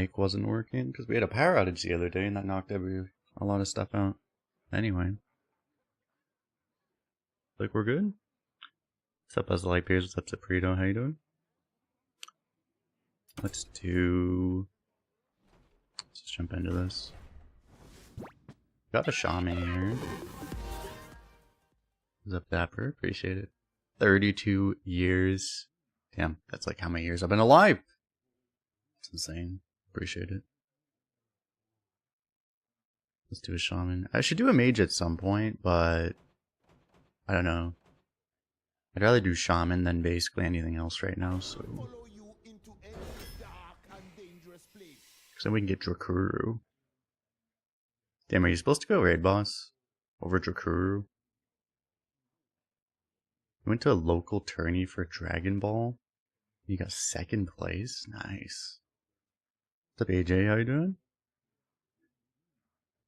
mic wasn't working because we had a power outage the other day and that knocked a lot of stuff out. Anyway, like we're good. What's up, Buzz Lightbeers? What's up, Saprito? How you doing? Let's jump into this. Got a shaman here. What's up, Dapper? Appreciate it. 32 years. Damn, that's like how many years I've been alive. It's insane. Appreciate it. Let's do a shaman. I should do a mage at some point, but I don't know. I'd rather do shaman than basically anything else right now, so. Because then we can get Drakuru. Damn, are you supposed to go raid boss over Drakuru? We went to a local tourney for Dragon Ball. You got second place? Nice. What's up, AJ? How you doing?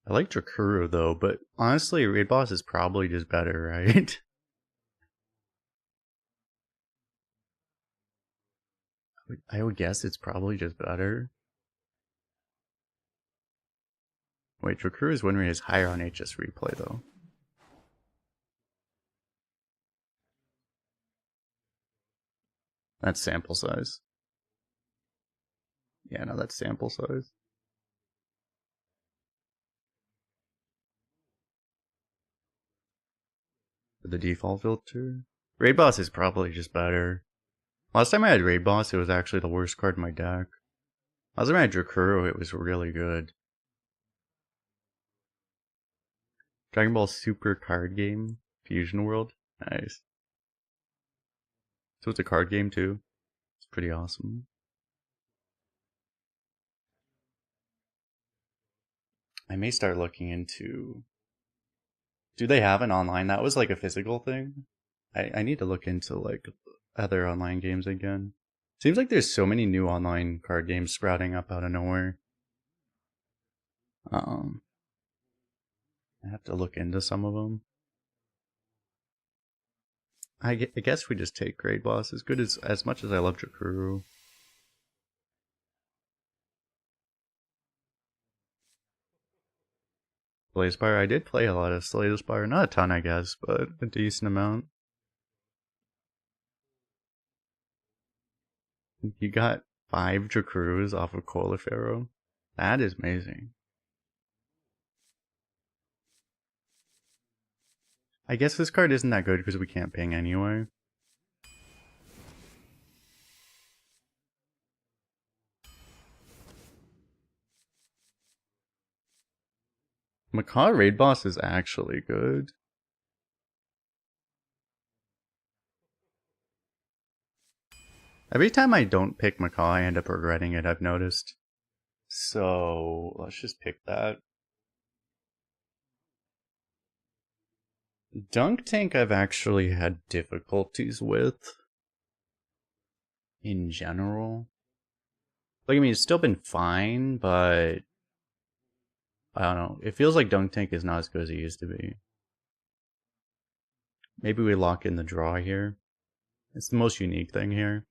I like Drakuru though, but honestly, raid boss is probably just better, right? I would guess it's probably just better. Wait, Drakuru's win rate is higher on HS replay though. That's sample size. Yeah, no, that's sample size. The default filter. Raid boss is probably just better. Last time I had raid boss, it was actually the worst card in my deck. Last time I had Drakuru, it was really good. Dragon Ball Super card game, Fusion World, nice. So it's a card game too. It's pretty awesome. I may start looking into. Do they have an online? That was like a physical thing. I need to look into like other online games again. Seems like there's so many new online card games sprouting up out of nowhere. I have to look into some of them. I guess we just take Great Boss as good as much as I love Drakuru. Slay the Spire, I did play a lot of Slay the Spire, not a ton I guess, but a decent amount. You got 5 Drakurus off of Colifero. That is amazing. I guess this card isn't that good because we can't ping anyway. Macaw Raid Boss is actually good. Every time I don't pick Macaw, I end up regretting it, I've noticed. So, let's just pick that. Dunk Tank I've actually had difficulties with. In general. Like, I mean, it's still been fine, but I don't know. It feels like Dunk Tank is not as good as it used to be. Maybe we lock in the draw here. It's the most unique thing here.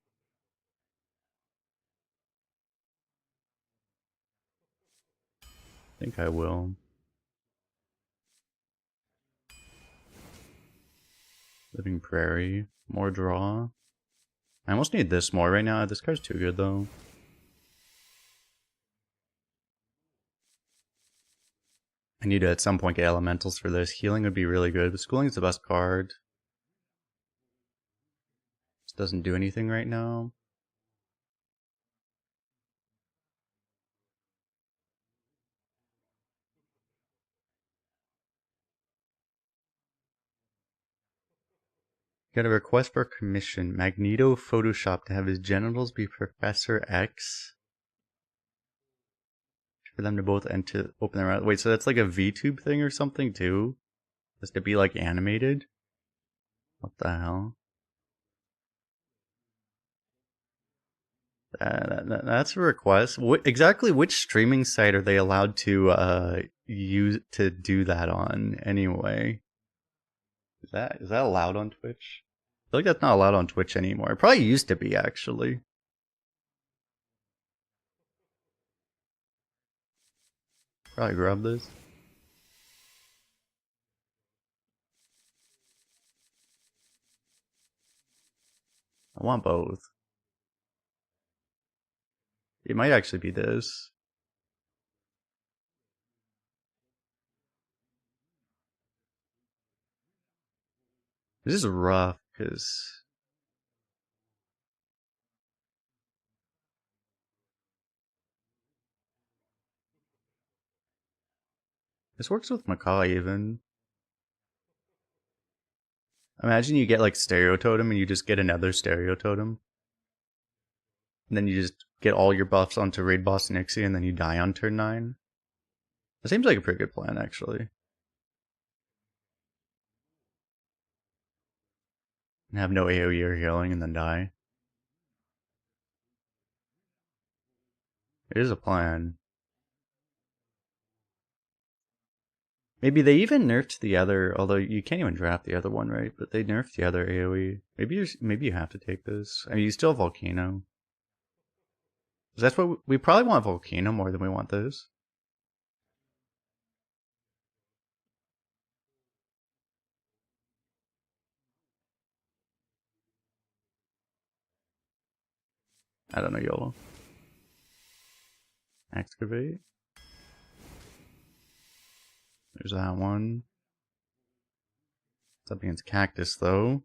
I think I will. Living Prairie. More draw. I almost need this more right now. This card's too good though. I need to at some point get elementals for this. Healing would be really good, but Schooling is the best card. This doesn't do anything right now. Got a request for commission. Magneto Photoshop to have his genitals be Professor X. For them to both open their mouth. Wait, so that's like a VTube thing or something too? Has to be like animated? What the hell? That's a request. Exactly which streaming site are they allowed to use to do that on anyway? Is that allowed on Twitch? I feel like that's not allowed on Twitch anymore. It probably used to be actually. Probably grab this. I want both. It might actually be this. This is rough, because this works with Macaw even. Imagine you get like Stereo Totem and you just get another Stereo Totem. And then you just get all your buffs onto Raid Boss Nixie and then you die on turn 9. That seems like a pretty good plan, actually. And have no AoE or healing and then die. It is a plan. Maybe they even nerfed the other, although you can't even draft the other one, right? But they nerfed the other AoE. Maybe you have to take this. I mean, you still have Volcano. That's what we probably want Volcano more than we want this. I don't know, YOLO. Excavate. There's that one. It's up against Cactus, though.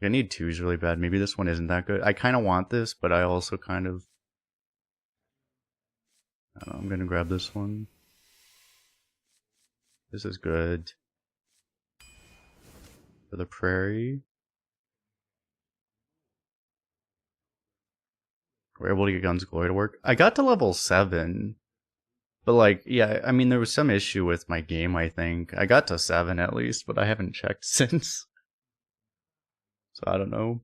I need twos really bad. Maybe this one isn't that good. I kind of want this, but I also kind of... I don't know, I'm going to grab this one. This is good. For the Prairie. We're able to get Guns Glory to work. I got to level 7. But like, yeah, I mean, there was some issue with my game, I think. I got to 7 at least, but I haven't checked since. So I don't know.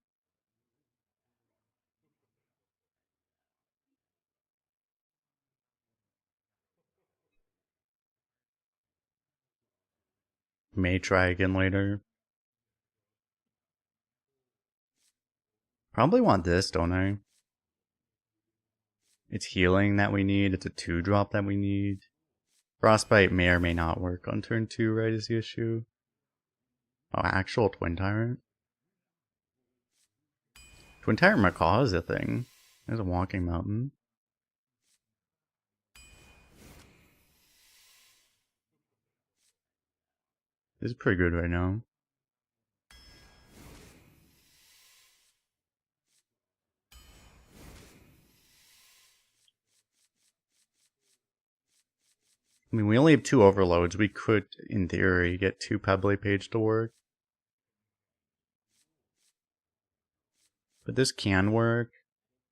May try again later. Probably want this, don't I? It's healing that we need. It's a 2-drop that we need. Frostbite may or may not work on turn 2, right, is the issue. Oh, actual Twin Tyrant? Twin Tyrant Macaw is a thing. There's a Walking Mountain. This is pretty good right now. I mean, we only have 2 overloads. We could, in theory, get 2 Pebbly Page to work. But this can work.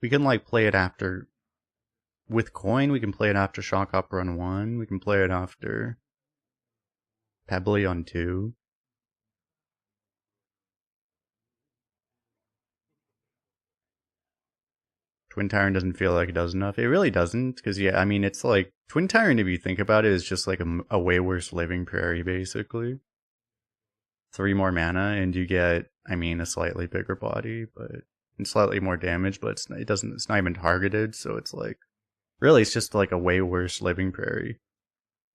We can, like, play it after... With coin, we can play it after Shock Opera on 1. We can play it after Pebbly on 2. Twin Tyrant doesn't feel like it does enough. It really doesn't, because, yeah, I mean, it's like... Twin Tyrant, if you think about it, is just like a way worse Living Prairie, basically. 3 more mana, and you get, I mean, a slightly bigger body, but... And slightly more damage, but it's not even targeted, so it's like... Really, it's just like a way worse Living Prairie.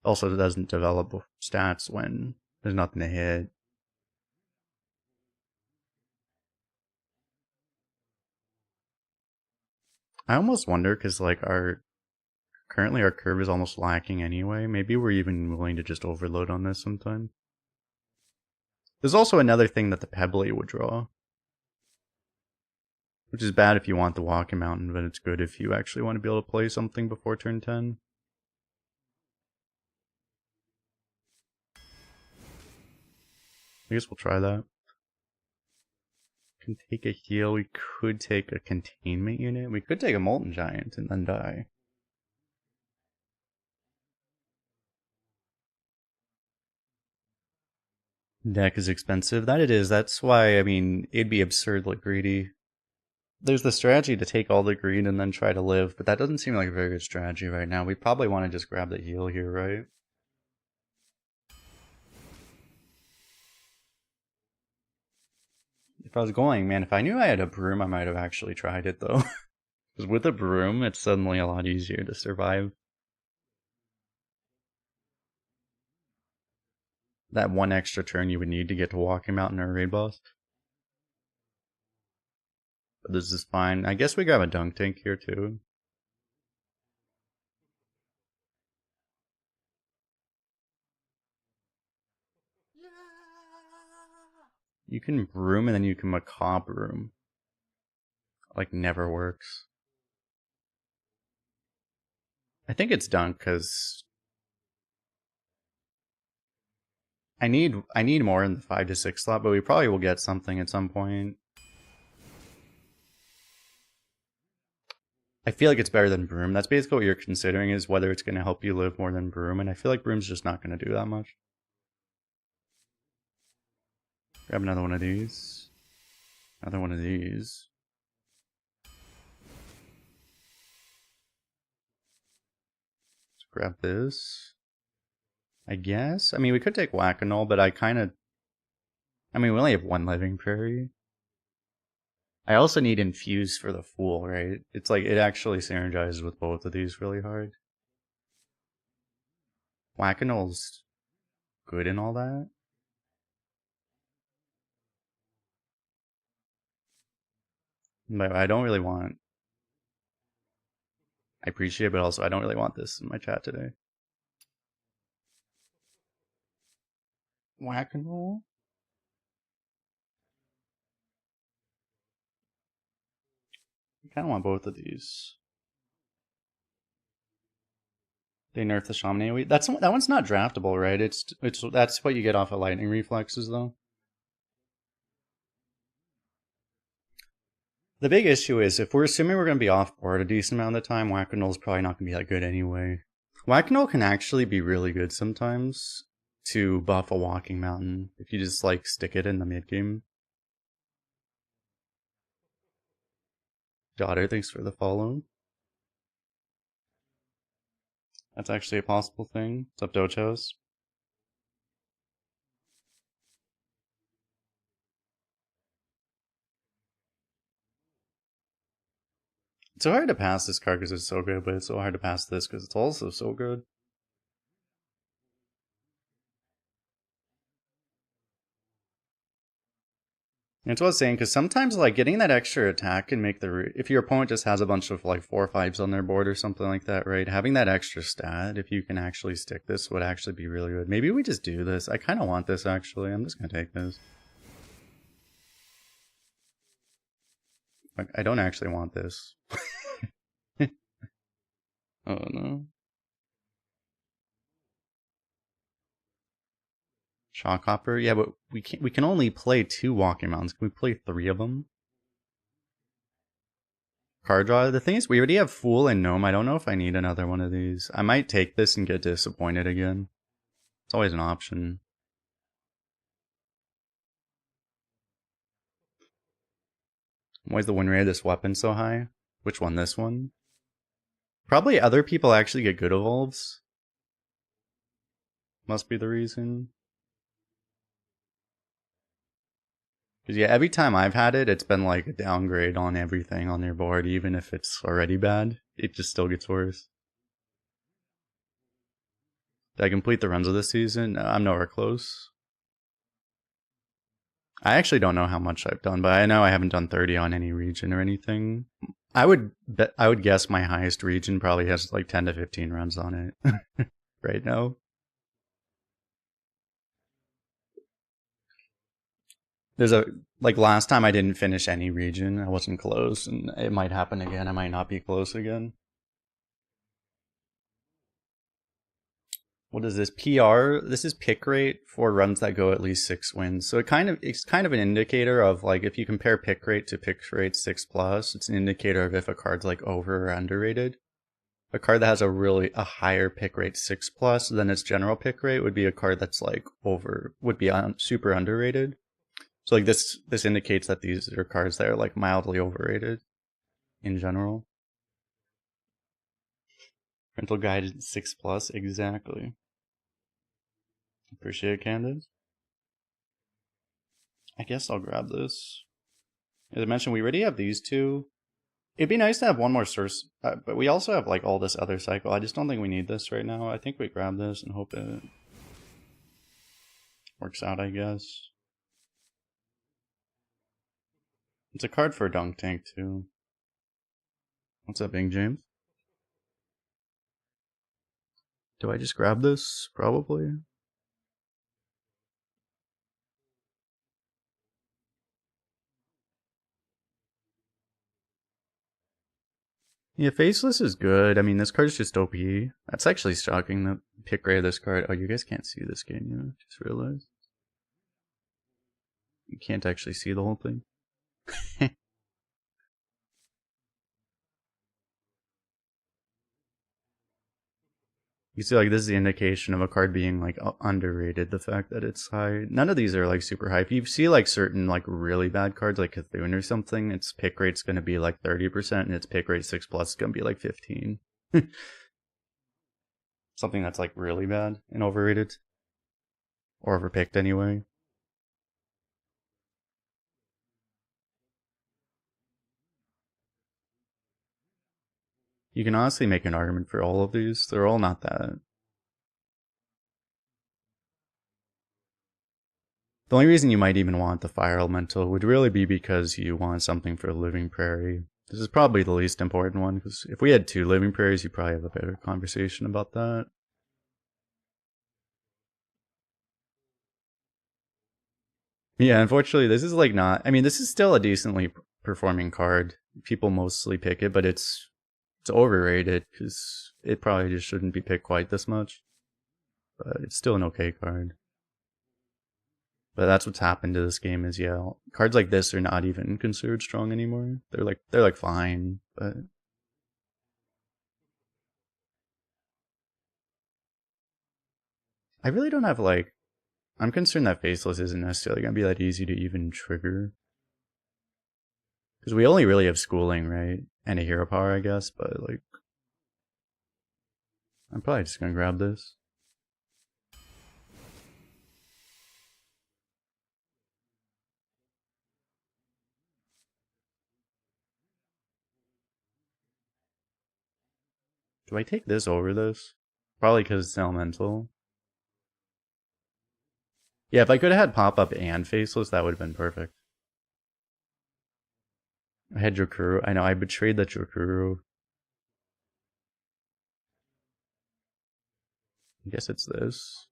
Also, it doesn't develop stats when there's nothing to hit. I almost wonder, because like currently our curve is almost lacking anyway. Maybe we're even willing to just overload on this sometime. There's also another thing that the Pebbly would draw. Which is bad if you want the Walking Mountain, but it's good if you actually want to be able to play something before turn 10. I guess we'll try that. Can take a heal. We could take a containment unit. We could take a Molten Giant and then die. Deck is expensive. That it is. That's why, I mean, it'd be absurdly greedy. There's the strategy to take all the green and then try to live, but that doesn't seem like a very good strategy right now. We probably want to just grab the heal here, right? If I was going, man, if I knew I had a broom, I might have actually tried it though. Because with a broom, it's suddenly a lot easier to survive. That one extra turn you would need to get to Walking Mountain or a raid boss. But this is fine. I guess we grab a dunk tank here too. You can broom and then you can macaw broom. Like, never works. I think it's dunk because I need more in the 5 to 6 slot, but we probably will get something at some point. I feel like it's better than broom. That's basically what you're considering, is whether it's going to help you live more than broom, and I feel like broom's just not going to do that much. Grab another one of these. Another one of these. Let's grab this. I guess? I mean, we could take Whack-A-Null, but I mean, we only have one living prairie. I also need Infuse for the Fool, right? It's like, it actually synergizes with both of these really hard. Whack-A-Null's good and all that. But I don't really want... I appreciate it, but also I don't really want this in my chat today. Whack-A-Null? I kind of want both of these. They nerfed the Shaman AoE. That one's not draftable, right? That's what you get off of lightning reflexes, though. The big issue is, if we're assuming we're going to be off board a decent amount of the time, Whack-A-Null is probably not going to be that good anyway. Whack-A-Null can actually be really good sometimes to buff a Walking Mountain if you just like stick it in the mid game. Daughter, thanks for the follow. That's actually a possible thing. What's up, Dochos? It's so hard to pass this card because it's so good, but it's so hard to pass this because it's also so good. That's what I was saying, because sometimes like getting that extra attack can make if your opponent just has a bunch of like 4/5s on their board or something like that, right? Having that extra stat, if you can actually stick this, would actually be really good. Maybe we just do this. I kind of want this actually. I'm just gonna take this. Like, I don't actually want this. Oh no. Shockhopper? Yeah, but we can only play 2 Walking Mountains. Can we play 3 of them? Card draw. The thing is, we already have Fool and Gnome. I don't know if I need another one of these. I might take this and get disappointed again. It's always an option. Why is the win rate of this weapon so high? Which one? This one? Probably other people actually get good evolves. Must be the reason. Because yeah, every time I've had it, it's been like a downgrade on everything on their board, even if it's already bad. It just still gets worse. Did I complete the runs of this season? No, I'm nowhere close. I actually don't know how much I've done, but I know I haven't done 30 on any region or anything. I would guess my highest region probably has like 10 to 15 runs on it right now. There's like last time I didn't finish any region. I wasn't close, and it might happen again. I might not be close again. What is this? PR? This is pick rate for runs that go at least 6 wins. So it's kind of an indicator of like, if you compare pick rate to pick rate 6+, it's an indicator of if a card's like over or underrated. A card that has a higher pick rate 6+ than its general pick rate would be a card that's like super underrated. So like this indicates that these are cards that are like mildly overrated in general. Parental guidance 6+, exactly. Appreciate it, Candid. I guess I'll grab this. As I mentioned, we already have these two. It'd be nice to have one more source, but we also have like all this other cycle. I just don't think we need this right now. I think we grab this and hope it works out, I guess. It's a card for a dunk tank too. What's up, Bing James? Do I just grab this? Probably. Yeah, Faceless is good. I mean, this card's just OP. That's actually shocking that pick rate of this card. Oh, you guys can't see this game, you know? Just realized. You can't actually see the whole thing. You see, like, this is the indication of a card being, like, underrated, the fact that it's high. None of these are, like, super high. If you see, like, certain, like, really bad cards, like Cthulhu or something, its pick rate's gonna be, like, 30%, and its pick rate 6+ is gonna be, like, 15. Something that's, like, really bad and overrated. Or overpicked, anyway. You can honestly make an argument for all of these. They're all not that. The only reason you might even want the Fire Elemental would really be because you want something for Living Prairie. This is probably the least important one, because if we had 2 Living Prairies, you'd probably have a better conversation about that. Yeah, unfortunately, this is like not... I mean, this is still a decently performing card. People mostly pick it, but it's overrated, because it probably just shouldn't be picked quite this much. But it's still an okay card. But that's what's happened to this game is, yeah, cards like this are not even considered strong anymore. They're like fine, but I really don't have like... I'm concerned that Faceless isn't necessarily going to be that easy to even trigger. Because we only really have Schooling, right? And a Hero Power, I guess, but like... I'm probably just going to grab this. Do I take this over this? Probably because it's elemental. Yeah, if I could have had Pop-Up and Faceless, that would have been perfect. I had Jokuru. I know, I betrayed that Jokuru. I guess it's this.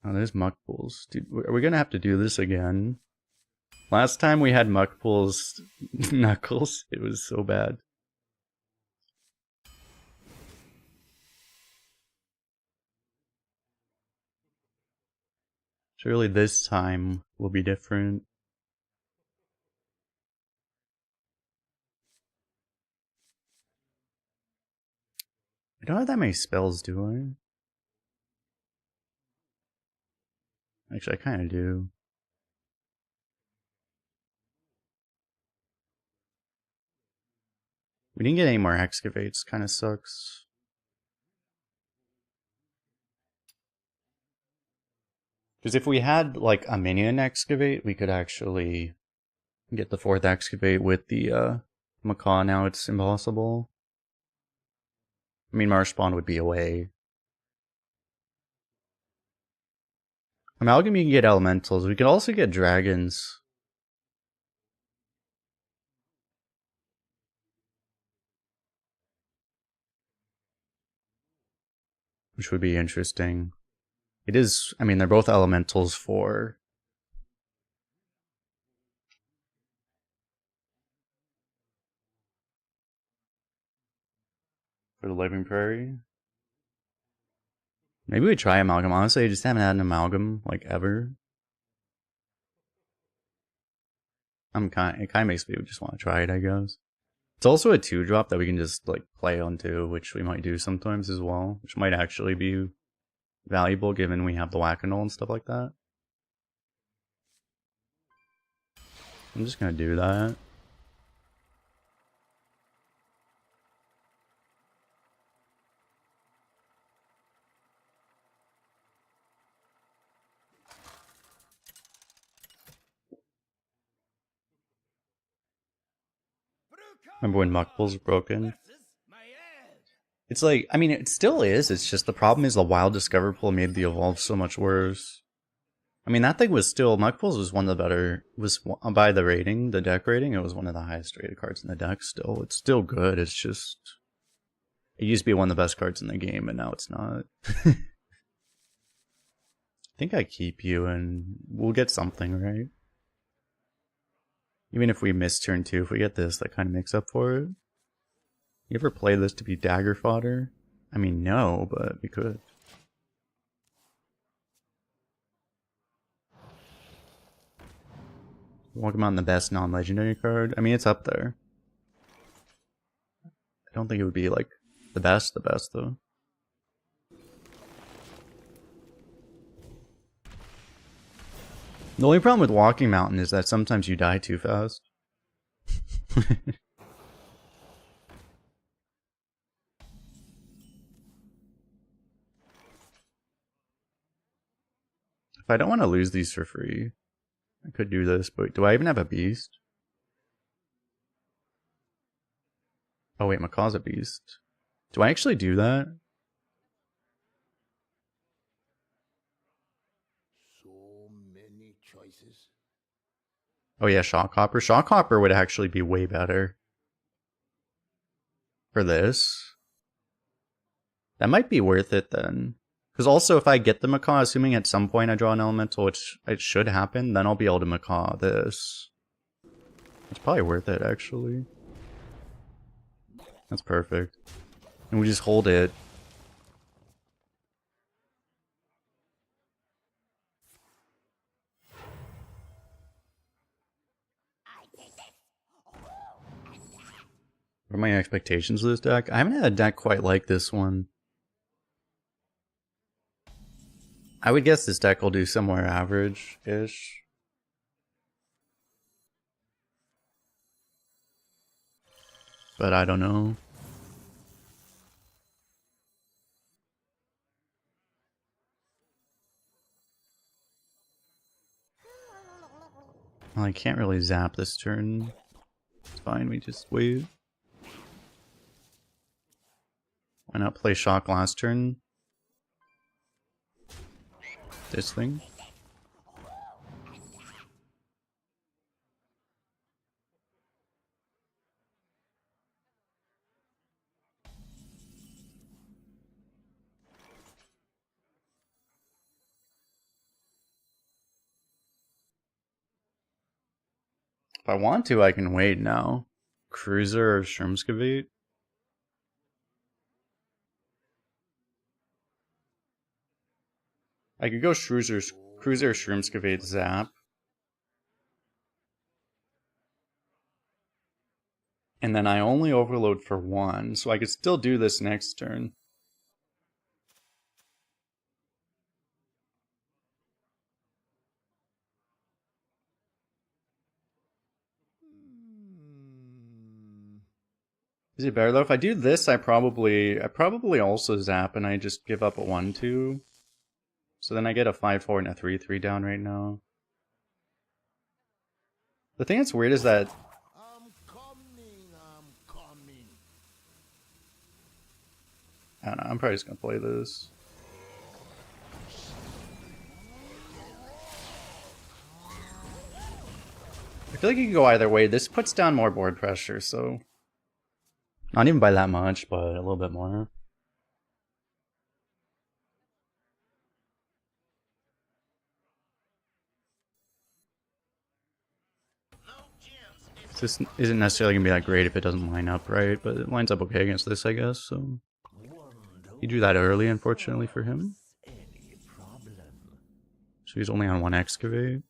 Oh, there's Muck Pools. Dude, are we gonna have to do this again? Last time we had Muck Pools Knuckles, it was so bad. Surely this time will be different. I don't have that many spells, do I? Actually, I kind of do. We didn't get any more Excavates, kind of sucks. Because if we had, like, a minion Excavate, we could actually get the 4th Excavate with the, Macaw. Now it's impossible. I mean, Marshspawn would be away. Amalgam, you can get Elementals. We could also get Dragons. Which would be interesting. It is, I mean, they're both Elementals for... for the Living Prairie. Maybe we try Amalgam. Honestly, I just haven't had an Amalgam, like, ever. It kind of makes me just want to try it, I guess. It's also a 2-drop that we can just, like, play onto, which we might do sometimes as well. Which might actually be valuable, given we have the Whack-A-Null and stuff like that. I'm just gonna do that. Remember when Muck Bull's broken? It's like, I mean, it still is. It's just the problem is the wild Discover Pool made the Evolve so much worse. I mean, that thing was still, Muck Pulls was one of the better, was by the rating, the deck rating, it was one of the highest rated cards in the deck still. It's still good, it's just, it used to be one of the best cards in the game, and now it's not. I think I keep you, and we'll get something, right? Even if we miss turn 2, if we get this, that kind of makes up for it. You ever play this to be dagger fodder? I mean, no, but we could. Walk him on the best non-legendary card. I mean, it's up there. I don't think it would be like the best though. The only problem with Walking Mountain is that sometimes you die too fast. If I don't want to lose these for free, I could do this, but do I even have a beast? Oh wait, Macaw's a beast. Do I actually do that? So many choices. Oh yeah, Shockhopper. Shockhopper would actually be way better for this. That might be worth it then. Because also if I get the Macaw, assuming at some point I draw an elemental, which it should happen, then I'll be able to Macaw this. It's probably worth it actually. That's perfect. And we just hold it. What are my expectations of this deck? I haven't had a deck quite like this one. I would guess this deck will do somewhere average-ish. But I don't know. Well, I can't really zap this turn. It's fine, we just wait. Why not play Shock last turn? This thing? If I want to, I can wait now. Cruiser or Shroomskavate? I could go Cruiser or Shroomskavate zap. And then I only overload for one, so I could still do this next turn. Is it better though? If I do this, I probably also zap and I just give up a 1-2. So then I get a 5-4 and a 3-3 down right now. The thing that's weird is that I'm coming. I don't know, I'm probably just gonna play this. I feel like you can go either way. This puts down more board pressure, so not even by that much, but a little bit more. This isn't necessarily gonna be that great if it doesn't line up right, but it lines up okay against this, I guess, so. He drew that early, unfortunately for him. So he's only on one excavate.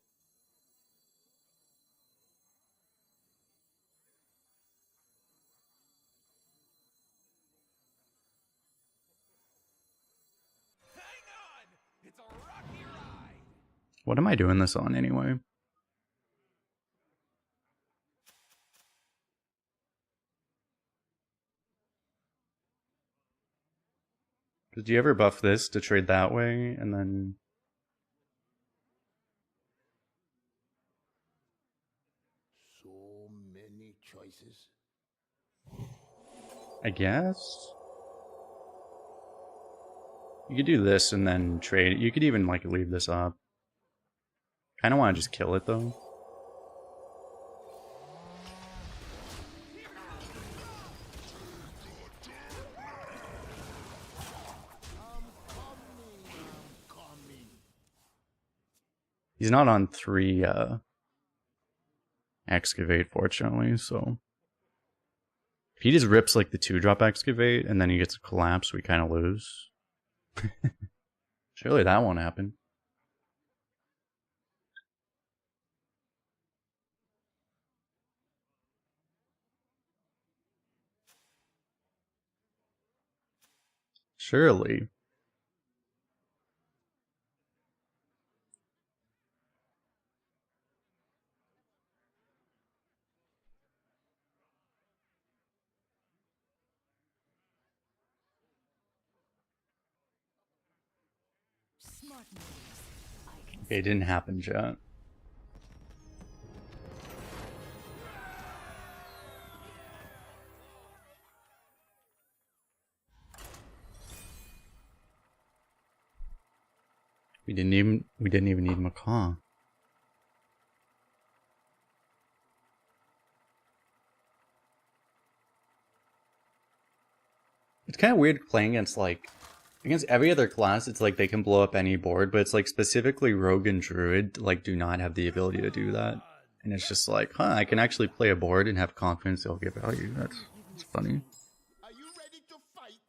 What am I doing this on anyway? Did you ever buff this to trade that way and then... So many choices. I guess you could do this and then trade. You could even like leave this up. Kind of want to just kill it though. He's not on 3 excavate, fortunately, so if he just rips like the 2-drop excavate and then he gets a collapse, we kind of lose. Surely that won't happen. Surely. Okay, it didn't happen, chat. We didn't even need Macaw. It's kind of weird playing against every other class. It's like they can blow up any board, but it's like specifically Rogue and Druid like do not have the ability to do that. And it's just like, huh, I can actually play a board and have confidence they'll get value. That's funny. Are you ready to fight?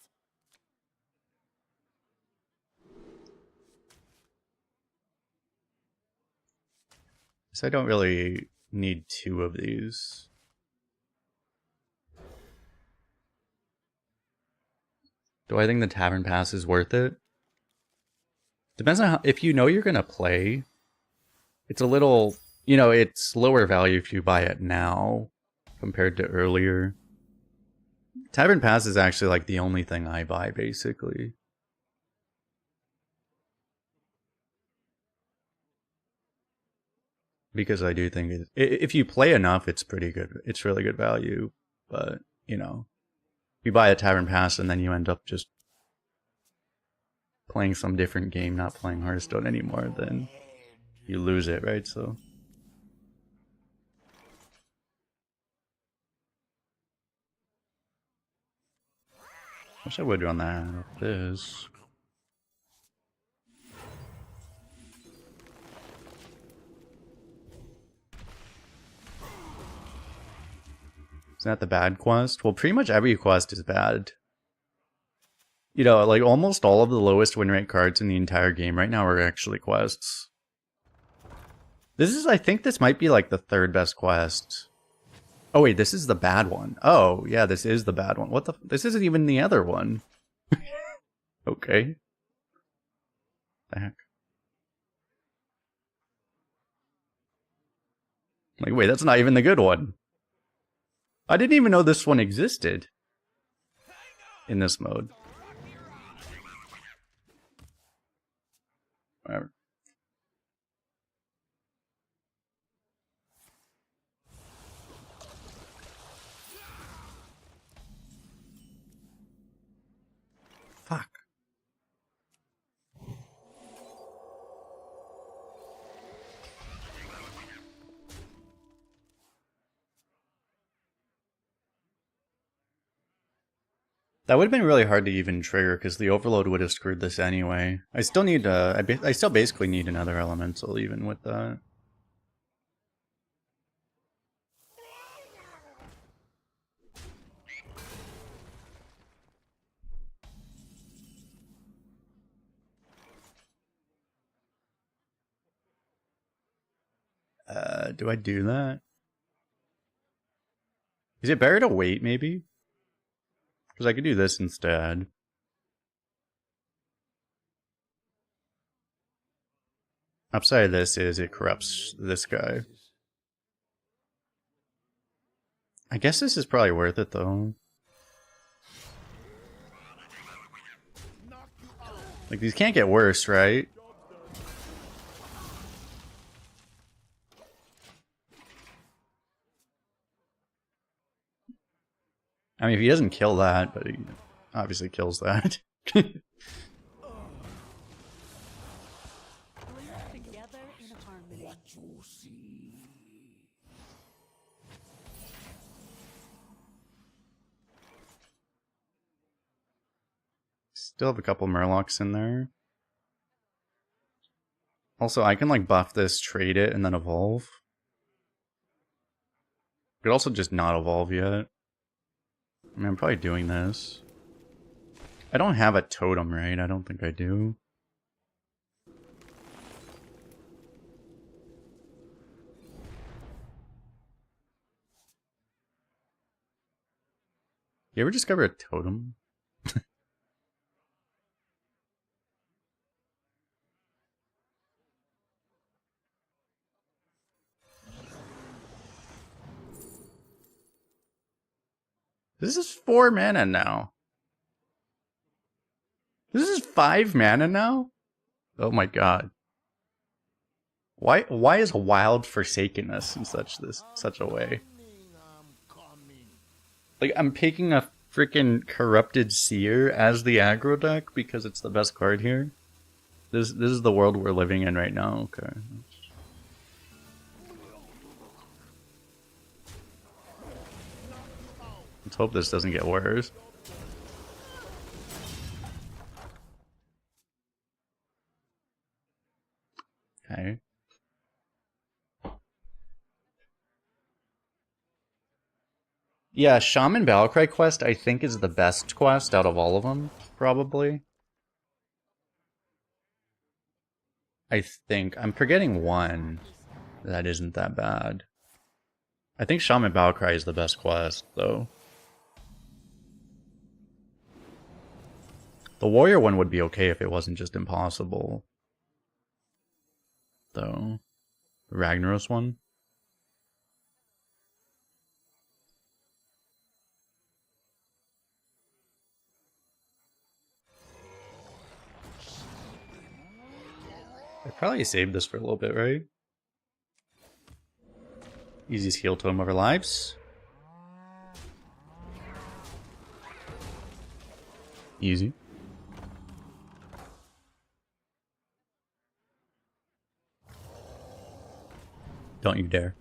So I don't really need 2 of these. Do I think the Tavern Pass is worth it? Depends on how, if you know you're gonna play, it's a little, you know, it's lower value if you buy it now compared to earlier. Tavern Pass is actually like the only thing I buy basically. Because I do think if you play enough, it's pretty good. It's really good value. But, you know, you buy a Tavern Pass and then you end up just playing some different game, not playing Hearthstone anymore, then you lose it, right? So wish I would run that with this. Is that the bad quest? Well, pretty much every quest is bad. You know, like almost all of the lowest win rate cards in the entire game right now are actually quests. I think this might be like the 3rd best quest. Oh wait, this is the bad one. Oh, yeah, this is the bad one. This isn't even the other one. Okay. The heck? Like, wait, that's not even the good one. I didn't even know this one existed in this mode. Whatever. Fuck. That would have been really hard to even trigger because the overload would have screwed this anyway. I still need I still basically need another elemental even with that. Do I do that? Is it better to wait maybe? Because I could do this instead. Upside of this is it corrupts this guy. I guess this is probably worth it though. Like these can't get worse, right? I mean, if he doesn't kill that, but he obviously kills that. Live together in harmony. Still have a couple Murlocs in there. Also, I can like buff this, trade it, and then evolve. Could also just not evolve yet. I mean, I'm probably doing this. I don't have a totem, right? I don't think I do. You ever discover a totem? This is 4 mana now. This is 5 mana now? Oh my god. Why is Wild forsaking us in such a way? Like, I'm picking a freaking Corrupted Seer as the aggro deck because it's the best card here. This is the world we're living in right now. Okay. Let's hope this doesn't get worse. Okay. Yeah, Shaman Battlecry quest I think is the best quest out of all of them, probably. I think. I'm forgetting one that isn't that bad. I think Shaman Battlecry is the best quest, though. The Warrior one would be okay if it wasn't just impossible. Though. The Ragnaros one. I probably saved this for a little bit, right? Easiest heal totem of our lives. Easy. Don't you dare.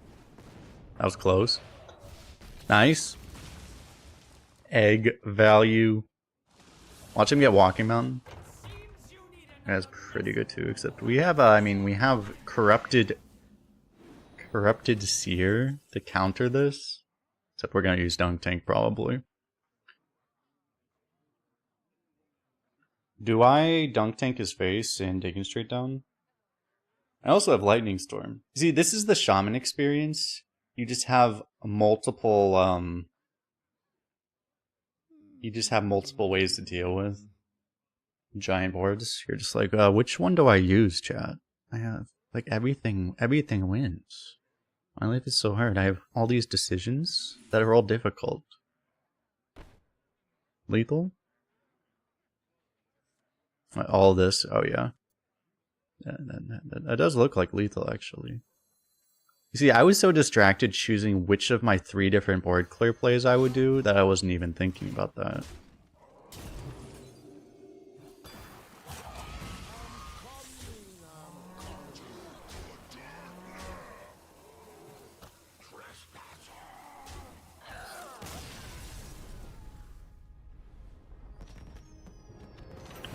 That was close. Nice. Egg value. Watch him get Walking Mountain. That's pretty good too, except we have, I mean, we have Corrupted Seer to counter this. Except we're gonna use Dunk Tank probably. Do I Dunk Tank his face and take him straight down? I also have Lightning Storm. See, this is the Shaman experience. You just have multiple, you just have multiple ways to deal with giant boards. You're just like, which one do I use, chat? I have, like, everything wins. My life is so hard. I have all these decisions that are all difficult. Lethal? All this, oh yeah. That does look like lethal, actually. You see, I was so distracted choosing which of my 3 different board clear plays I would do that I wasn't even thinking about that.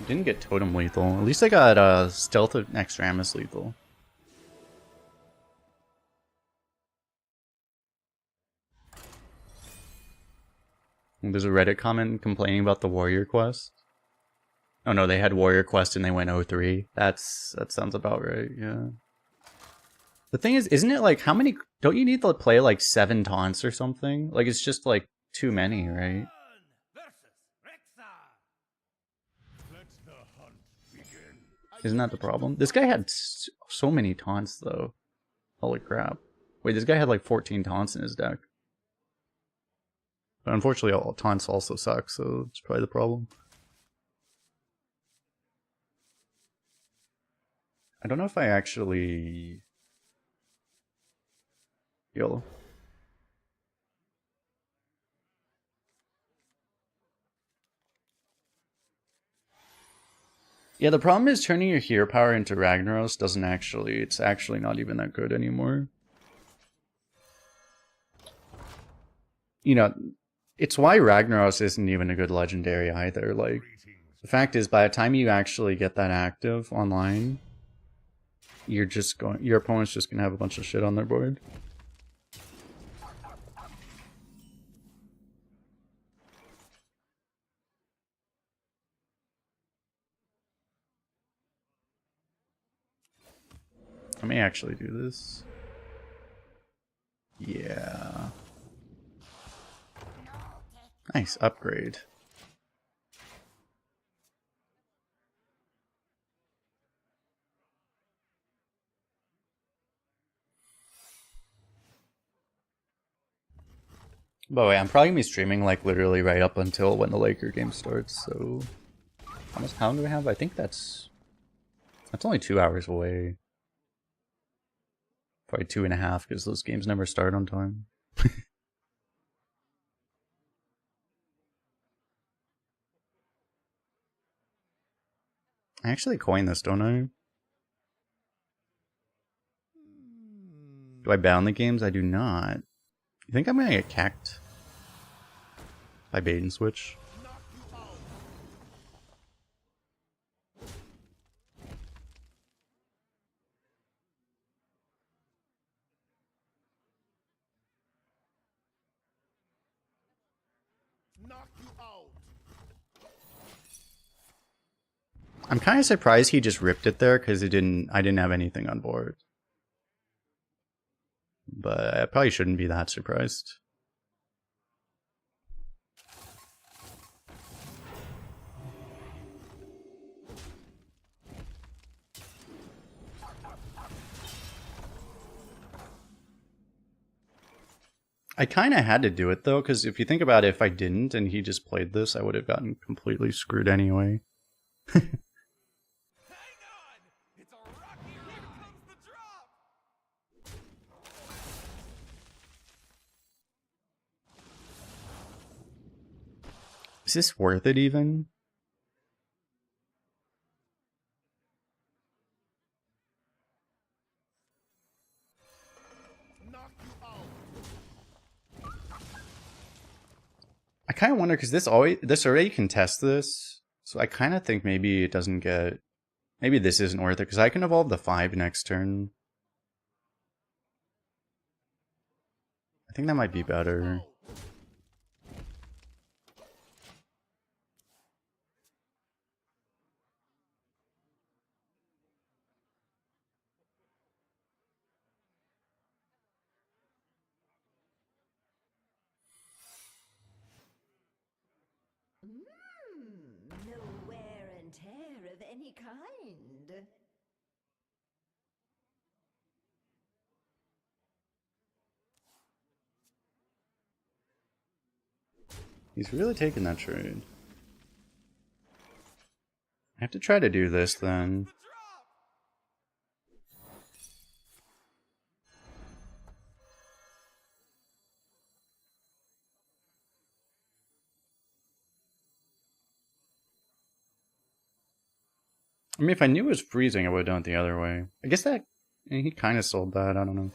Didn't get totem lethal. At least I got stealth of Extramus lethal. There's a Reddit comment complaining about the Warrior quest. Oh no, they had Warrior quest and they went 0-3. That sounds about right, yeah. The thing is, isn't it like, how many, don't you need to play like 7 taunts or something? Like, it's just like too many, right? Isn't that the problem? This guy had so many taunts, though. Holy crap. Wait, this guy had like 14 taunts in his deck. But unfortunately, all taunts also suck, so it's probably the problem. I don't know if I actually... YOLO. Yeah, the problem is turning your hero power into Ragnaros doesn't actually, it's actually not even that good anymore. You know, it's why Ragnaros isn't even a good legendary either. Like, the fact is, by the time you actually get that active online, you're just going, your opponent's just gonna have a bunch of shit on their board. I may actually do this. Yeah. Nice upgrade. By the way, I'm probably gonna be streaming like literally right up until when the Laker game starts, so how much time do we have? I think that's only 2 hours away. Probably 2.5 because those games never start on time. I actually coin this, don't I? Do I bound the games? I do not. You think I'm gonna get cacked by bait and switch? Knock you out. I'm kind of surprised he just ripped it there because I didn't have anything on board. But I probably shouldn't be that surprised. I kind of had to do it though, because if you think about it, if I didn't and he just played this, I would have gotten completely screwed anyway. Hang on! It's a rocky ride. Here comes the drop. Is this worth it even? Knock you out. I kind of wonder because this already contests this, so I kind of think maybe it doesn't get. Maybe this isn't worth it because I can evolve the 5 next turn. I think that might be better. No wear and tear of any kind. He's really taking that trade. I have to try to do this then. The drop. I mean, if I knew it was freezing, I would have done it the other way. I guess that he kind of sold that. I don't know.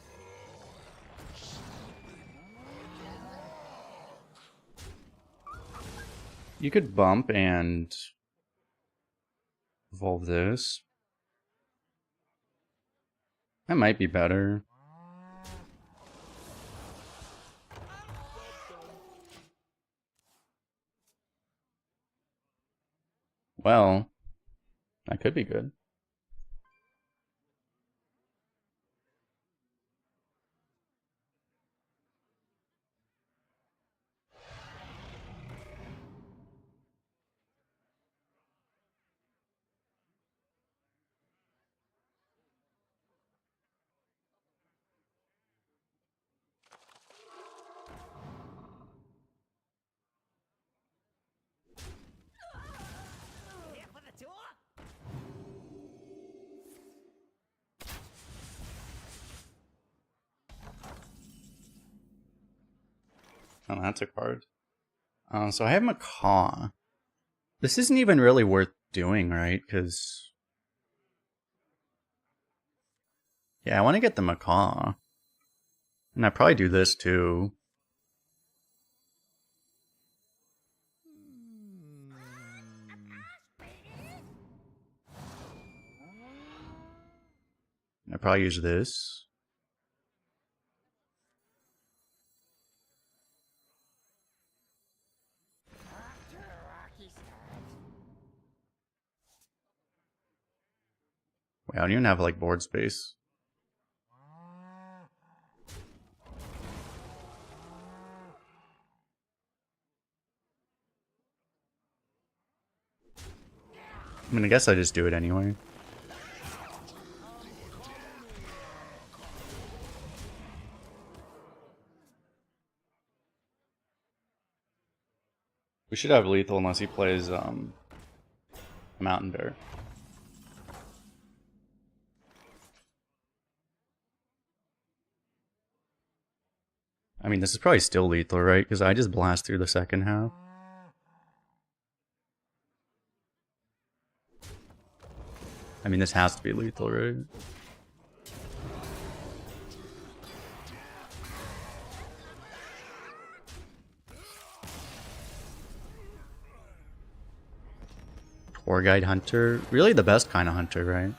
You could bump and evolve this. That might be better. Well, that could be good. Here for the tour? Oh, that's a card. So I have Macaw. This isn't even really worth doing, right? Because... yeah, I want to get the macaw. And I probably do this too. I probably use this. Wait, I don't even have like board space. I mean, I guess I just do it anyway. We should have lethal unless he plays Mountain Bear. I mean, this is probably still lethal, right? Because I just blast through the second half. I mean, this has to be lethal, right? Tour guide hunter. Really the best kind of hunter, right?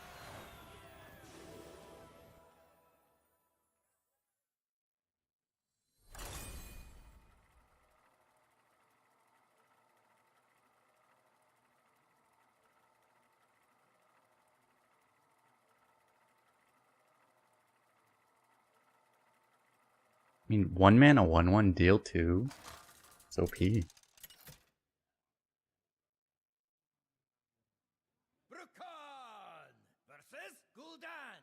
I mean, 1 mana, 1/1, deal 2. It's OP. Brukan versus Gul'dan.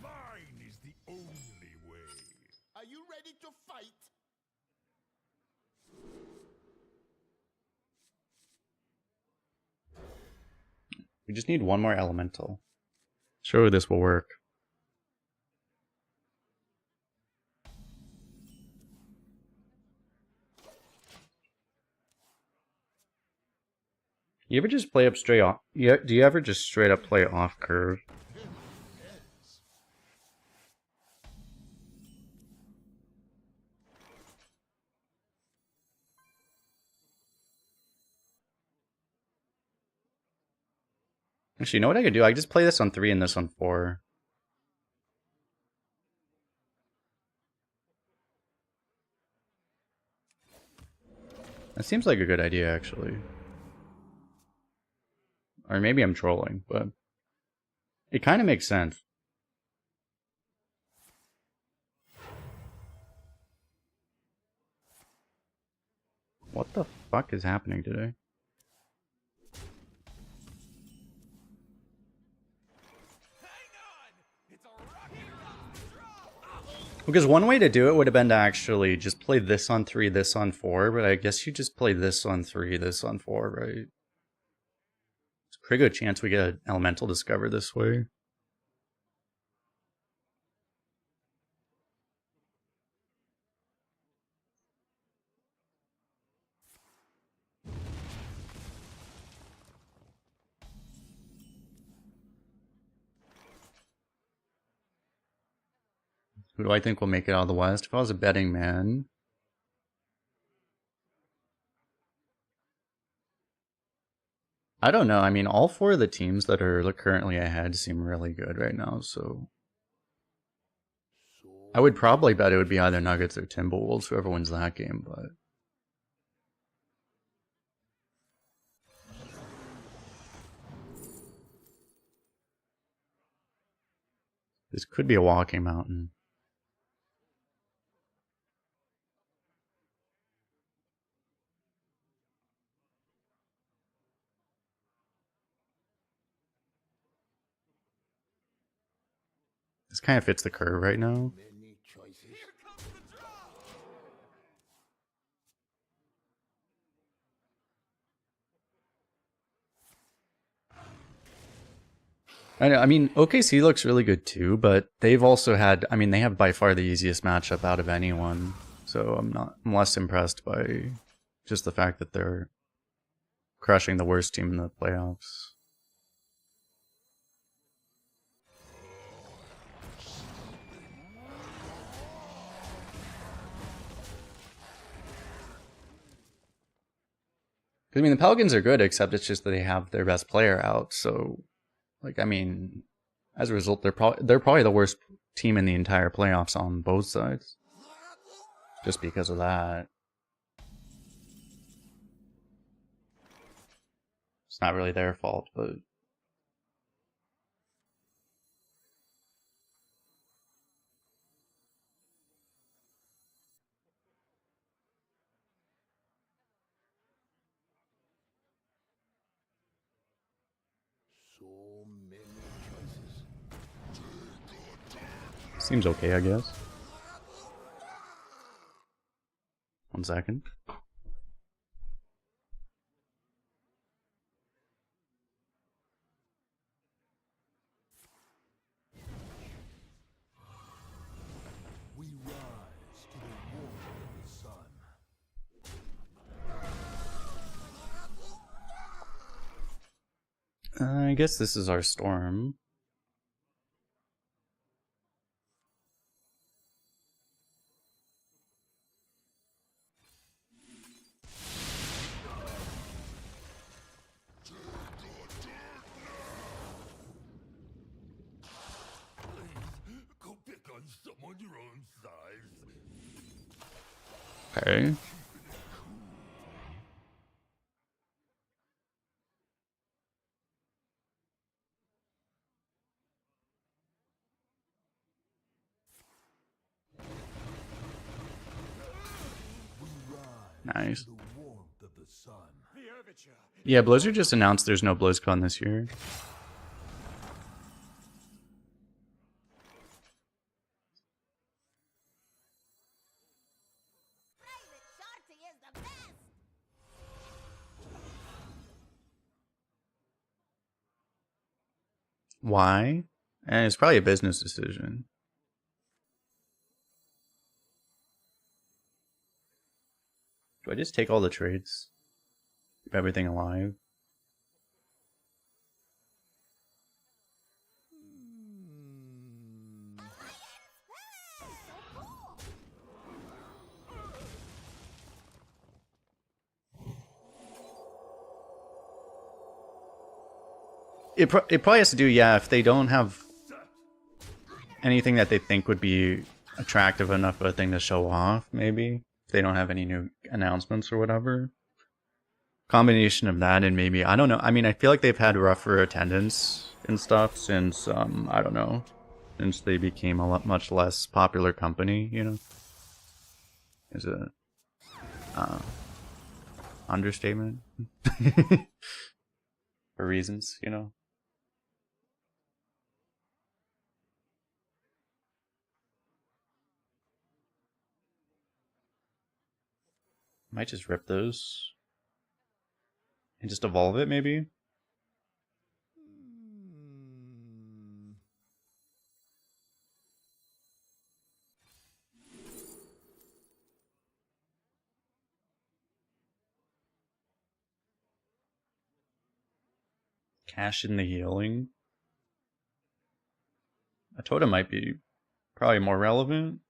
Mine is the only way. Are you ready to fight? We just need one more elemental. Surely this will work. You ever just play up straight off? Yeah, do you ever just straight up play off curve? Actually, you know what I could do? I could just play this on 3 and this on 4. That seems like a good idea, actually. Or maybe I'm trolling, but it kind of makes sense. What the fuck is happening today? Hang on! It's a rocky ride. Drop! Because one way to do it would have been to actually just play this on 3, this on 4, but I guess you just play this on 3, this on 4, right? It's a pretty good chance we get an elemental discover this way. Who do I think will make it out of the West? If I was a betting man... I don't know. I mean, all 4 of the teams that are currently ahead seem really good right now, so... I would probably bet it would be either Nuggets or Timberwolves, whoever wins that game, but... this could be a walking mountain. This kind of fits the curve right now. Many choices. Here comes the drop! I mean, OKC looks really good too, but they've also had, I mean, they have by far the easiest matchup out of anyone. So I'm less impressed by just the fact that they're crushing the worst team in the playoffs. I mean, the Pelicans are good, except it's just that they have their best player out. So, like, I mean, as a result, they're probably the worst team in the entire playoffs on both sides, just because of that. It's not really their fault, but So many choices. seems okay, I guess. 1 second. We rise to the warmth of the sun. I guess this is our storm. Go pick on someone your own size. Okay. Nice. The warmth of the sun. The overture. Yeah, Blizzard just announced there's no BlizzCon this year. Why? And it's probably a business decision. Do I just take all the trades? Keep everything alive? It probably has to do, yeah, if they don't have anything that they think would be attractive enough of a thing to show off, maybe. If they don't have any new announcements or whatever. Combination of that and maybe, I don't know. I mean, I feel like they've had rougher attendance and stuff since, I don't know, since they became a much less popular company, you know? Is it understatement? For reasons, you know? Might just rip those and just evolve it, maybe? Cash in the healing. A totem might be probably more relevant.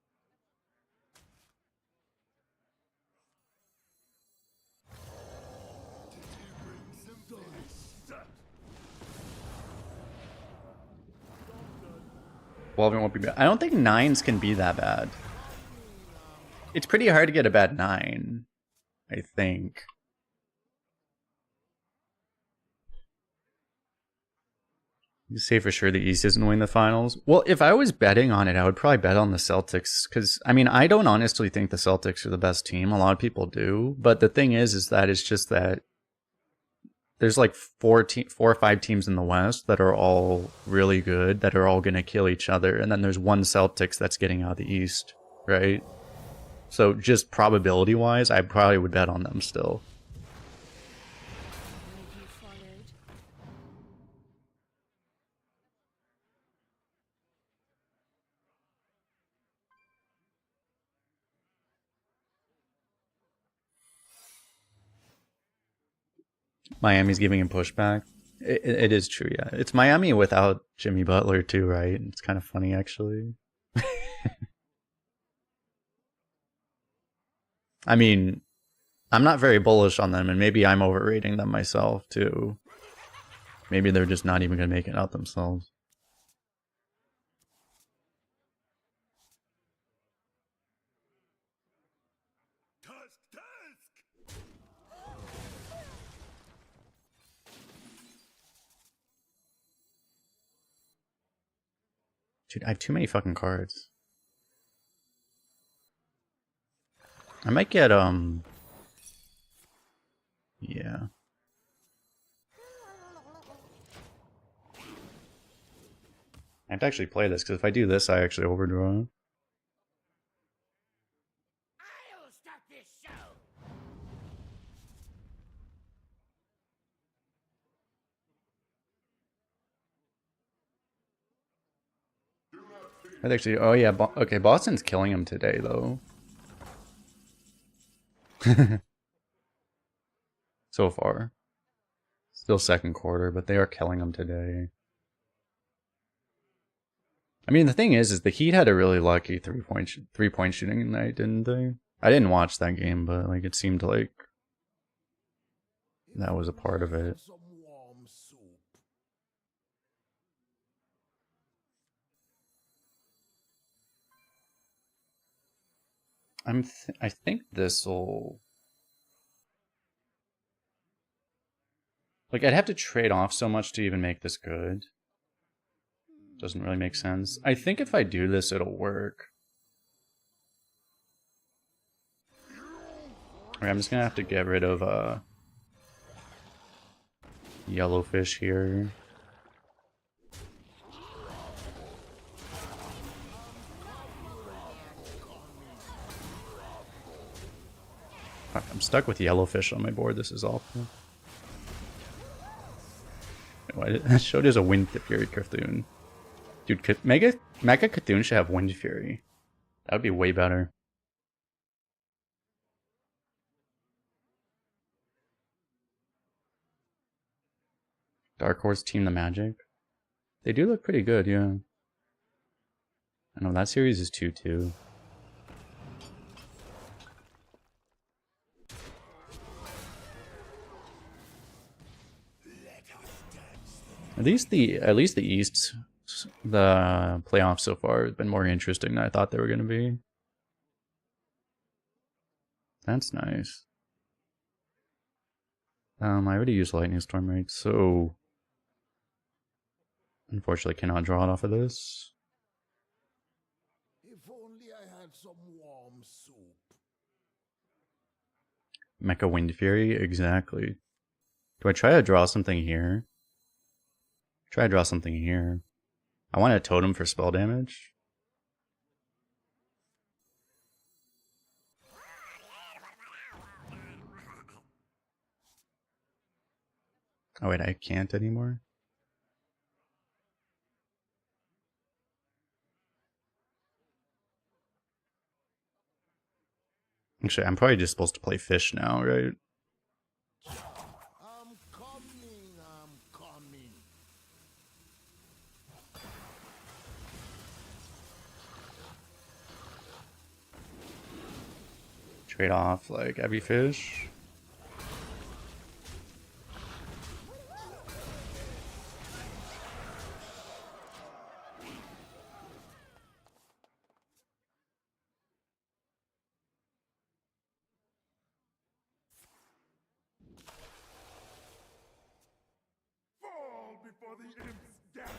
Well, it won't be bad. I don't think 9s can be that bad. It's pretty hard to get a bad 9, I think. You say for sure the East isn't winning the finals. Well, if I was betting on it, I would probably bet on the Celtics. Because, I mean, I don't honestly think the Celtics are the best team. A lot of people do. But the thing is that it's just that there's like 4 or 5 teams in the West that are all really good, that are all going to kill each other. And then there's one Celtics that's getting out of the East, right? So just probability-wise, I probably would bet on them still. Miami's giving him pushback. It is true, yeah. It's Miami without Jimmy Butler too, right? It's kind of funny actually. I mean, I'm not very bullish on them, and maybe I'm overrating them myself too. Maybe they're just not even gonna make it out themselves. Tusk, tusk! Dude, I have too many fucking cards. I might get yeah. I have to actually play this, because if I do this, I actually overdraw. I'll start this show. I'd actually, oh yeah, okay, Boston's killing him today, though. So far. Still second quarter, but they are killing him today. I mean, the thing is the Heat had a really lucky three-point shooting night, didn't they? I didn't watch that game, but like it seemed like that was a part of it. Some warm soup. I think this'll, like, I'd have to trade off so much to even make this good. Doesn't really make sense. I think if I do this, it'll work. Okay, I'm just gonna have to get rid of yellowfish here. Fuck, I'm stuck with yellowfish on my board. This is awful. Why did that showed as a Wind Fury Cthulhu? Dude, Mega Cthulhu should have Wind Fury. That would be way better. Dark Horse Team the Magic. They do look pretty good, yeah. I know that series is 2-2. At least the East, the playoffs so far have been more interesting than I thought they were gonna be. That's nice. I already used Lightning Storm, right? So unfortunately cannot draw it off of this. If only I had some warm soup. Mecha Wind Fury, exactly. Do I try to draw something here? Try to draw something here. I want a totem for spell damage. Oh wait, I can't anymore. Actually, I'm probably just supposed to play fish now, right? I'm coming, I'm coming. Trade off like every fish. Fall before the imp's gambit.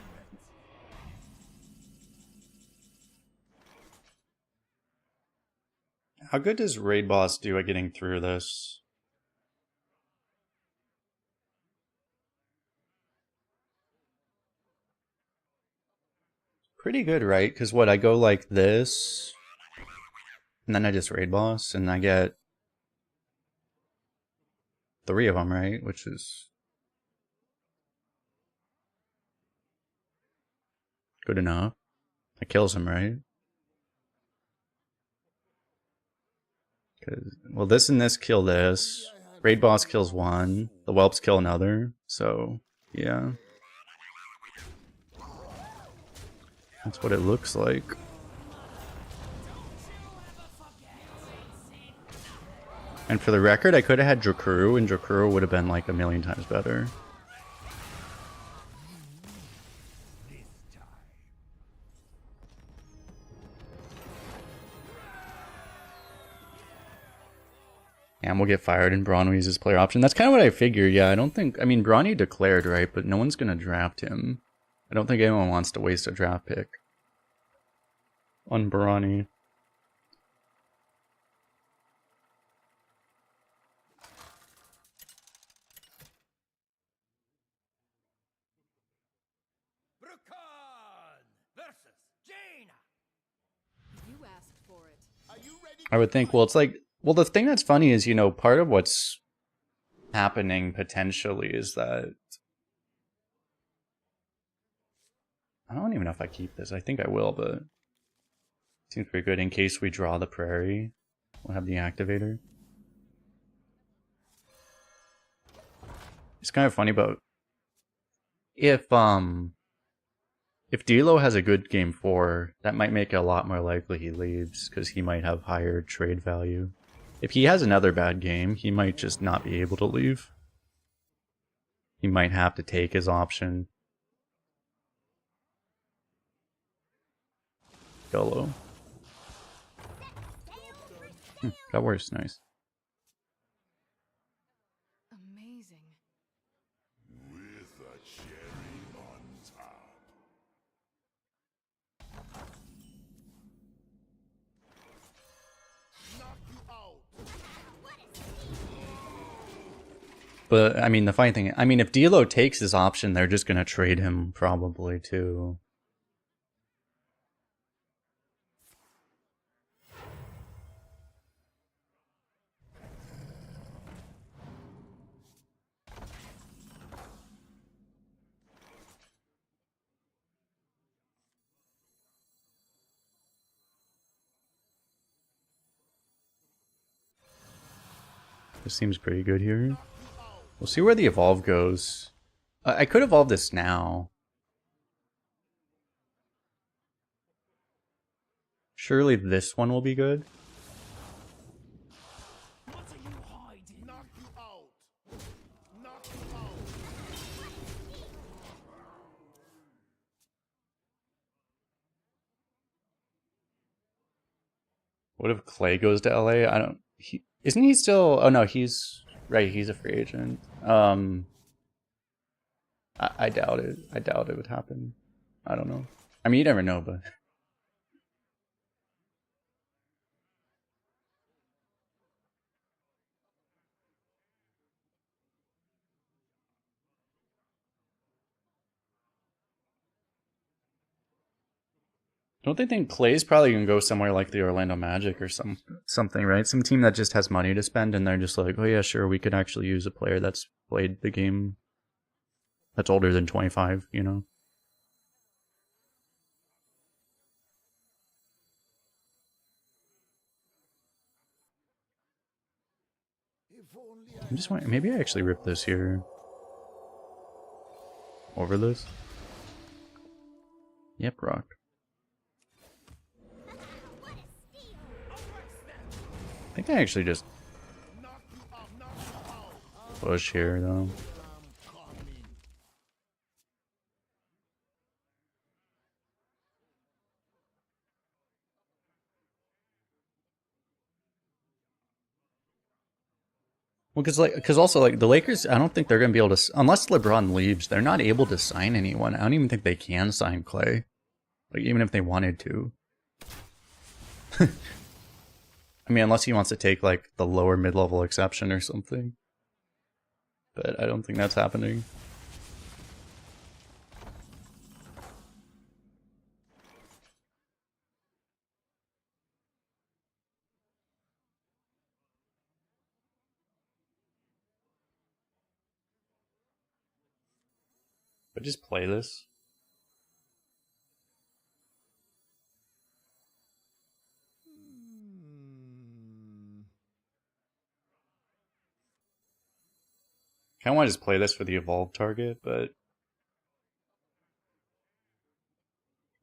How good does Raid Boss do at getting through this? Pretty good, right? Because what, I go like this, and then I just Raid Boss, and I get 3 of them, right? Which is good enough. That kills him, right? Well, this and this kill this, Raid boss kills one, the whelps kill another, so yeah. That's what it looks like. And for the record, I could have had Drakuru, and Drakuru would have been like a million times better. And we'll get fired and Bronwy is his player option. That's kind of what I figured. Yeah, I don't think... I mean, Bronny declared, right? But no one's going to draft him. I don't think anyone wants to waste a draft pick on Bronny. Brukan versus Jaina. You asked for it. Are you ready? I would think, well, it's like... Well, the thing that's funny is, you know, part of what's happening potentially is that... I don't even know if I keep this. I think I will, but... Seems pretty good. In case we draw the prairie, we'll have the activator. It's kind of funny, but... If D'Lo has a good game 4, that might make it a lot more likely he leaves, because he might have higher trade value. If he has another bad game, he might just not be able to leave. He might have to take his option. YOLO. Got worse, nice. Amazing. With a cherry on top. Knock you out. But, I mean, the funny thing... I mean, if D'Lo takes his option, they're just going to trade him, probably, too. This seems pretty good here. We'll see where the evolve goes. I could evolve this now. Surely this one will be good. What are you hiding? Knock you out. Knock you out. What if Clay goes to LA? I don't... Isn't he still... Oh no, he's... Right, he's a free agent. I doubt it. I doubt it would happen. I don't know. I mean, you never know, but... Don't they think Clay's probably gonna go somewhere like the Orlando Magic or something, right? Some team that just has money to spend and they're just like, oh yeah, sure, we could actually use a player that's played the game that's older than 25, you know? If only I'm just wondering, maybe I actually rip this here. Over this? Yep, rock. I think I actually just knock you out. Knock you out. push here, though. I'm coming. Well, because also, like, the Lakers, I don't think they're going to be able to... Unless LeBron leaves, they're not able to sign anyone. I don't even think they can sign Clay. Like, even if they wanted to. I mean, unless he wants to take, like, the lower mid-level exception or something. But I don't think that's happening. But just play this. kind of want to just play this for the evolve target, but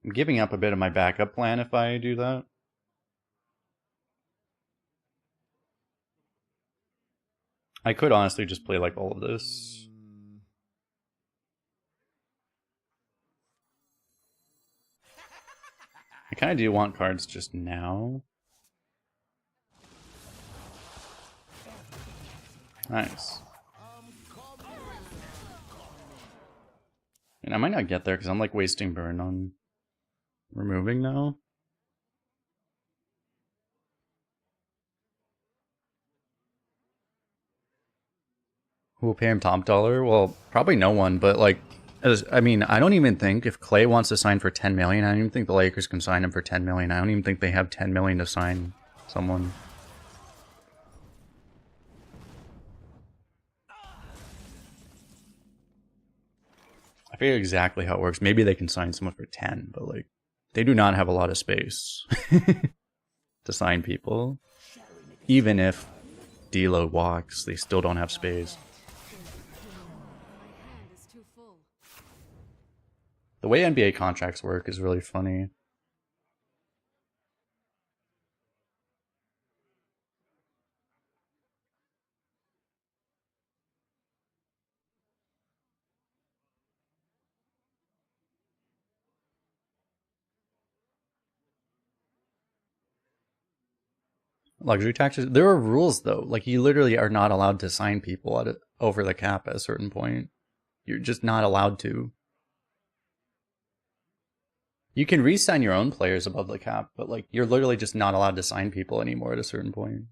I'm giving up a bit of my backup plan if I do that. I could honestly just play like all of this. I kind of do want cards just now. Nice. And I might not get there because I'm like wasting burn on removing now. Who will pay him top dollar? Well, probably no one, but like, I mean, I don't even think if Clay wants to sign for 10 million, I don't even think the Lakers can sign him for 10 million. I don't even think they have 10 million to sign someone. I forget exactly how it works. Maybe they can sign someone for 10, but like, they do not have a lot of space to sign people. Even if D'Lo walks, they still don't have space. My hand is too full. The way NBA contracts work is really funny. Luxury taxes. There are rules though. Like you literally are not allowed to sign people at over the cap at a certain point. You're just not allowed to. You can re-sign your own players above the cap, but like you're literally just not allowed to sign people anymore at a certain point.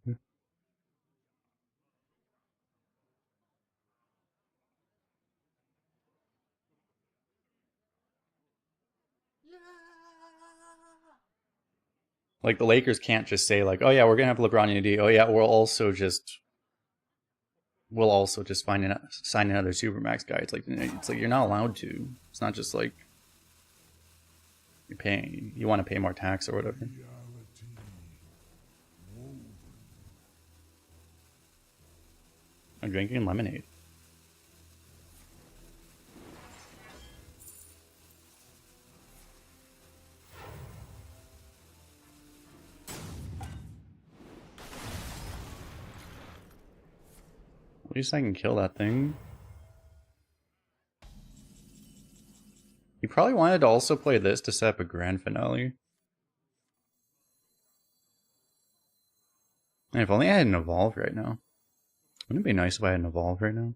Like the Lakers can't just say like, "Oh yeah, we're gonna have LeBron and AD. Oh yeah, we'll also just sign another supermax guy." It's like you're not allowed to. It's not just like you're paying. You want to pay more tax or whatever. I'm drinking lemonade. At least I can kill that thing. You probably wanted to also play this to set up a grand finale. And if only I had an evolve right now. Wouldn't it be nice if I had an evolve right now?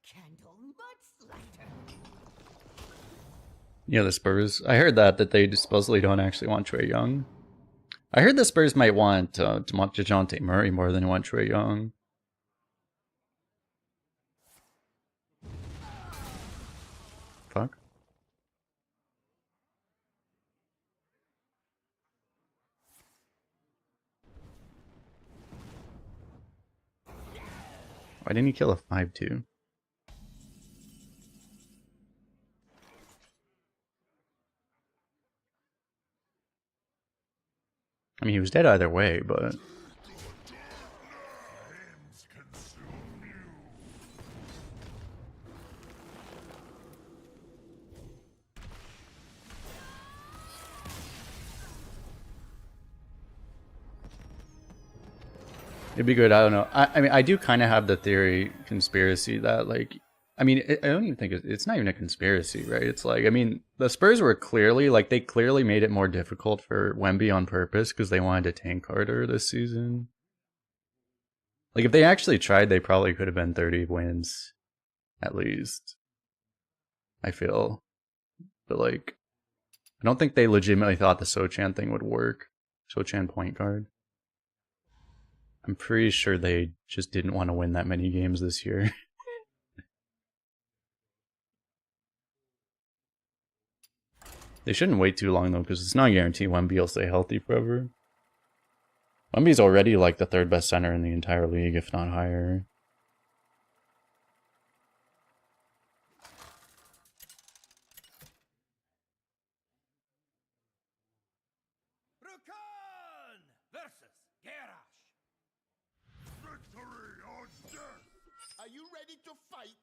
Candle mudslider. Yeah, the Spurs. I heard that they supposedly don't actually want Trae Young. I heard the Spurs might want DeJounte Murray more than want Trae Young. Fuck. Why didn't he kill a 5-2? I mean, he was dead either way, but... It'd be good. I don't know. I mean, I do kind of have the theory conspiracy that like, I mean, I don't even think it's not even a conspiracy, right? It's like, I mean, the Spurs were clearly like they clearly made it more difficult for Wemby on purpose because they wanted to tank Carter this season. Like if they actually tried, they probably could have been 30 wins, at least. I feel, but like, I don't think they legitimately thought the Sochan thing would work. Sochan point guard. I'm pretty sure they just didn't want to win that many games this year. They shouldn't wait too long though, because it's not guaranteed Wemby will stay healthy forever. Wemby's already like the third best center in the entire league, if not higher. Rukan versus Garrosh. Victory or death! Are you ready to fight?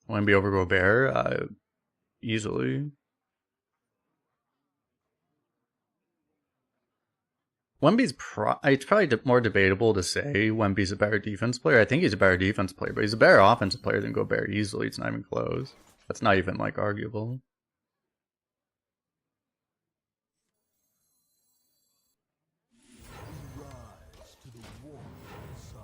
Wemby over Gobert? Easily. Wemby's it's probably more debatable to say Wemby's a better defense player. I think he's a better defense player, but he's a better offensive player than Gobert easily. It's not even close. That's not even like arguable. Rise to the warming sun.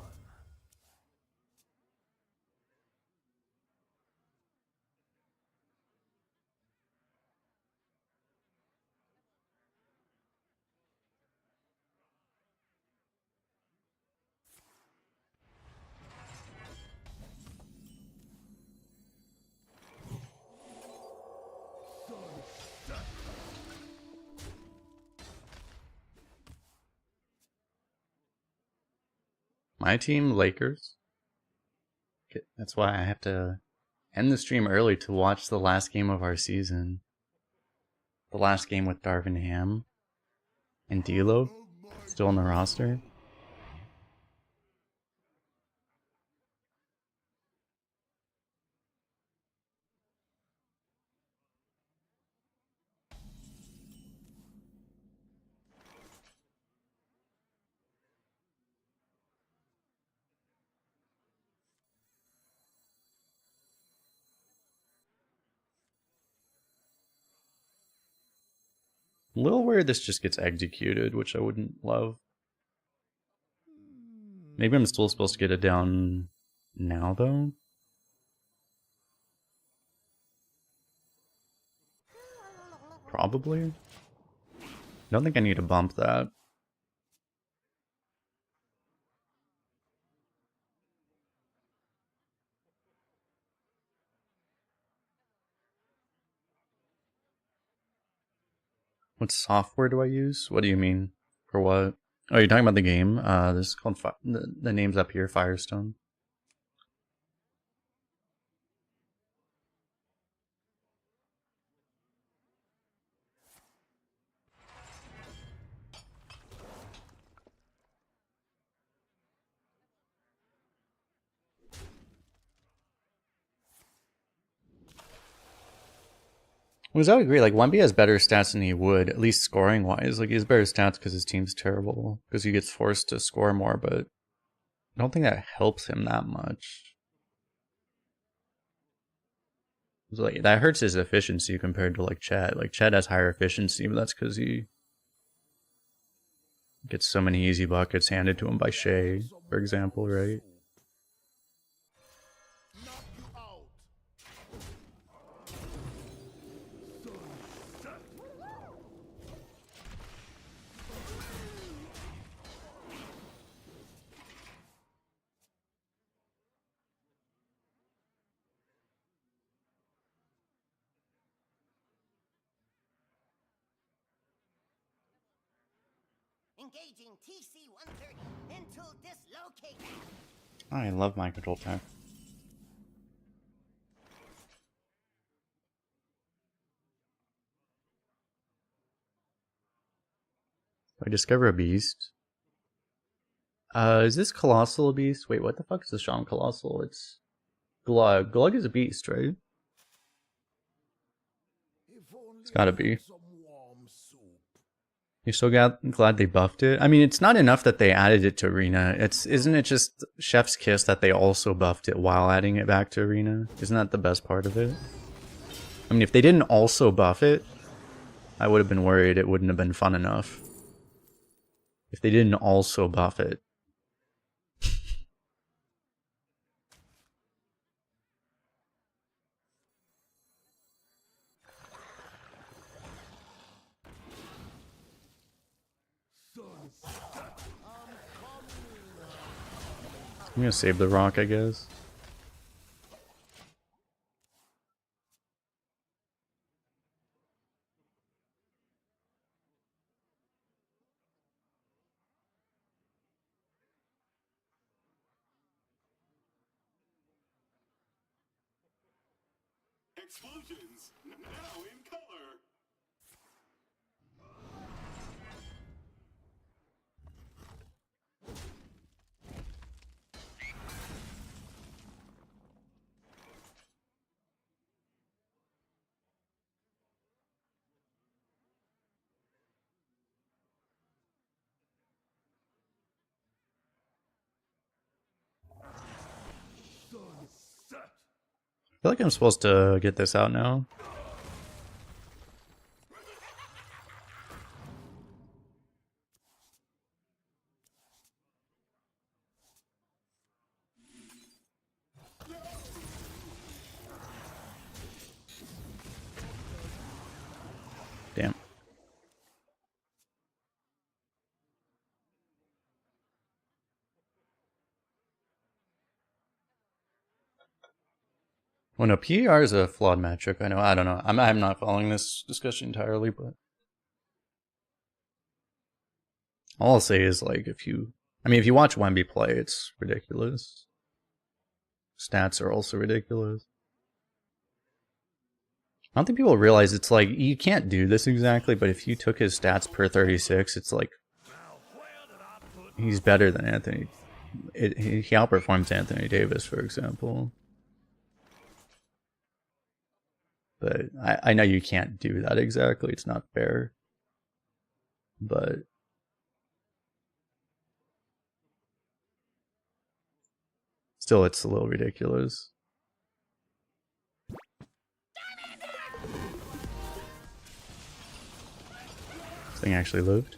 My team, Lakers. That's why I have to end the stream early to watch the last game of our season. The last game with Darvin Ham and D'Lo still on the roster. A little weird this just gets executed, which I wouldn't love. Maybe I'm still supposed to get it down now, though. Probably. I don't think I need to bump that. What software do I use? What do you mean? For what? Oh, you're talking about the game? This is called the name's up here, Firestone. Was I would agree? Like Wemby has better stats than he would, at least scoring wise. Like he has better stats because his team's terrible, because he gets forced to score more. But I don't think that helps him that much. Like that hurts his efficiency compared to like Chet. Like Chet has higher efficiency, but that's because he gets so many easy buckets handed to him by Shea, for example, right? Knock you out. Sunset. Engaging TC-130 into dislocated. I love my control tech. I discover a beast. Is this Colossal a beast? Wait, what the fuck is the Shaman Colossal? It's Glug. Glug is a beast, right? It's gotta be. You're so glad they buffed it? I mean, it's not enough that they added it to Arena. Isn't it just Chef's Kiss that they also buffed it while adding it back to Arena? Isn't that the best part of it? I mean, if they didn't also buff it, I would have been worried it wouldn't have been fun enough. If they didn't also buff it. I'm gonna save the rock, I guess. Explosions now in color. I feel like I'm supposed to get this out now. Damn. Well, no, PER is a flawed metric. I know. I don't know. I'm not following this discussion entirely, but all I'll say is like if you watch Wemby play, it's ridiculous. Stats are also ridiculous. I don't think people realize it's like you can't do this exactly, but if you took his stats per 36, it's like he's better than Anthony. He outperforms Anthony Davis, for example. But I know you can't do that exactly. It's not fair. But still, it's a little ridiculous. This thing actually lived.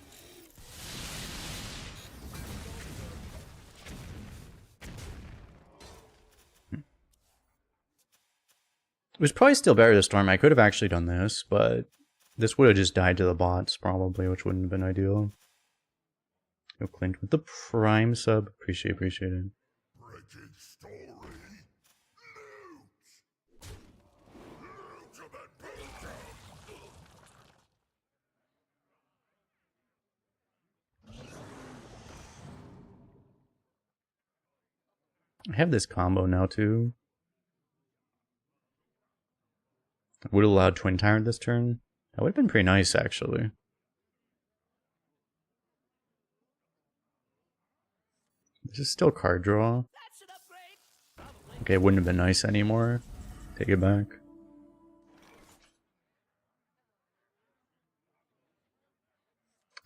It was probably still better to Storm. I could have actually done this, but this would have just died to the bots, probably, which wouldn't have been ideal. Go Clint with the Prime sub. Appreciate it. I have this combo now, too. I would have allowed Twin Tyrant this turn. That would have been pretty nice, actually. This is still card draw. Okay, it wouldn't have been nice anymore. Take it back.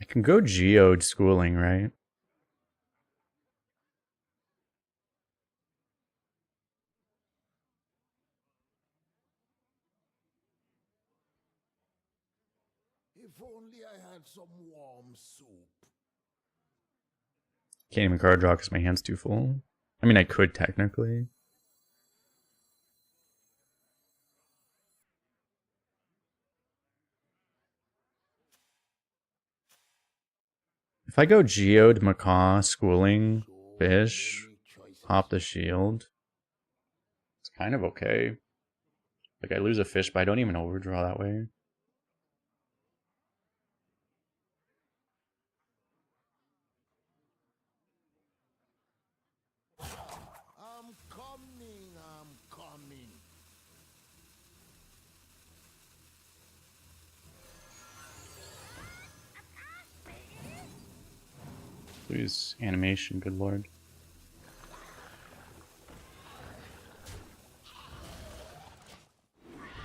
I can go Geode Schooling, right? If only I had some warm soup. Can't even card draw because my hand's too full. I mean, I could technically. If I go Geode, Macaw, Schooling, Fish, Hop the Shield, it's kind of okay. Like, I lose a fish, but I don't even overdraw that way. I'm coming. Please, animation, good lord.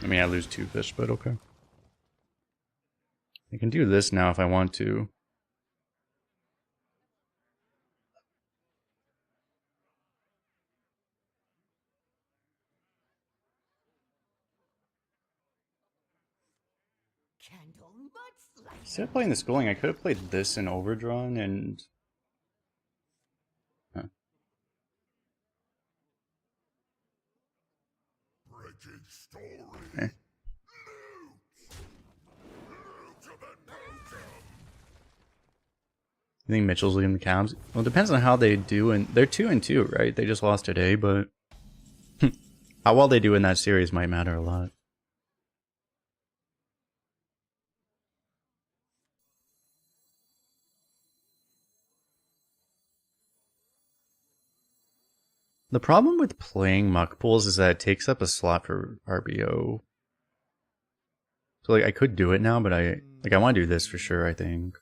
I mean, I lose 2 fish, but okay. I can do this now if I want to. Candle mudslide. Instead of playing the schooling, I could have played this in Overdrawn and... Huh. Wretched story. Eh. You think Mitchell's leading the Cavs? Well, it depends on how they do, and they're 2-2, right? They just lost today, but how well they do in that series might matter a lot. The problem with playing muck pools is that it takes up a slot for RBO. So like I could do it now, but I want to do this for sure, I think.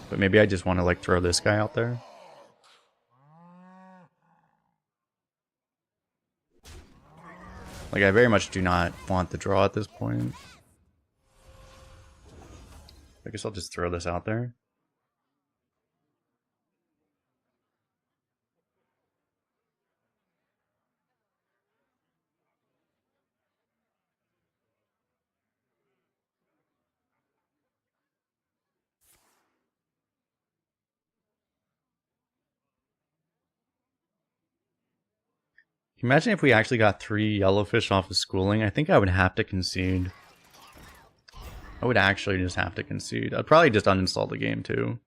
But maybe I just want to like throw this guy out there. Like I very much do not want the draw at this point. I guess I'll just throw this out there. Imagine if we actually got 3 yellowfish off of schooling. I think I would have to concede. I would actually just have to concede. I'd probably just uninstall the game too.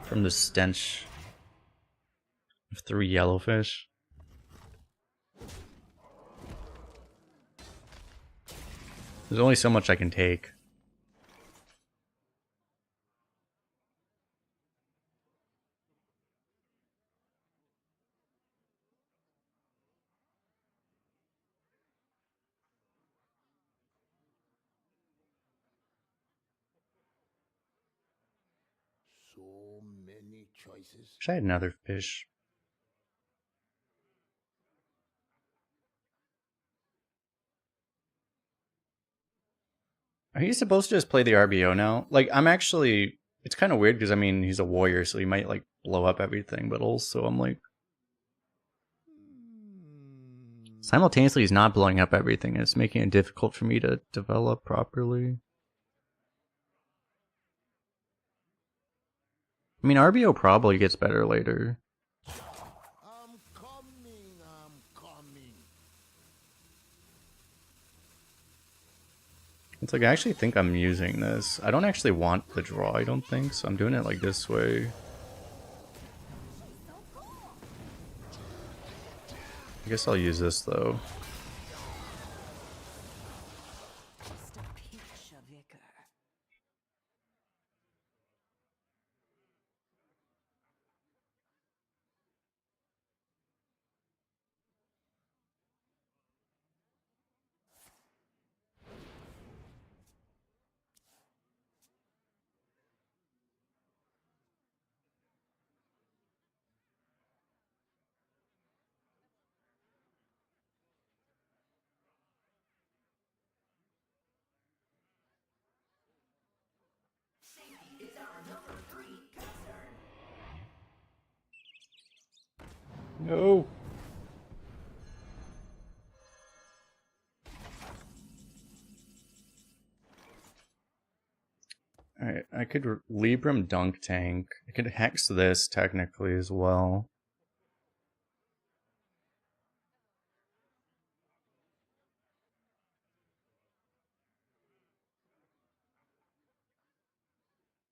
From the stench of 3 yellowfish. There's only so much I can take. So many choices. Wish I had another fish. Are you supposed to just play the RBO now? Like, I'm actually... It's kind of weird because, I mean, he's a warrior, so he might, like, blow up everything, but also I'm like... Simultaneously, he's not blowing up everything, and it's making it difficult for me to develop properly. I mean, RBO probably gets better later. I'm coming. It's like, I actually think I'm using this. I don't actually want the draw, I don't think, so I'm doing it like this way. I guess I'll use this, though. Just a pinch of vigor. No! Alright, I could Libram Dunk Tank. I could Hex this, technically, as well.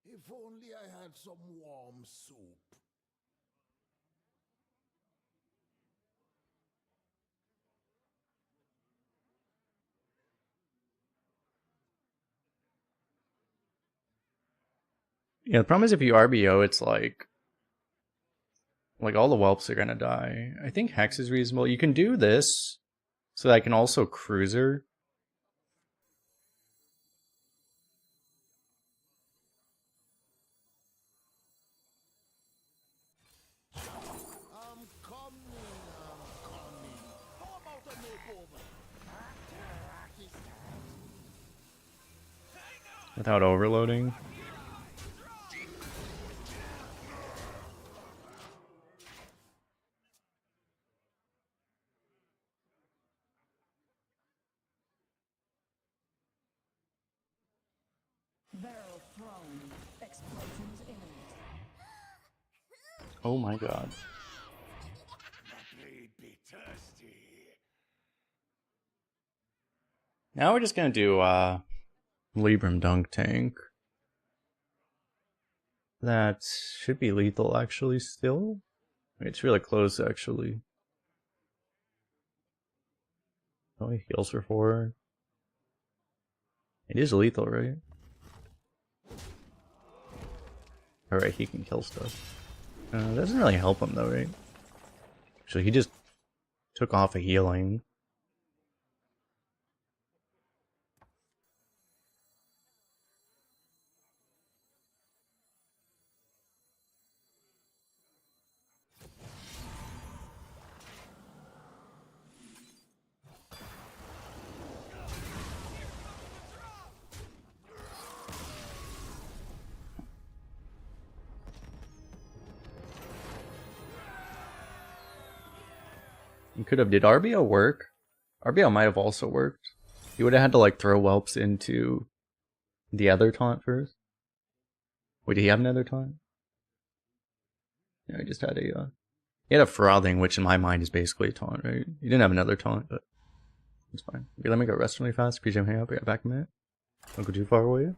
If only I had some warm soup. Yeah, the problem is if you RBO, it's like all the whelps are gonna die. I think Hex is reasonable. You can do this, so that I can also Cruiser. without overloading. Barrel thrown. Explosions imminent. Oh my god. Blade be thirsty. Now we're just gonna do Libram Dunk Tank. That should be lethal actually still. It's really close actually. Oh, he heals for 4. It is lethal, right? Alright, he can kill stuff. Doesn't really help him though, right? So he just took off a healing. He could have. Did RBO work? RBO might have also worked. He would have had to like throw whelps into the other taunt first. Wait, did he have another taunt? Yeah, he just had a he had a frothing, which in my mind is basically a taunt, right? He didn't have another taunt, but it's fine. Okay, let me go rest really fast. PJ, hang up. I got back in a minute. Don't go too far away.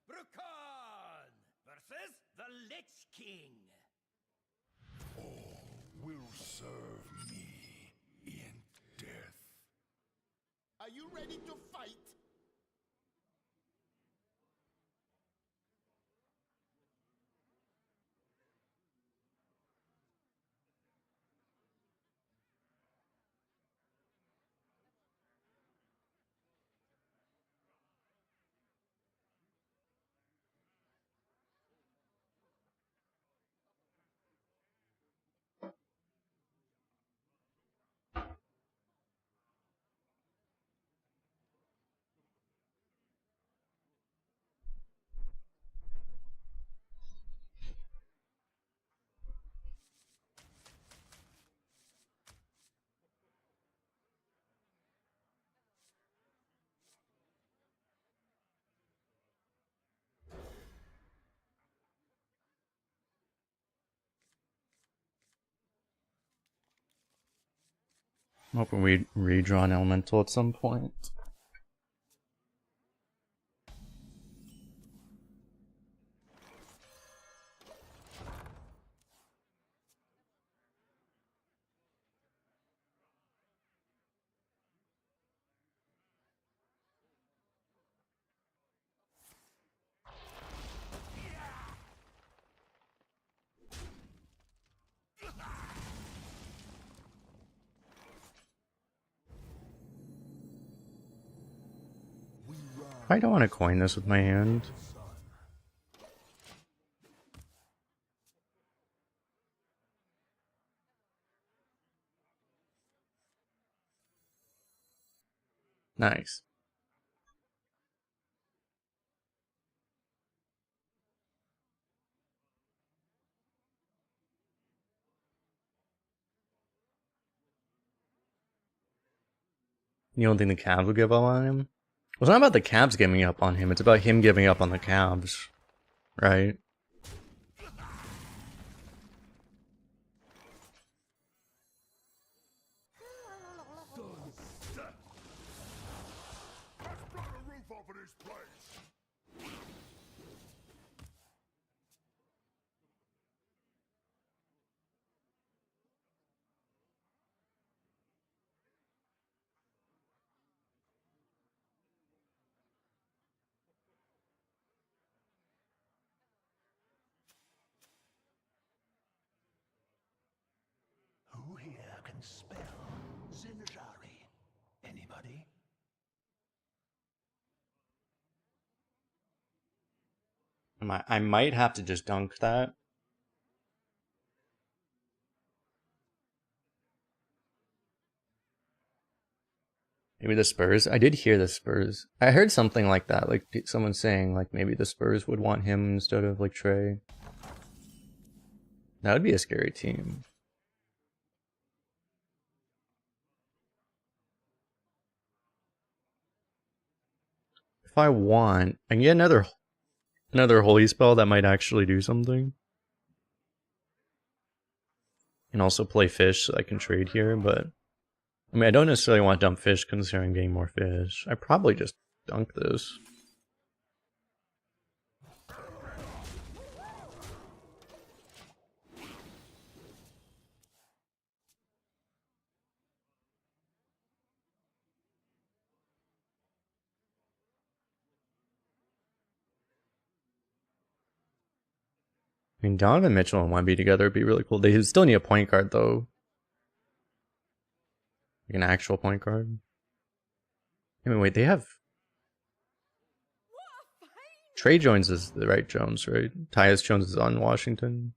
Brukan versus the Lich King. Will serve me in death. Are you ready to fight? I'm hoping we redraw an elemental at some point. I don't want to coin this with my hand. Nice. You don't think the Cavs will give up on him? Well, it's not about the Cavs giving up on him, it's about him giving up on the Cavs. Right? Let's blow the roof off of this place. I might have to just dunk that. Maybe the Spurs. I did hear the Spurs. I heard something like that, like someone saying like maybe the Spurs would want him instead of like Trey. That would be a scary team. If I want, I can get another holy spell that might actually do something. And also play fish so I can trade here, but I mean I don't necessarily want to dump fish considering getting more fish. I probably just dunk this. I mean, Donovan Mitchell and Wemby together would be really cool. They still need a point guard though. Like an actual point guard. I mean, wait, they have Trey Jones is the right Jones, right? Tyus Jones is on Washington.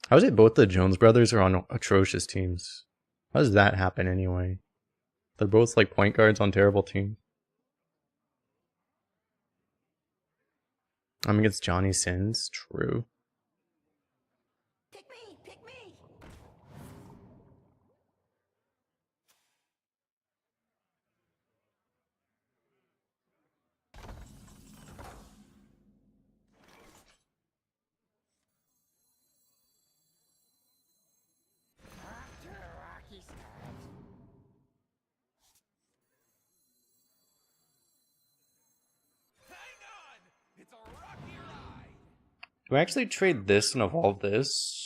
How is it both the Jones brothers are on atrocious teams? How does that happen anyway? They're both like point guards on terrible teams. I mean, it's Johnny Sins. True. Pick me! Pick me! After a rocky start. Hang on! It's a rocky ride! Do I actually trade this and evolve this?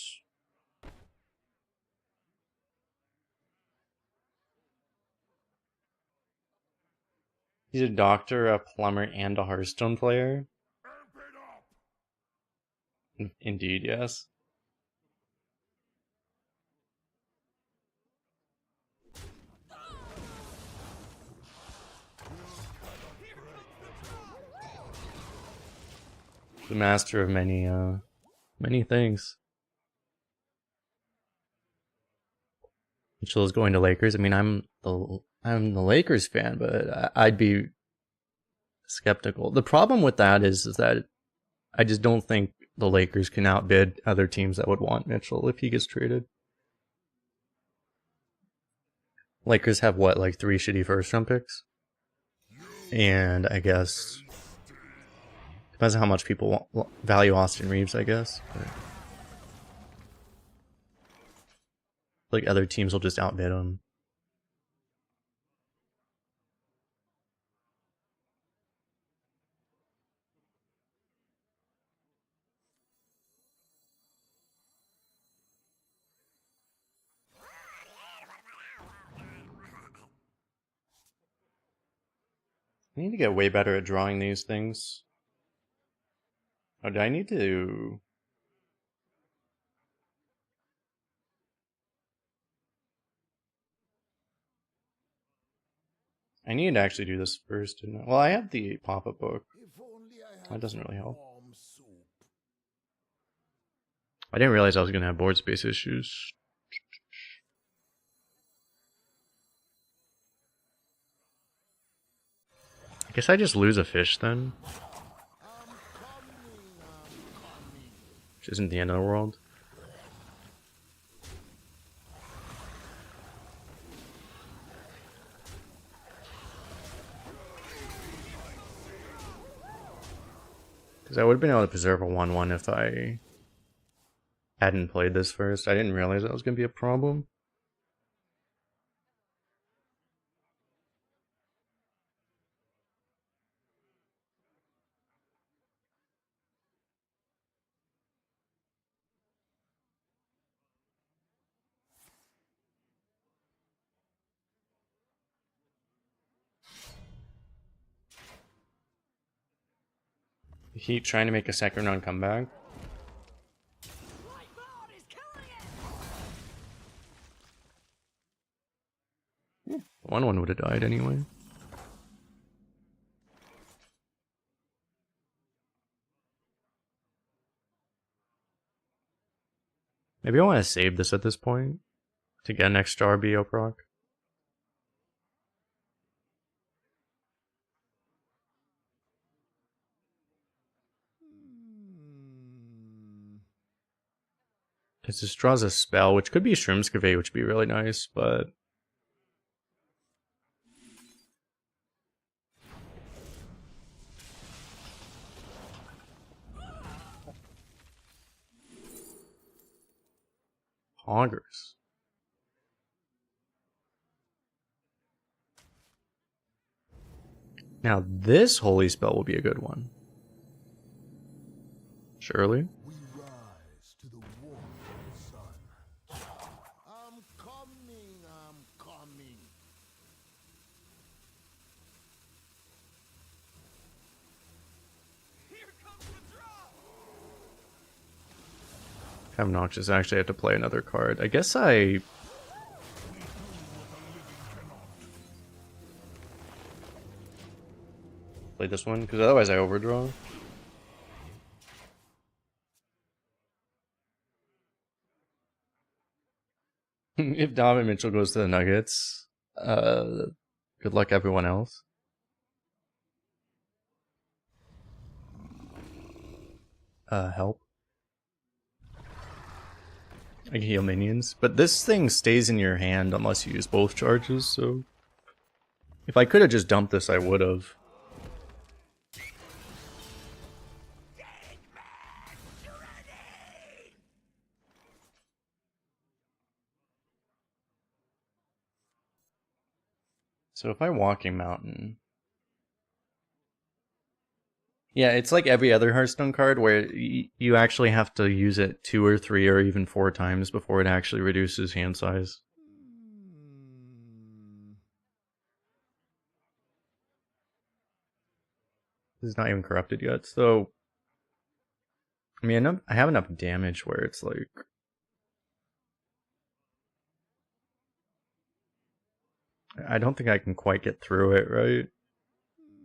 He's a doctor, a plumber, and a Hearthstone player. Amp it up! Indeed, yes. The master of many things. Mitchell is going to Lakers. I mean, I'm the Lakers fan, but I'd be skeptical. The problem with that is that I just don't think the Lakers can outbid other teams that would want Mitchell if he gets traded. Lakers have what, like 3 shitty first round picks? And I guess depends on how much people value Austin Reeves, I guess. But like other teams will just outbid him. I need to get way better at drawing these things. Oh, do I need to... I need to actually do this first, didn't I? Well, I have the pop-up book. If only I had That doesn't really some help. warm soup. I didn't realize I was going to have board space issues. I guess I just lose a fish then. Which isn't the end of the world. Because I would have been able to preserve a 1-1 if I hadn't played this first. I didn't realize that was going to be a problem. The Heat trying to make a second round comeback. Lightboard is killing it! 1-1 would have died anyway. Maybe I want to save this at this point to get an extra RBO proc. It just draws a spell, which could be Shroomscavate, which would be really nice, but Hoggers. Now this holy spell will be a good one. Surely. We rise to the warmth of the sun. I'm coming, I'm coming. Here comes the drop. How obnoxious. I actually have to play another card. I guess I... play this one, because otherwise I overdraw. If Donovan Mitchell goes to the Nuggets, good luck everyone else. Help. I can heal minions, but this thing stays in your hand unless you use both charges, so... If I could have just dumped this, I would have. So if I Walking Mountain... Yeah, it's like every other Hearthstone card where you actually have to use it 2 or 3 or even 4 times before it actually reduces hand size. This is not even corrupted yet, so... I mean, I have enough damage where it's like... I don't think I can quite get through it, right?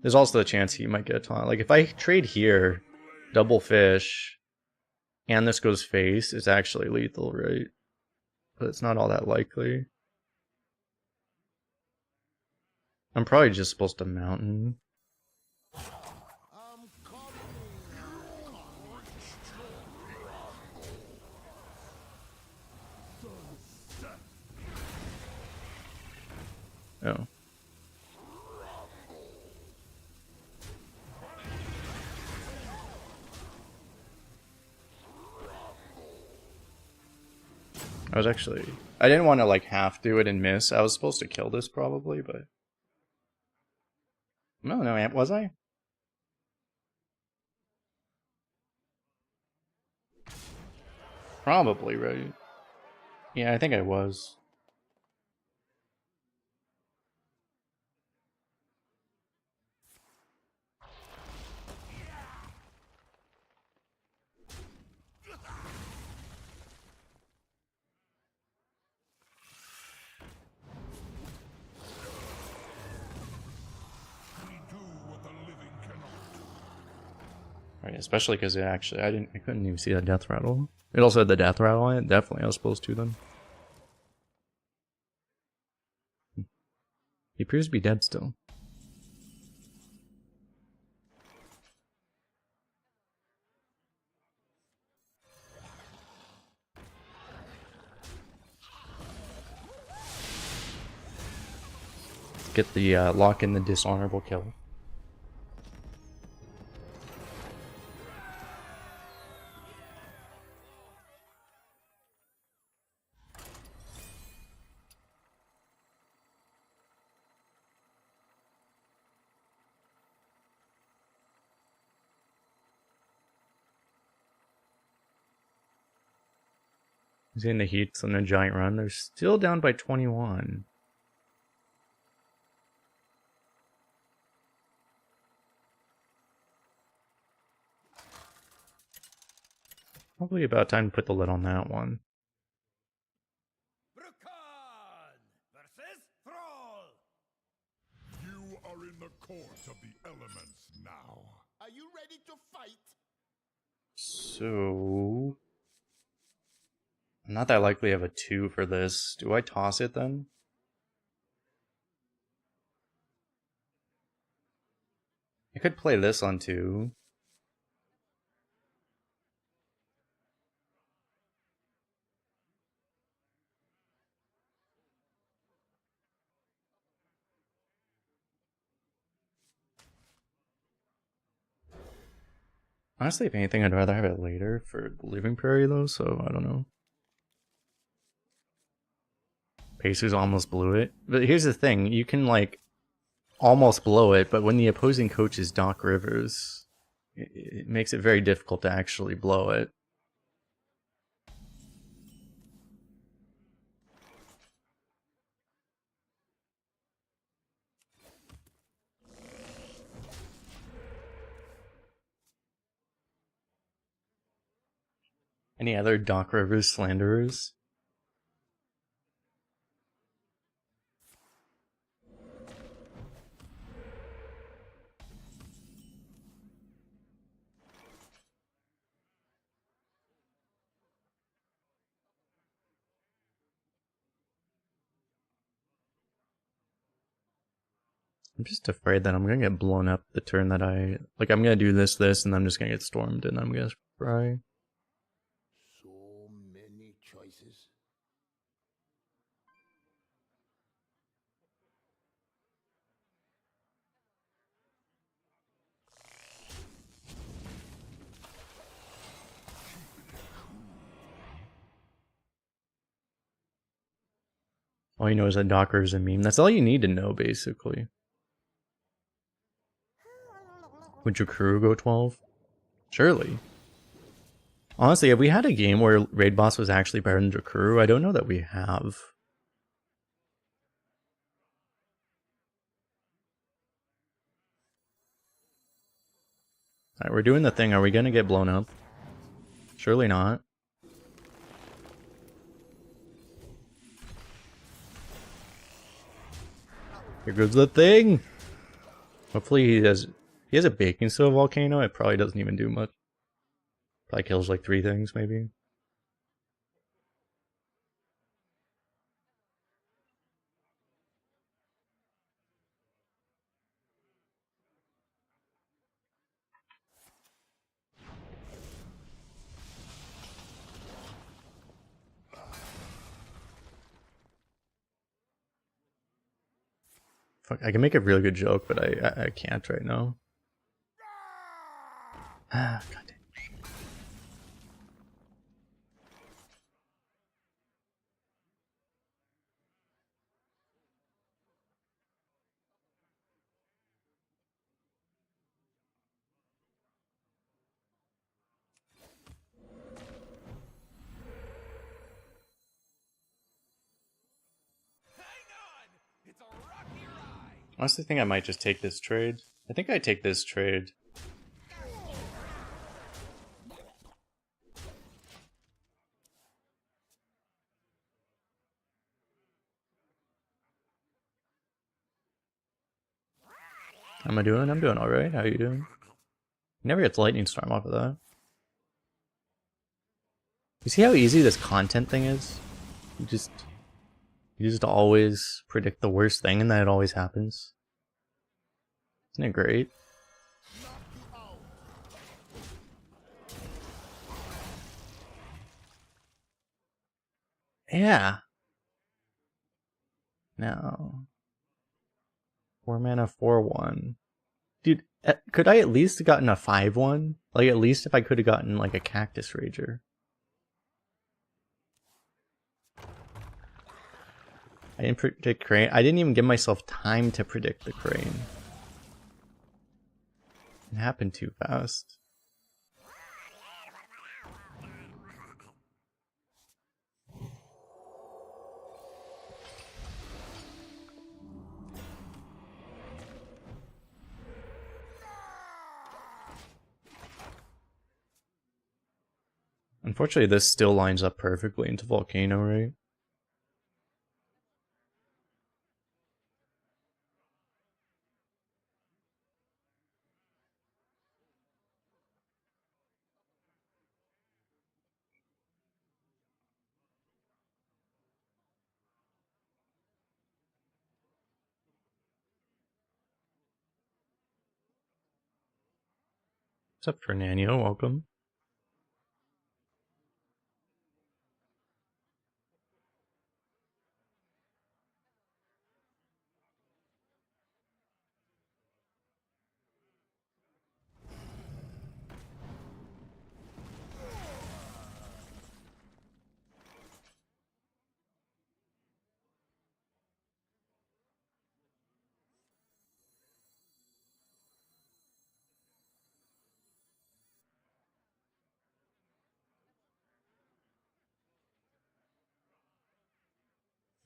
There's also a chance he might get a taunt. Like, if I trade here, double fish, and this goes face, it's actually lethal, right? But it's not all that likely. I'm probably just supposed to mountain. I'm coming, Oh. I didn't want to like half do it and miss. I was supposed to kill this probably, but... No, was I? Probably, right? Yeah, I think I was. we do what the living cannot. Right, especially because I couldn't even see that death rattle. It also had the death rattle on it. Definitely, I was supposed to then. He appears to be dead still. Get the lock in the dishonorable kill. He's in the heats on a giant run. They're still down by 21. Probably about time to put the lid on that one. Brukan versus Thrall. You are in the court of the elements now. Are you ready to fight? So... I'm not that likely to have a 2 for this. Do I toss it then? I could play this on 2. Honestly, if anything, I'd rather have it later for Living Prairie though, so I don't know. Pacers almost blew it. But here's the thing, you can like almost blow it, but when the opposing coach is Doc Rivers, it makes it very difficult to actually blow it. Any other Doc Rivers slanderers? I'm just afraid that I'm gonna get blown up the turn that I... Like, I'm gonna do this, and I'm just gonna get stormed, and I'm gonna fry. So many choices. All you know is that Docker is a meme. That's all you need to know, basically. Would your crew go 12? Surely. Honestly, have we had a game where Raid Boss was actually better than Jakuru? I don't know that we have. Alright, we're doing the thing. Are we gonna get blown up? Surely not. Here goes the thing! Hopefully he has a baking soda volcano. It probably doesn't even do much. Probably kills like 3 things, maybe. Fuck, I can make a really good joke, but I can't right now. Ah, god damn. Hang on! It's a rocky ride! Honestly, think I might just take this trade. I think I take this trade. How am I doing? I'm doing alright. How are you doing? Never gets lightning storm off of that. You see how easy this content thing is? You just always predict the worst thing and then it always happens. Isn't it great? Yeah. No. 4 mana 4/1. Dude, could I at least have gotten a 5/1? Like, at least if I could have gotten, like, a Cactus Rager. I didn't predict Crane. I didn't even give myself time to predict the Crane. It happened too fast. Unfortunately, this still lines up perfectly into Volcano, right? What's up, Fernando? Welcome.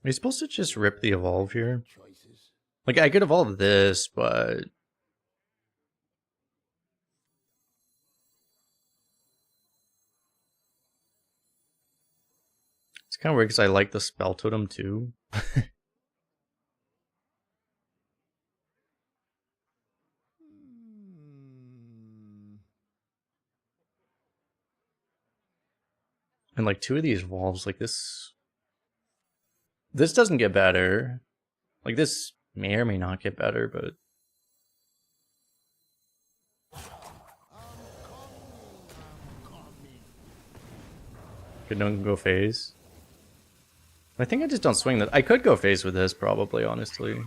Are you supposed to just rip the evolve here? Choices. Like, I could evolve this, but... It's kind of weird because I like the spell totem too. And like 2 of these evolves, like this doesn't get better. Like this may or may not get better, but could no one go phase. I think I just don't swing that. I could go phase with this probably, honestly.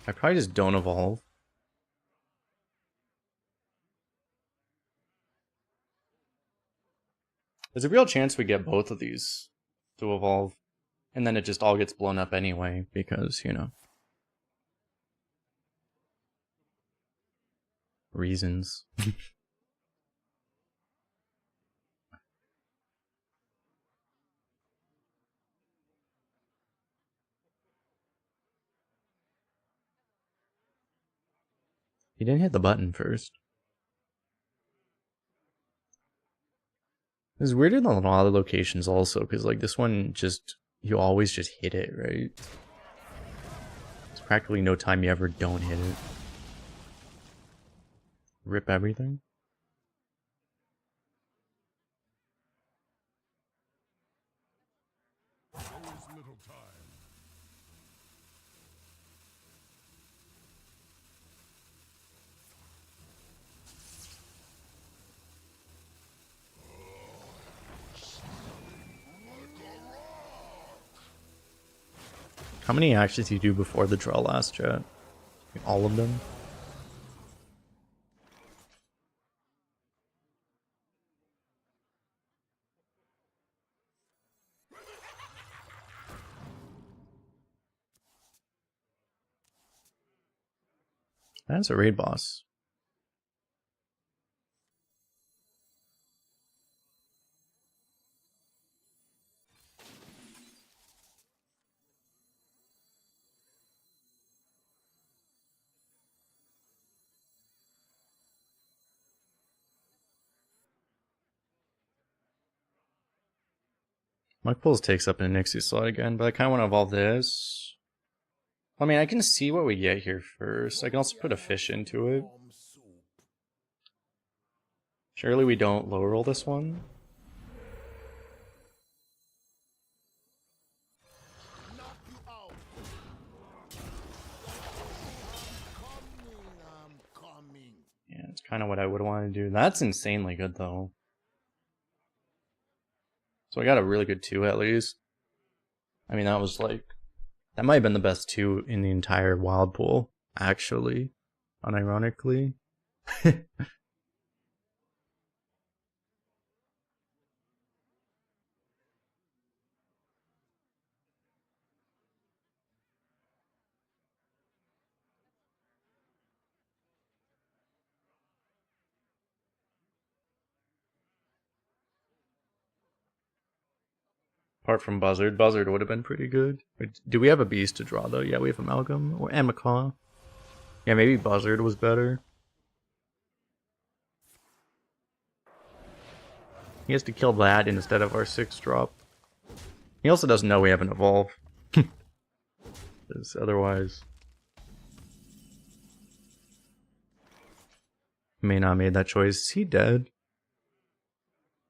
I probably just don't evolve. There's a real chance we get both of these to evolve. And then it just all gets blown up anyway, because, you know. Reasons. He didn't hit the button first. It's weirder than a lot of locations also, because like this one just, you always just hit it, right? There's practically no time you ever don't hit it. Rip everything. There is little time. How many actions do you do before the draw last, chat? All of them? That's a raid boss. My pulls takes up an Nixie slot again, but I kind of want to evolve this. I mean, I can see what we get here first. I can also put a fish into it. Warm soup. Surely we don't low roll this one. Knock you out. I'm coming. Yeah, it's kind of what I would want to do. That's insanely good, though. So I got a really good 2 at least. I mean, that was like... That might have been the best 2 in the entire wild pool, actually. Unironically. Apart from Buzzard. Buzzard would have been pretty good. Do we have a beast to draw, though? Yeah, we have Amalgam. Or Macaw. Yeah, maybe Buzzard was better. He has to kill that instead of our 6-drop. He also doesn't know we have an Evolve. Because otherwise... May not have made that choice. Is he dead?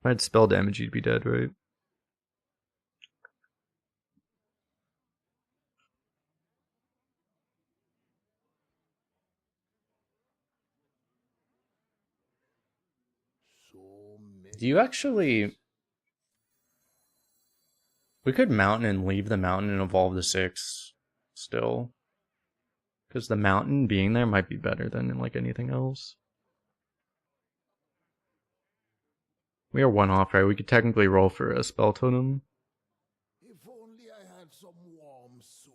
If I had spell damage, he'd be dead, right? So many. Do you actually... We could mountain and leave the mountain and evolve the 6 still. Because the mountain being there might be better than like anything else. We are 1 off, right? We could technically roll for a spell totem. If only I had some warm soup.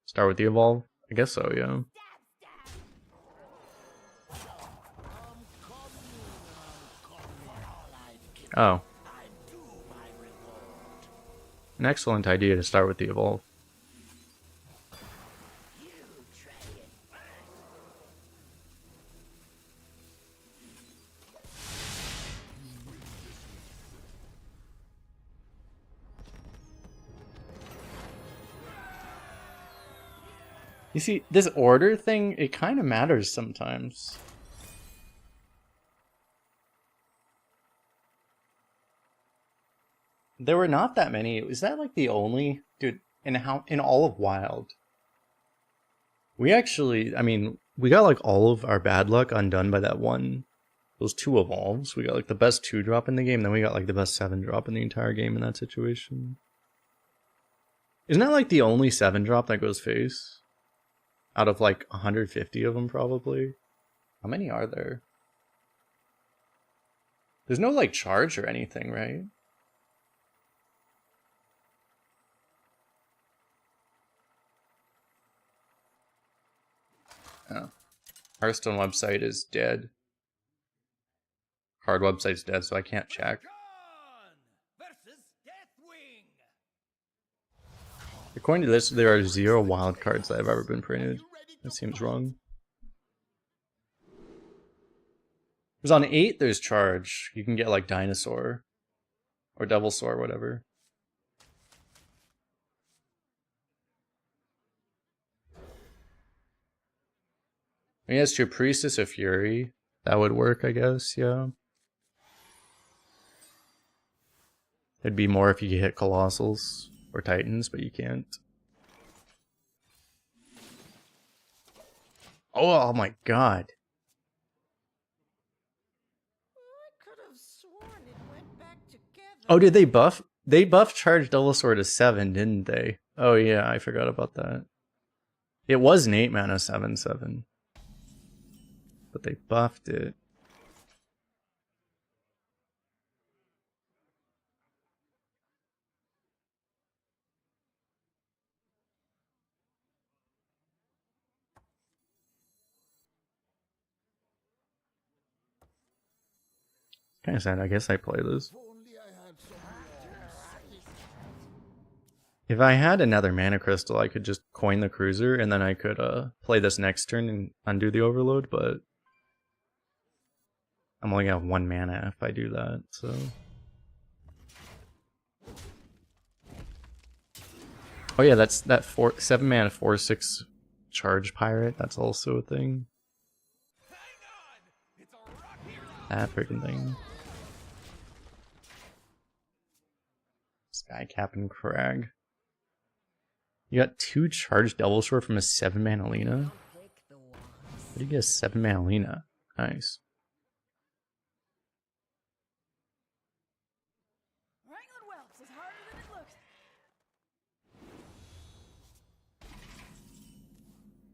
Start with the evolve? I guess so, yeah. Oh. An excellent idea to start with the evolve. You see, this order thing, it kind of matters sometimes. There were not that many. Is that like the only... Dude, in all of Wild, we actually, I mean, we got like all of our bad luck undone by that one, those 2 evolves. We got like the best 2 drop in the game, then we got like the best 7 drop in the entire game in that situation. Isn't that like the only 7 drop that goes face? Out of like 150 of them, probably. How many are there? There's no like charge or anything, right? Oh. Hearthstone website is dead. Card website's dead, so I can't check. Versus Deathwing. According to this, there are 0 wild cards that have ever been printed. That seems wrong. Because on 8, there's charge. You can get like Dinosaur. Or Devilsaur, whatever. I mean, that's true. Priestess of Fury. That would work, I guess, yeah. It'd be more if you could hit Colossals or Titans, but you can't. Oh my god. I could have sworn it went back together. Oh, did they buff? They buffed Charge Devilsaur to 7, didn't they? Oh yeah, I forgot about that. It was an 8 mana 7/7. But they buffed it. Kind of sad. I guess I play this. If only I had some warm soup. If I had another mana crystal, I could just coin the cruiser and then I could play this next turn and undo the overload, but I'm only gonna have 1 mana if I do that, so. Oh yeah, that's that 7 mana 4/6 charge pirate. That's also a thing. Hang on. It's a rocky road. That freaking thing. Sky Captain Crag. You got 2 charged Devilsaur from a 7 mana Lena. Pick the ones. What do you get a 7 mana Lena? Nice. Wrangling whelps is harder than it looks.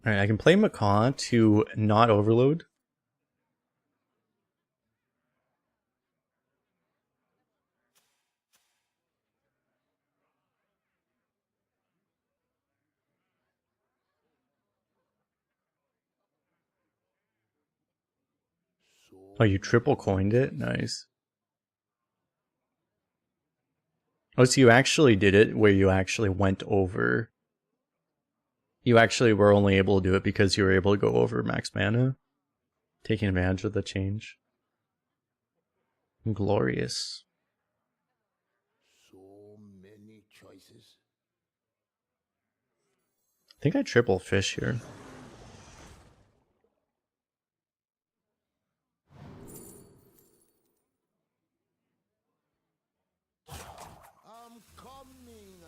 Alright, I can play Macaw to not overload. Oh, you triple coined it? Nice. Oh, so you actually did it where you actually went over. You actually were only able to do it because you were able to go over max mana. Taking advantage of the change. Glorious. So many choices. I think I triple fish here. I'm coming.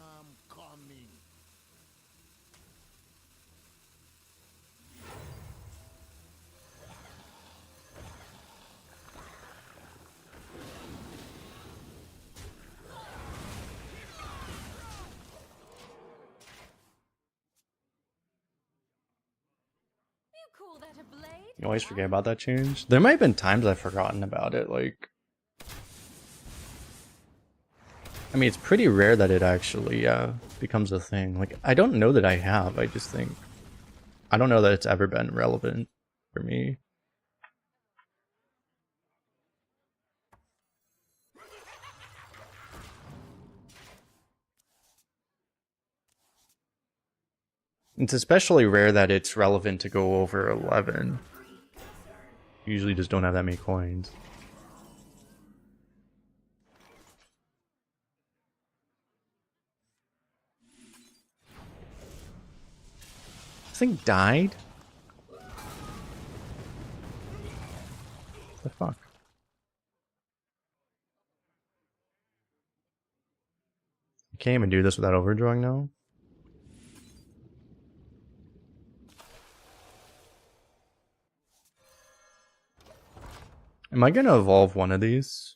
know that a blade You always forget about that change. There might have been times I've forgotten about it, like... I mean, it's pretty rare that it actually becomes a thing. Like, I don't know that I have, I just think... I don't know that it's ever been relevant for me. It's especially rare that it's relevant to go over 11. Usually just don't have that many coins. This thing died? What the fuck? I can't even do this without overdrawing now. Am I gonna evolve one of these?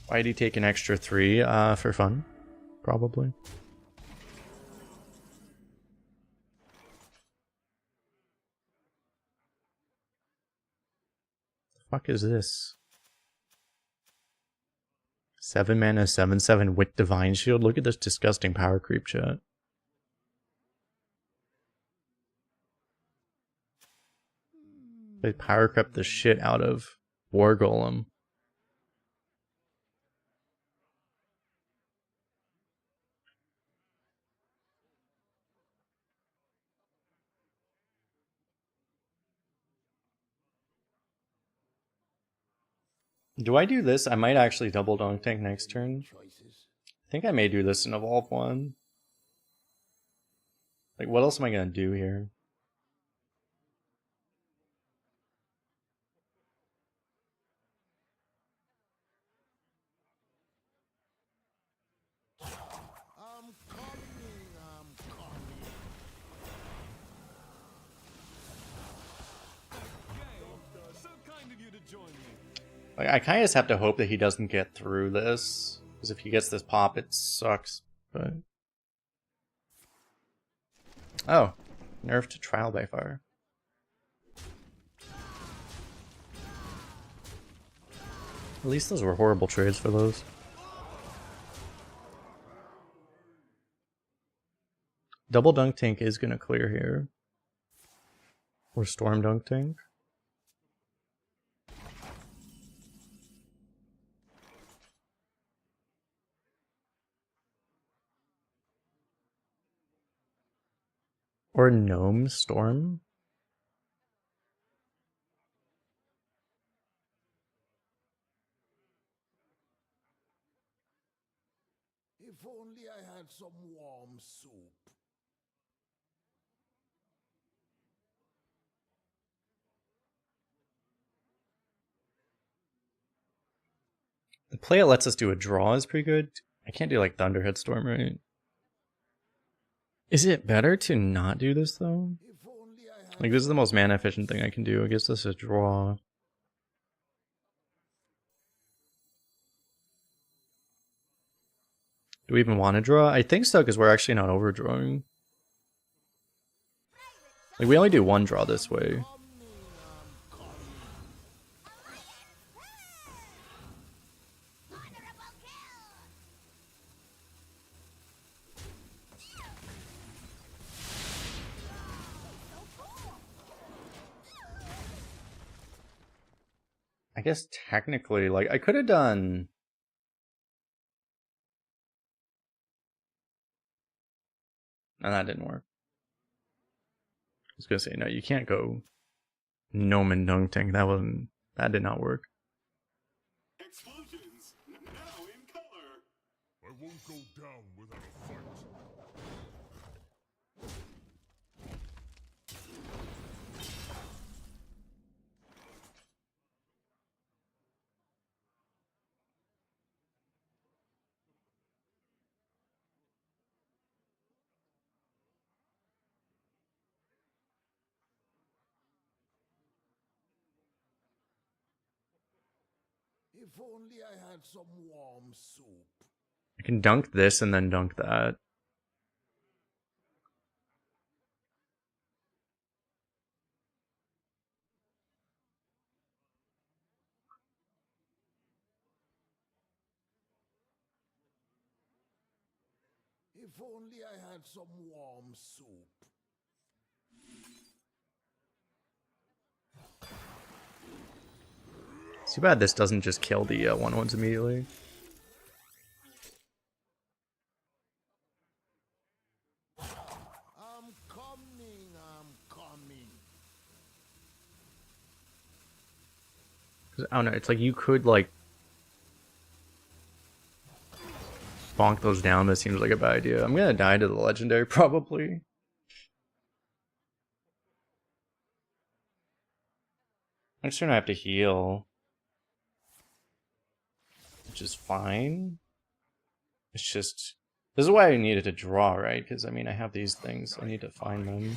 Why'd he take an extra 3? For fun. Probably. The fuck is this? 7 mana, 7/7 with Divine Shield. Look at this disgusting power creep, chat. They power crept the shit out of War Golem. Do I do this? I might actually double dunk tank next turn. I think I may do this in Evolve 1. Like, what else am I gonna do here? I'm coming. So kind of you to join me. Like, I kind of just have to hope that he doesn't get through this. Because if he gets this pop, it sucks. But... Oh. Nerf to Trial by Fire. At least those were horrible trades for those. Double Dunk Tank is going to clear here. Or Storm Dunk Tank. Or Gnome Storm. If only I had some warm soup. The play it lets us do a draw is pretty good. I can't do like Thunderhead Storm, right? Is it better to not do this though? If only I had Like, this is the most mana efficient thing I can do. I guess this is a draw. Do we even want to draw? I think so, because we're actually not overdrawing. Like, we only do one draw this way. I guess technically, like, I could have done... No, that didn't work. I was gonna say, no, you can't go Gnome and Dunk Tank. That did not work. Explosions now in color. I won't go down without a fight. If only I had some warm soup. I can dunk this and then dunk that. If only I had some warm soup. Too bad this doesn't just kill the 1/1s immediately. I'm coming, I'm coming. I don't know, it's like you could like bonk those down, but it seems like a bad idea. I'm gonna die to the legendary probably. Next turn I have to heal, which is fine. It's just, this is why I needed to draw, right? Because I mean I have these things, I need to find them.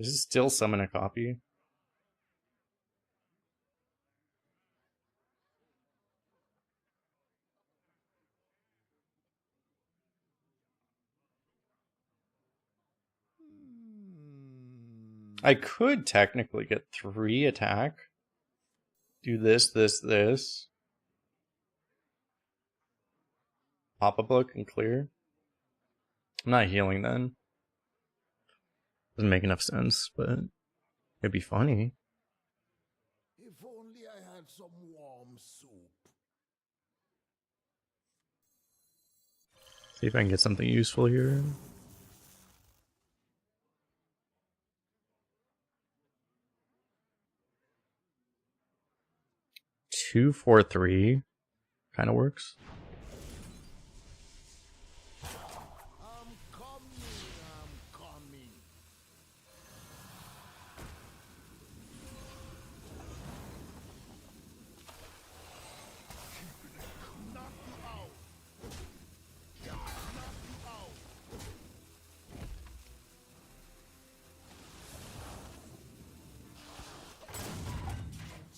Does it still summon a copy? I could technically get 3 attack. Do this, this, this. Pop a book and clear. I'm not healing then. Doesn't make enough sense, but it'd be funny. If only I had some warm soup. See if I can get something useful here. Two, 4, 3 kind of works. I'm coming, I'm coming. Knock you out. Knock you out.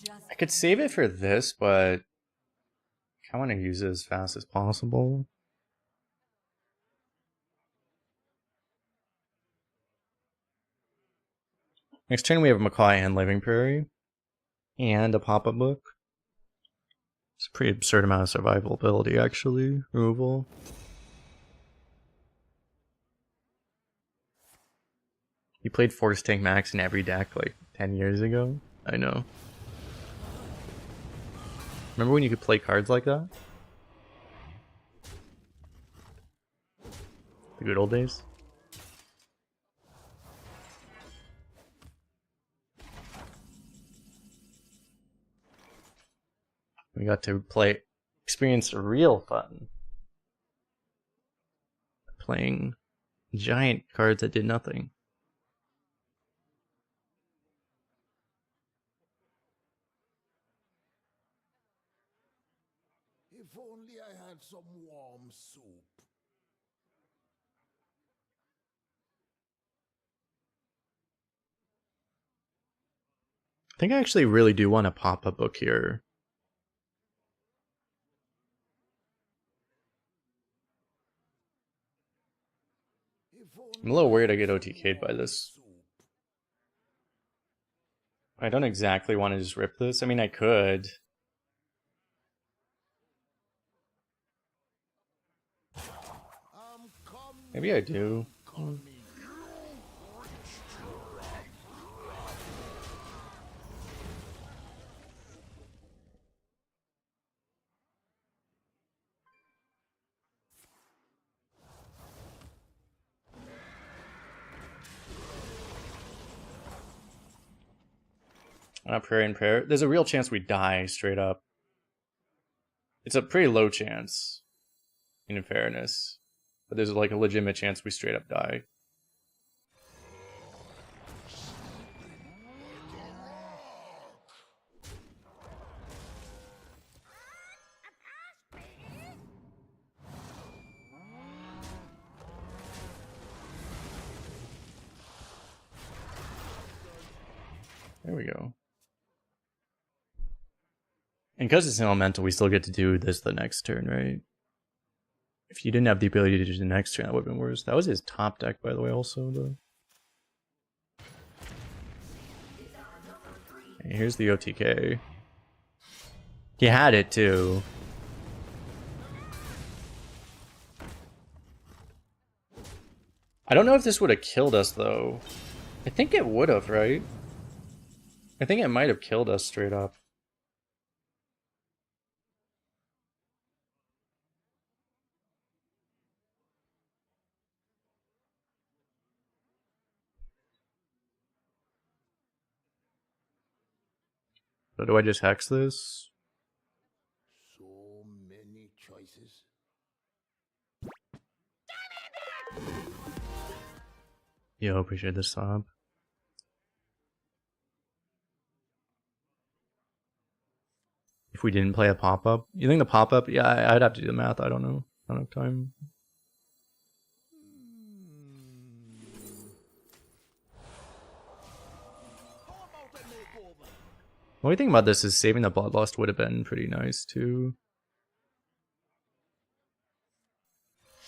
Just I could save it for this, but I want to use it as fast as possible. Next turn we have Macaw and Living Prairie. And a pop-up book. It's a pretty absurd amount of survival ability, actually. Removal. You played Force Tank Max in every deck like 10 years ago? I know. Remember when you could play cards like that? The good old days? We got to experience real fun. Playing giant cards that did nothing. If only I had some warm soup. I think I actually really do want to pop a book here. I'm a little worried I get OTK'd by this. I don't exactly want to just rip this. I mean, I could. Maybe I do. Prayer and prayer. There's a real chance we die straight up. It's a pretty low chance, in fairness. But there's like a legitimate chance we straight up die. There we go. And because it's an elemental, we still get to do this the next turn, right? If you didn't have the ability to do the next turn, that would have been worse. That was his top deck, by the way, also, though. Okay, here's the OTK. He had it, too. I don't know if this would have killed us, though. I think it would have, right? I think it might have killed us straight up. So do I just hex this? So many choices. Yo, appreciate the sub. If we didn't play a pop-up, you think the pop-up? Yeah, I'd have to do the math. I don't know. I don't have time. The only thing about this is saving the Bloodlust would have been pretty nice too.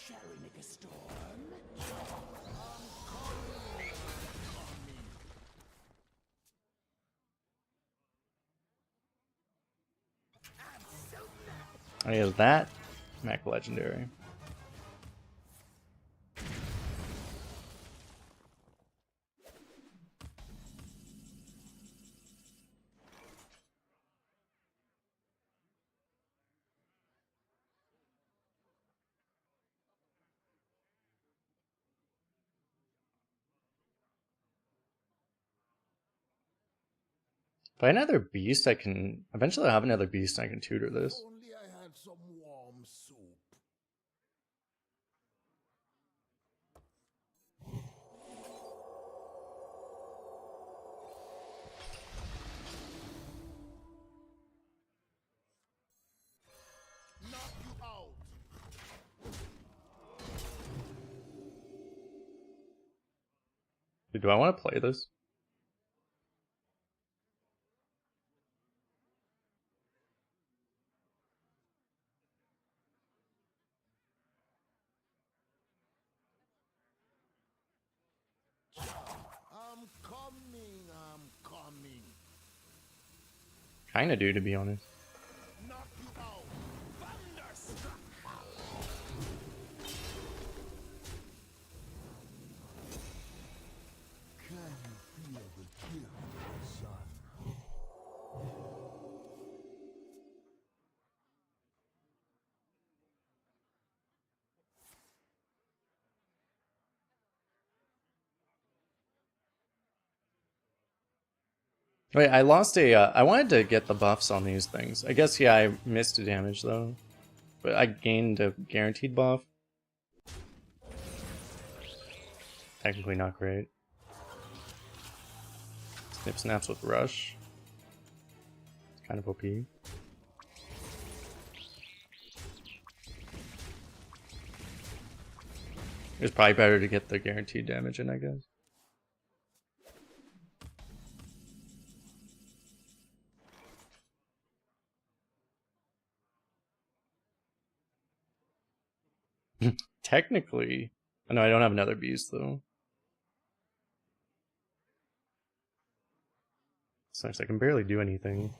Shall we make a storm? I guess that Mac Legendary. If I have another beast, I can eventually have another beast and I can tutor this. Only I had some warm soup. Knock you out. Dude, do I want to play this? I'm coming. I'm coming. Kinda do, to be honest. Knock you out. Thunderstruck. Can you feel the gift, son? Wait, I lost a. I wanted to get the buffs on these things. I guess, yeah, I missed a damage though. But I gained a guaranteed buff. Technically not great. Snip snaps with rush. It's kind of OP. It's probably better to get the guaranteed damage in, I guess. Technically. Oh, no, I don't have another beast though. So I can barely do anything.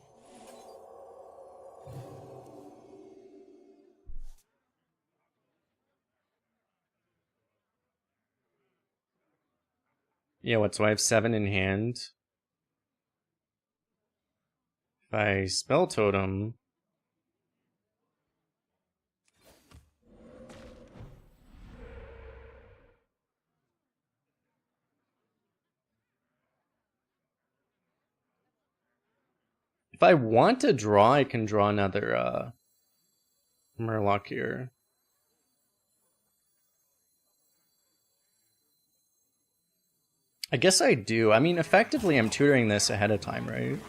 Yeah, what? So I have 7 in hand. If I spell totem. If I want to draw, I can draw another Murloc here. I guess I do. I mean, effectively, I'm tutoring this ahead of time, right?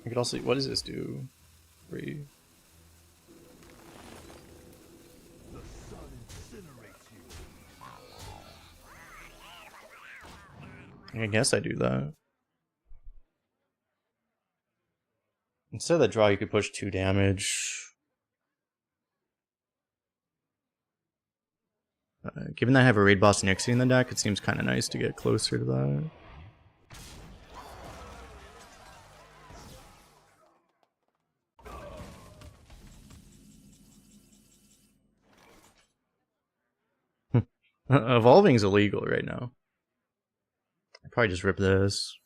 I could also. What does this do? 3. The sun incinerates you. I guess I do that. Instead of the draw, you could push 2 damage. Given that I have a raid boss Nixie in the deck, it seems kind of nice to get closer to that. Evolving's illegal right now. I probably just rip this.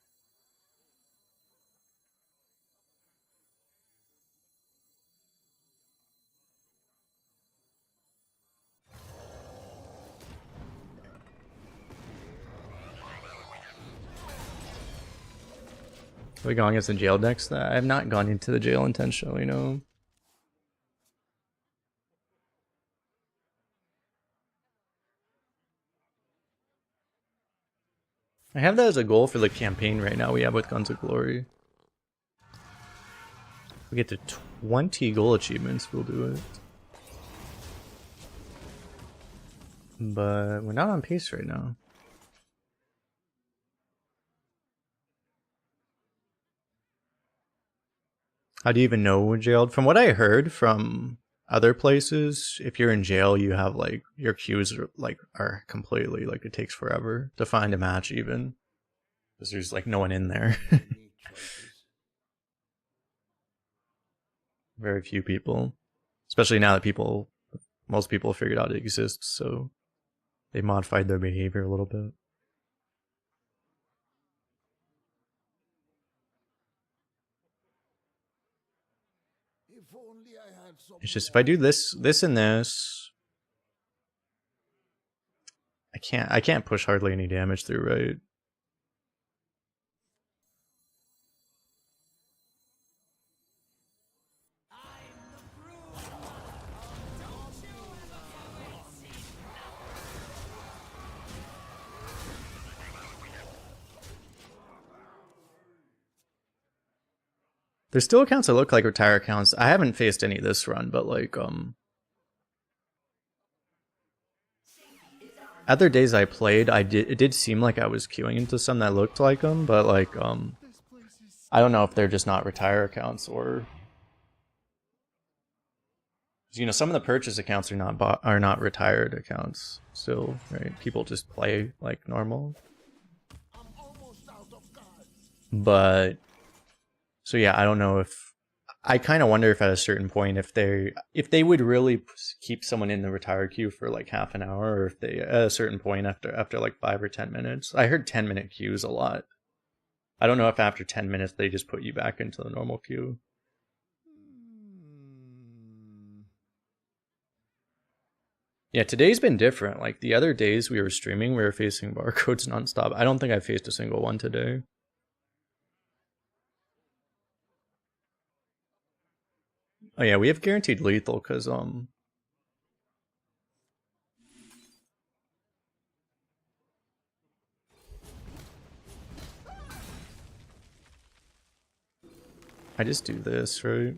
Are we going against the jail decks? I have not gone into the jail intentionally, no. I have that as a goal for the campaign right now we have with Guns of Glory. If we get to 20 goal achievements, we'll do it. But we're not on pace right now. How do you even know we're jailed? From what I heard from other places, if you're in jail, you have like your queues are completely like it takes forever to find a match even. Because there's like no one in there. Very few people. Especially now that most people have figured out it exists, so they modified their behavior a little bit. If only I had some It's just if I do this and this, I can't push hardly any damage through, right? There's still accounts that look like retire accounts. I haven't faced any this run, but like other days I played, it did seem like I was queuing into some that looked like them, but like I don't know if they're just not retire accounts or you know some of the purchase accounts are not retired accounts still, right? People just play like normal. I'm almost out of cards. But so yeah, I don't know if I kind of wonder if at a certain point if they would really keep someone in the retire queue for like half an hour, or if they at a certain point after like 5 or 10 minutes. I heard 10-minute queues a lot. I don't know if after 10 minutes they just put you back into the normal queue. Yeah, today's been different. Like the other days we were streaming, we were facing barcodes nonstop. I don't think I faced a single one today. Oh yeah, we have guaranteed lethal because I just do this, right?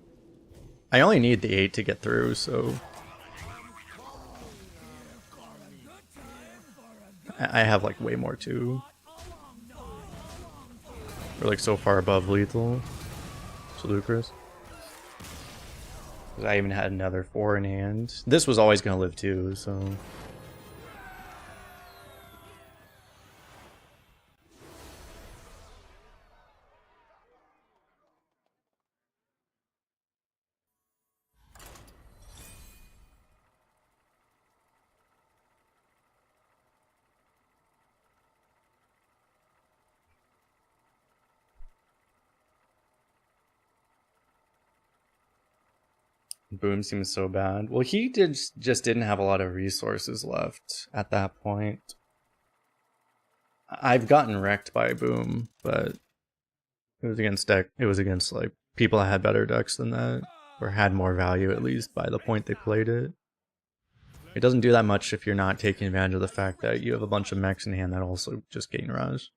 I only need the 8 to get through, so I have like way more too. We're like so far above lethal. It's ludicrous. Because I even had another 4 in hand. This was always going to live too, so... Boom seems so bad. Well, he just didn't have a lot of resources left at that point. I've gotten wrecked by Boom, but it was against like people that had better decks than that, or had more value at least by the point they played it. It doesn't do that much if you're not taking advantage of the fact that you have a bunch of mechs in hand that also just gain res.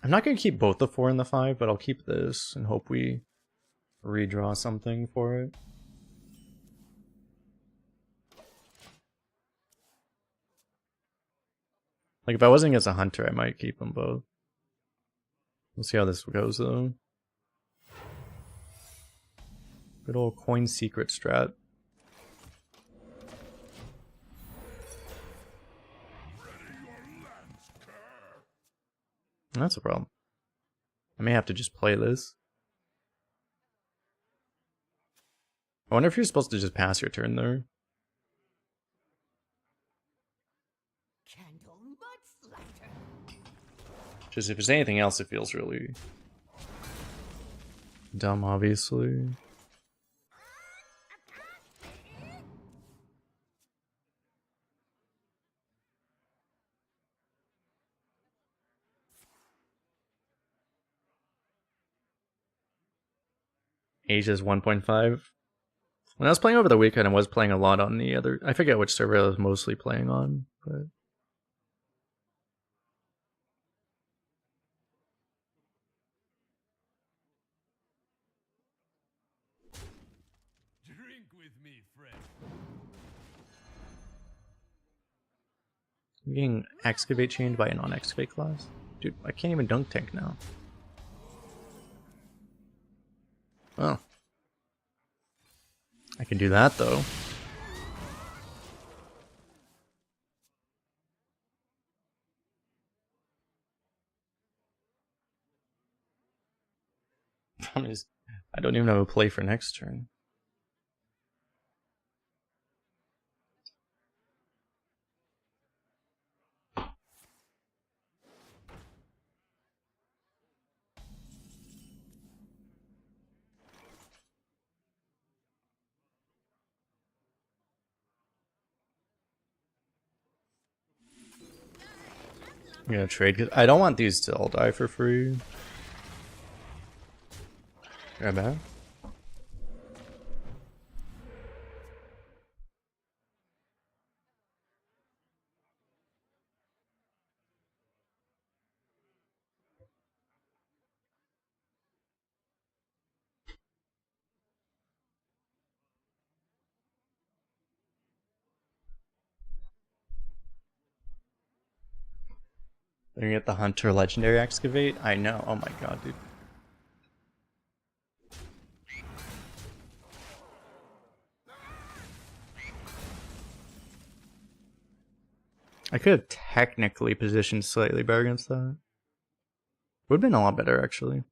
I'm not going to keep both the 4 and the 5, but I'll keep this and hope we redraw something for it. Like if I wasn't against a hunter, I might keep them both. We'll see how this goes though. Good old coin secret strat. That's a problem. I may have to just play this. I wonder if you're supposed to just pass your turn there. Candle mudslatter. Just if there's anything else, it feels really dumb, obviously. Asia's 1.5. When I was playing over the weekend, I was playing a lot on the other... I forget which server I was mostly playing on, but... Drink with me, friend. I'm getting excavate chained by a non-excavate class? Dude, I can't even dunk tank now. Oh. I can do that though. Problem is, I don't even have a play for next turn. I'm gonna trade because I don't want these to all die for free. Grab that. They're gonna get the Hunter Legendary Excavate? I know. Oh my god, dude. I could have technically positioned slightly better against that. Would have been a lot better, actually.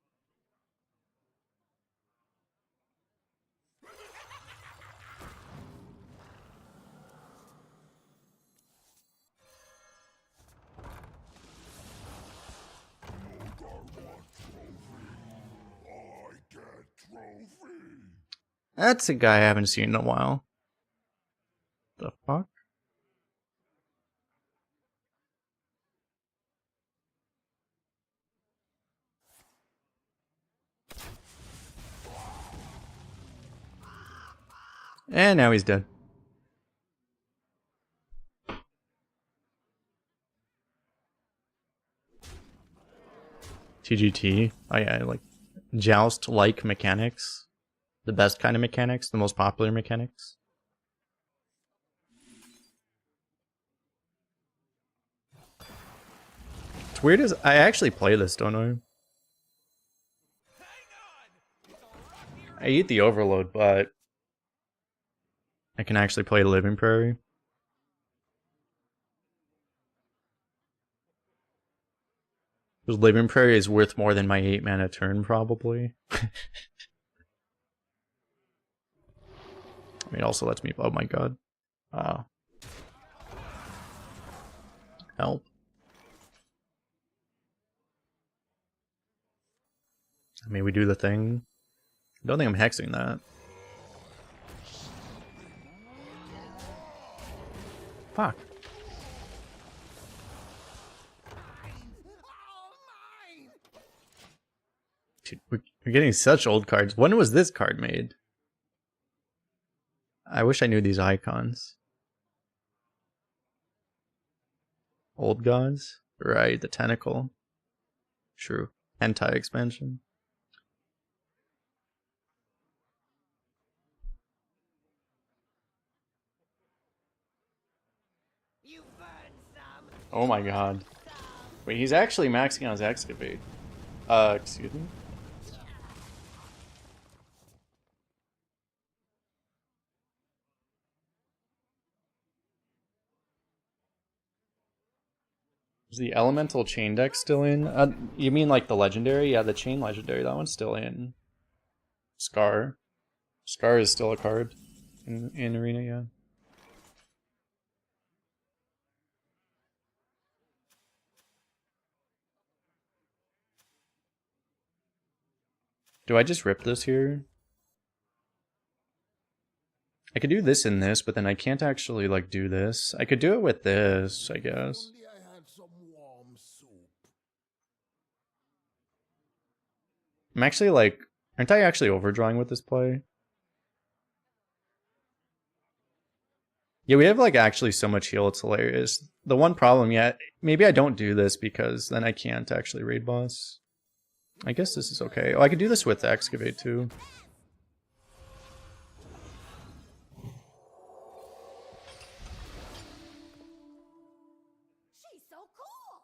That's a guy I haven't seen in a while. The fuck? And now he's dead. TGT. Oh yeah, like joust-like mechanics. The best kind of mechanics, the most popular mechanics. It's weird as I actually play this, don't I? I eat the overload, but I can actually play Living Prairie. Because Living Prairie is worth more than my 8 mana turn, probably. I mean, it also lets me. Oh my god. Wow. Help. I mean, we do the thing. I don't think I'm hexing that. Fuck. Dude, we're getting such old cards. When was this card made? I wish I knew these icons. Old gods? Right, the tentacle. True. Hentai expansion. You burn some. Oh my god. Wait, he's actually maxing out his excavate. Excuse me? Is the elemental chain deck still in? You mean like the legendary? Yeah, the chain legendary, that one's still in. Scar. Scar is still a card in Arena, yeah. Do I just rip this here? I could do this and this, but then I can't actually like do this. I could do it with this, I guess. Only I had some warm soup. I'm actually like, aren't I actually overdrawing with this play? Yeah, we have like actually so much heal, it's hilarious. The one problem, yeah, maybe I don't do this because then I can't actually raid boss. I guess this is okay. Oh, I could do this with the excavate too. She's so cool.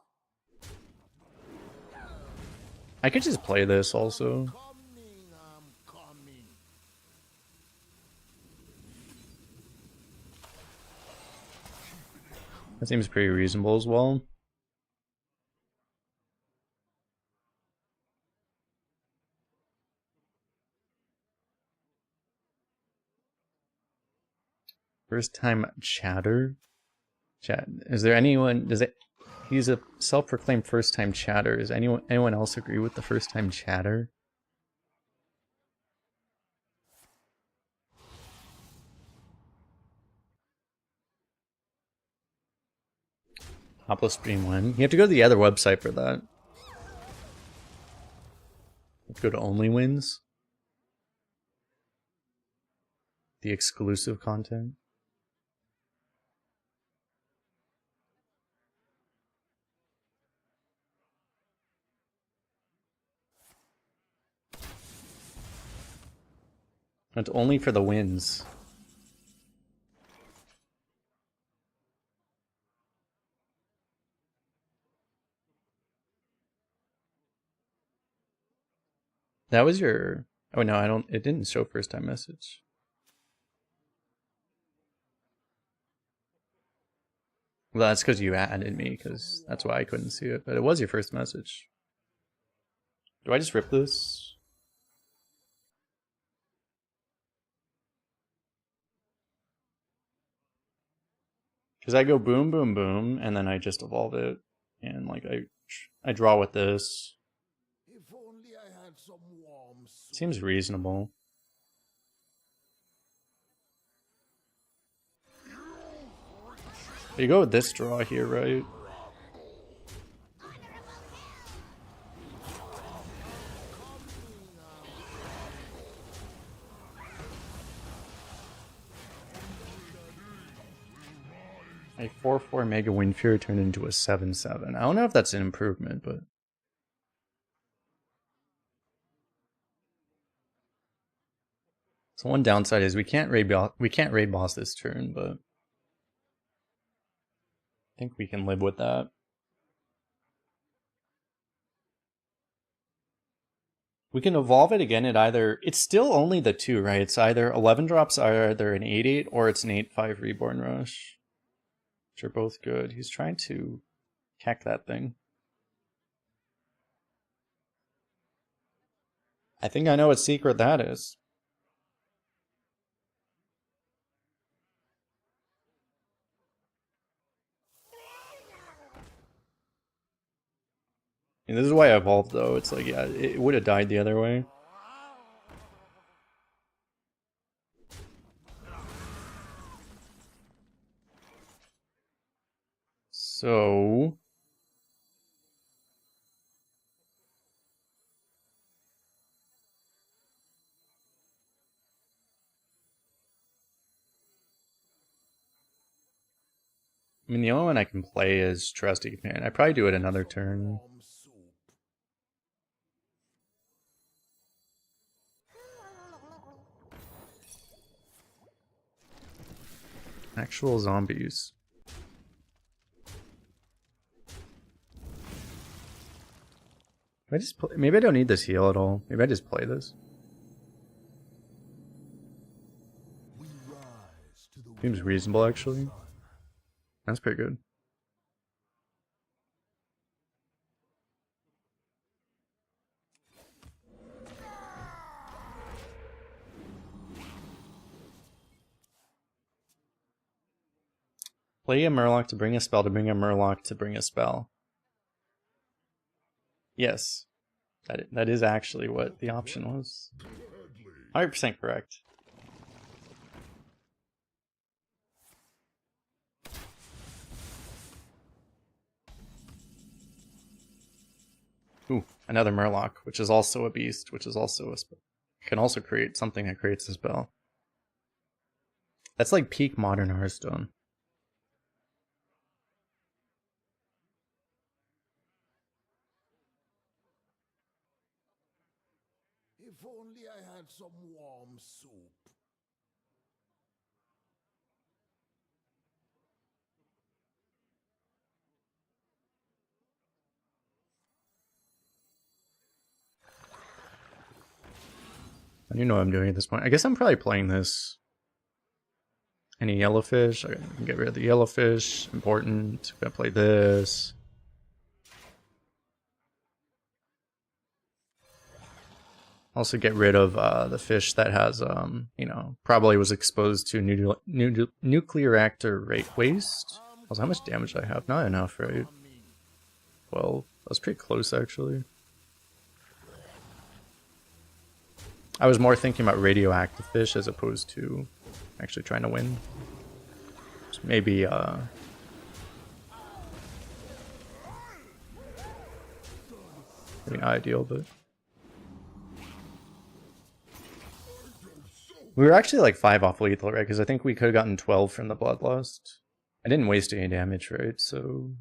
I could just play this also. I'm coming. That seems pretty reasonable as well. First time chatter? Chat. Is there anyone, does it, he's a self-proclaimed first time chatter. Does anyone else agree with the first time chatter? Topless stream win. You have to go to the other website for that. Let's go to only wins. The exclusive content. It's only for the wins. That was your... Oh no, I don't... It didn't show first time message. Well, that's because you added me, because that's why I couldn't see it. But it was your first message. Do I just rip this? Because I go boom, boom, boom, and then I just evolve it. And like I draw with this. If only I had some warm soup. Seems reasonable. You go with this draw here, right? A 4/4 Mega Windfury turned into a 7/7. I don't know if that's an improvement, but so one downside is we can't raid boss this turn, but I think we can live with that. We can evolve it again at either... It's still only the two, right? It's either 11 drops are either an 8/8 or it's an 8/5 Reborn Rush. Which are both good. He's trying to hack that thing. I think I know what secret that is. And this is why I evolved though. It's like, yeah, it would have died the other way. So... I mean, the only one I can play is Trusty Companion. I probably do it another turn. Warm soup. Actual zombies. Maybe I don't need this heal at all. Maybe I just play this. We rise to the Seems reasonable, actually. That's pretty good. Play a Murloc to bring a spell to bring a Murloc to bring a spell. Yes. That is actually what the option was. 100% correct. Ooh, another Murloc, which is also a beast, which is also a spell. Can also create something that creates a spell. That's like peak modern Hearthstone. If only I had some warm soup. I don't know what I'm doing at this point. I guess I'm probably playing this. Any yellowfish? I can get rid of the yellowfish. Important. Gotta play this. Also get rid of the fish that has, you know, probably was exposed to nuclear reactor waste. Also, how much damage do I have? Not enough, right? Well, that was pretty close, actually. I was more thinking about radioactive fish as opposed to actually trying to win. So maybe, maybe not ideal, but... We were actually like 5 off lethal, right? Because I think we could have gotten 12 from the Bloodlust. I didn't waste any damage, right? So...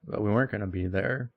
But we weren't going to be there.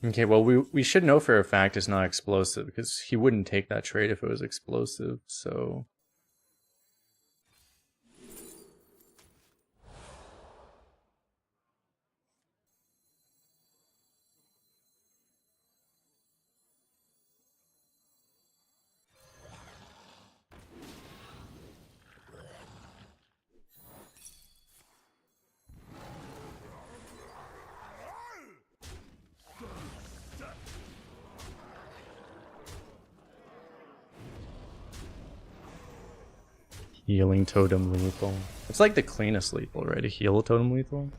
Okay, well, we should know for a fact it's not explosive, because he wouldn't take that trade if it was explosive, so... Healing totem lethal. It's like the cleanest lethal, right? A heal totem lethal.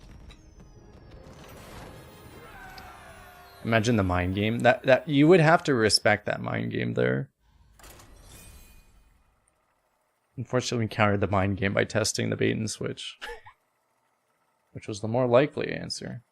Imagine the mind game. That you would have to respect that mind game there. Unfortunately, we countered the mind game by testing the bait and switch, which was the more likely answer.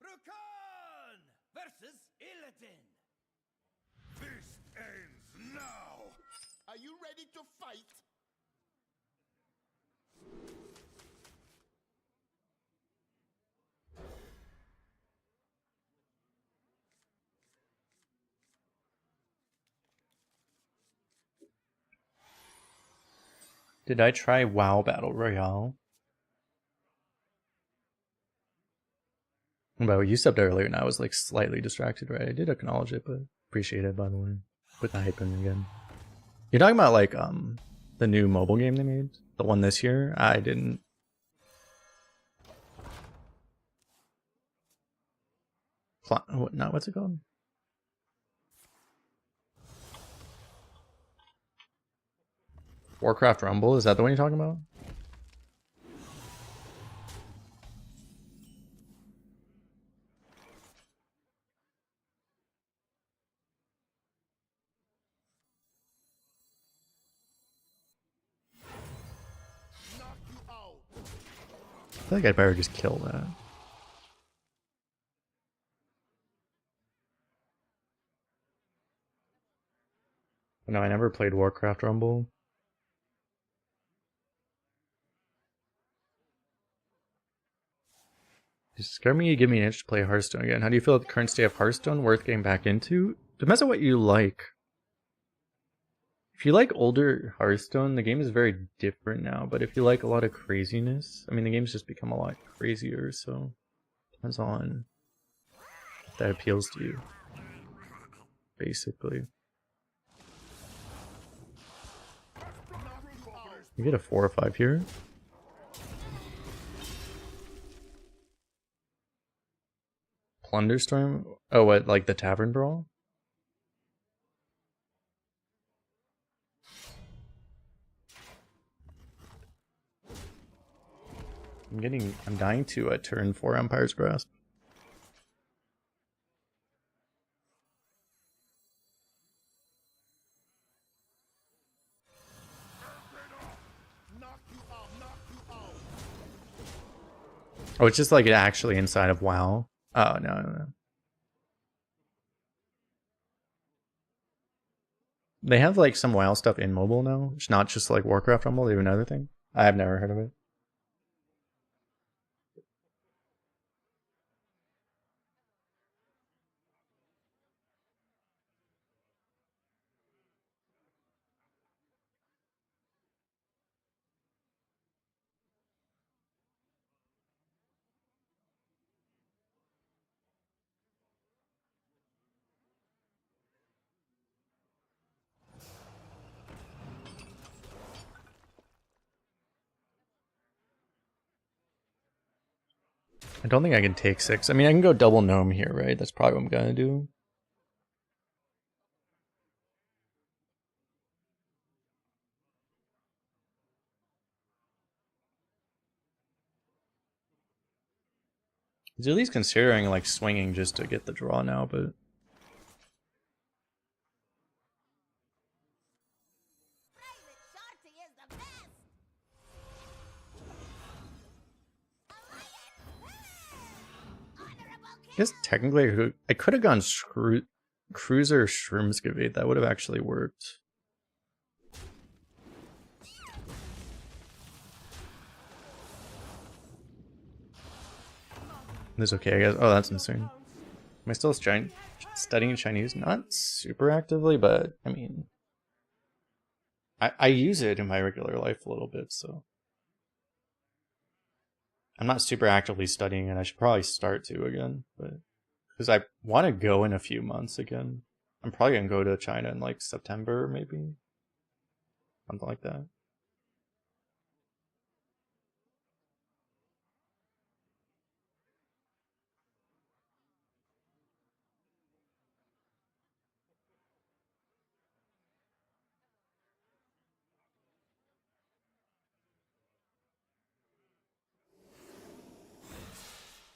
Rukon versus Illidan. This ends now! Are you ready to fight? Did I try WoW Battle Royale? Well, you subbed earlier and I was like slightly distracted, right? I did acknowledge it, but appreciate it, by the way. Put the hype in again. You're talking about like the new mobile game they made? The one this year? I didn't. What's it called? Warcraft Rumble, is that the one you're talking about? Knock you out. I feel like I'd better just kill that. No, I never played Warcraft Rumble. You scare me, you give me an itch to play Hearthstone again. How do you feel at the current state of Hearthstone? Worth getting back into? Depends on what you like. If you like older Hearthstone, the game is very different now. But if you like a lot of craziness, I mean, the game's just become a lot crazier. So depends on if that appeals to you, basically. You get a 4 or 5 here. Plunderstorm? Oh, what, like the Tavern Brawl? I'm dying to a turn 4 Empire's Grasp. Knock you out. Knock you out. Oh, it's just like actually inside of WoW. Oh, no. They have like some WoW stuff in mobile now. It's not just like Warcraft Rumble, they have another thing. I've never heard of it. I don't think I can take 6. I mean, I can go double gnome here, right? That's probably what I'm gonna do. He's at least considering like swinging just to get the draw now, but I guess technically I could have gone Cruiser Shroomskavate. That would have actually worked. This is okay, I guess. Oh, that's insane. Am I still studying Chinese? Not super actively, but I mean, I use it in my regular life a little bit, so I'm not super actively studying it. I should probably start to again, but because I want to go in a few months again. I'm probably gonna go to China in like September, maybe something like that.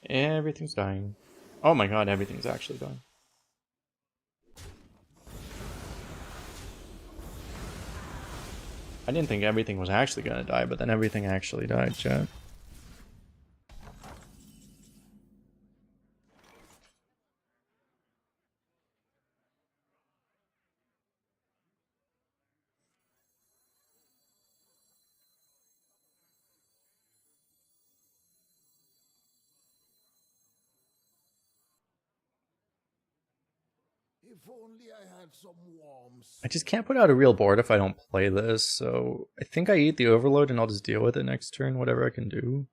Everything's dying. Oh my god, everything's actually dying. I didn't think everything was actually gonna die, but then everything actually died, chat. If only I had some warm I just can't put out a real board if I don't play this, so I think I eat the overload and I'll just deal with it next turn, whatever I can do.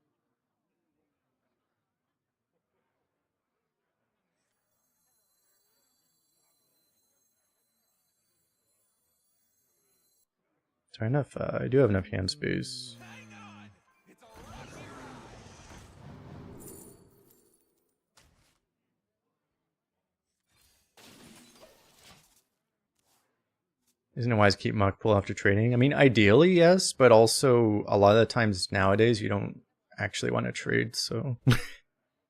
Sorry, enough. I do have enough hand space. Isn't it wise to keep muck pool after trading? I mean, ideally, yes, but also a lot of the times nowadays you don't actually want to trade, so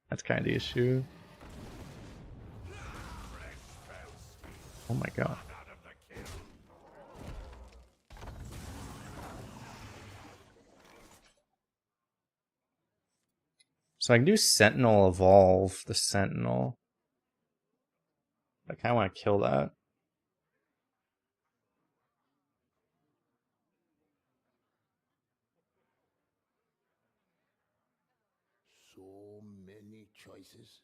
that's kind of the issue. Oh my god. So I can do Sentinel Evolve the Sentinel. I kind of want to kill that. So many choices.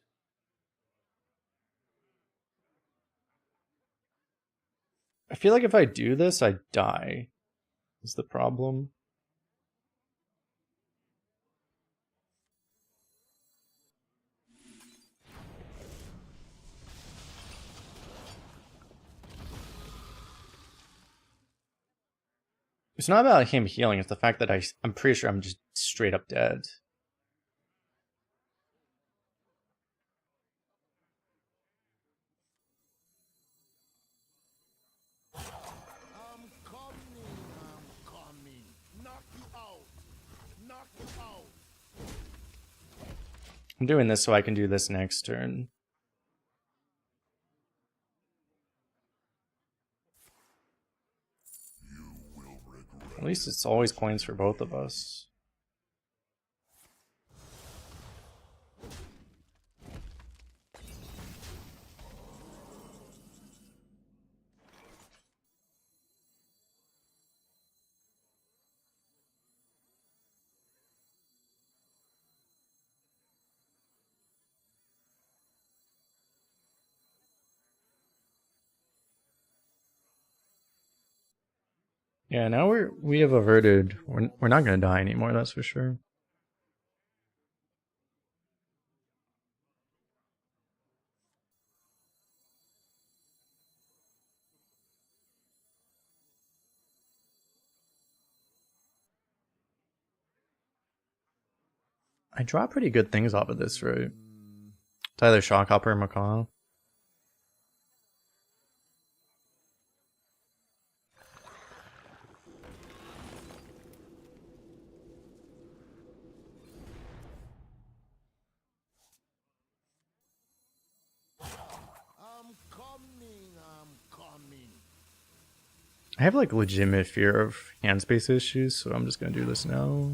I feel like if I do this, I die. Is the problem. It's not about him healing, it's the fact that I'm pretty sure I'm just straight up dead. I'm coming. Knock you out. Knock you out. I'm doing this so I can do this next turn. At least it's always coins for both of us. Yeah, now we have averted. We're not gonna die anymore, that's for sure. I draw pretty good things off of this, right? It's either Shockhopper or Macaw. I'm coming. I have like legitimate fear of hand space issues, so I'm just gonna do this now.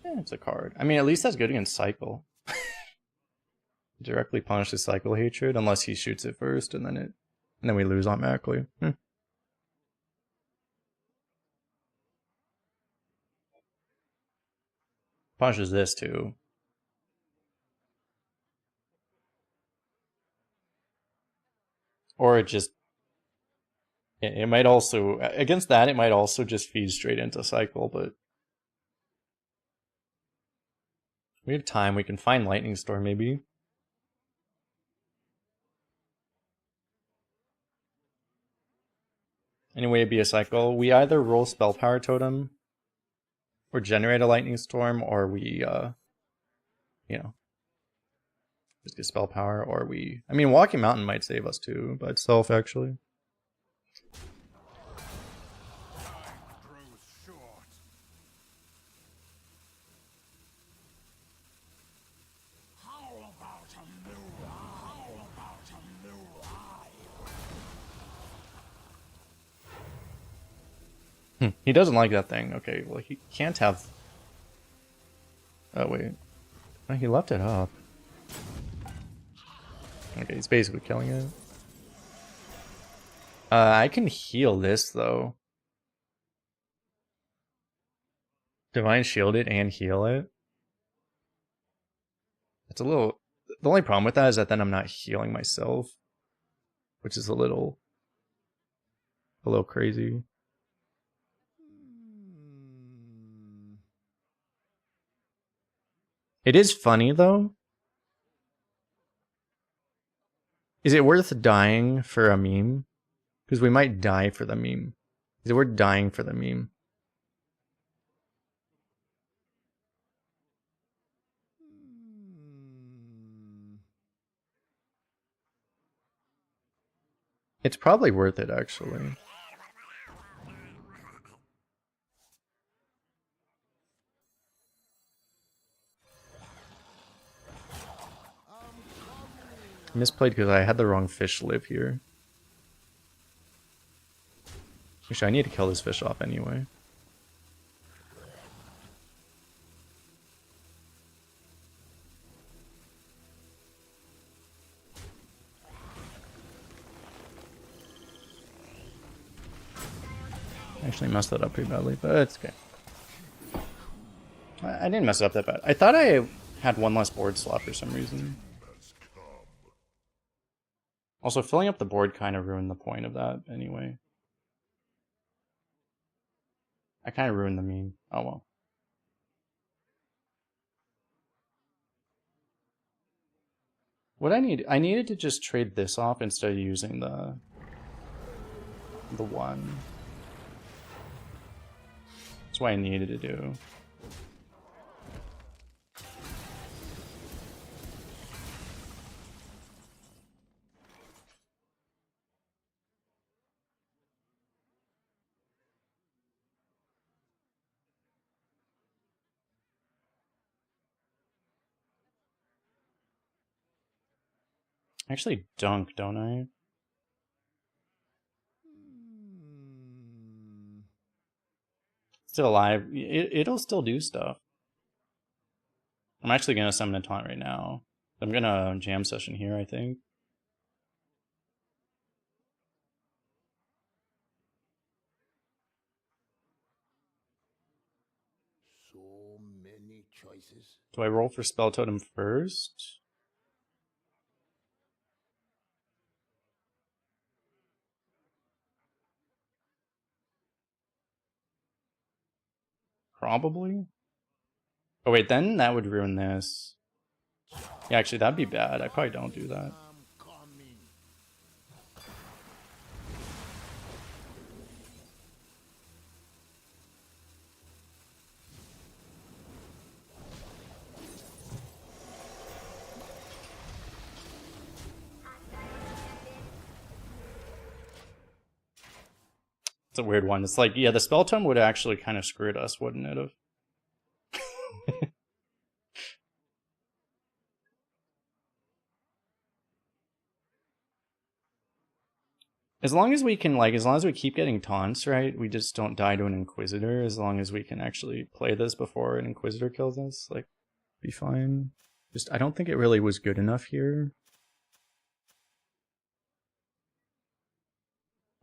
Yeah, it's a card. I mean, at least that's good against Cycle. Directly punishes Cycle Hatred, unless he shoots it first, and then we lose automatically. Punishes this too. Or it just... It might also... Against that, it might also just feed straight into Cycle, but... We have time, we can find Lightning Storm maybe. Anyway, it'd be a cycle. We either roll Spell Power Totem, or generate a Lightning Storm, or we, you know, just get Spell Power, or we... I mean, Walking Mountain might save us too, by itself, actually. He doesn't like that thing. Okay, well, he can't have... Oh, wait. Oh, he left it up. Okay, he's basically killing it. I can heal this, though. Divine Shield it and heal it. It's a little... The only problem with that is that then I'm not healing myself. Which is a little crazy. It is funny, though. Is it worth dying for a meme? Because we might die for the meme. Is it worth dying for the meme? It's probably worth it, actually. I misplayed because I had the wrong fish live here. Actually, I need to kill this fish off anyway. I actually messed that up pretty badly, but it's okay. I didn't mess it up that bad. I thought I had one less board slot for some reason. Also, filling up the board kind of ruined the point of that anyway. I kind of ruined the meme. Oh well. What I needed to just trade this off instead of using the one. That's what I needed to do. I actually dunk, don't I? Still alive. It'll still do stuff. I'm actually gonna summon a taunt right now. I'm gonna jam session here, I think. So many choices. Do I roll for Spell Totem first? Probably. Oh wait, then that would ruin this. Yeah, actually that'd be bad. I probably don't do that. It's a weird one. It's like, yeah, the Spell Tome would have actually kind of screwed us, wouldn't it have? As long as we can, like, as long as we keep getting taunts, right? We just don't die to an Inquisitor. As long as we can actually play this before an Inquisitor kills us, like, be fine. Just, I don't think it really was good enough here.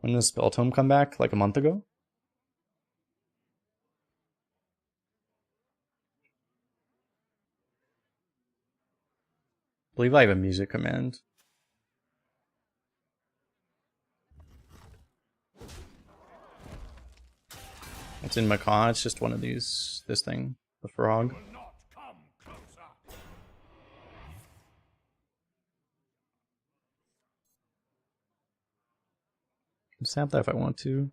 When did the Spell Tome come back? Like a month ago? I believe I have a music command. It's in Macaw, it's just one of these, this thing, the frog. I can snap that if I want to.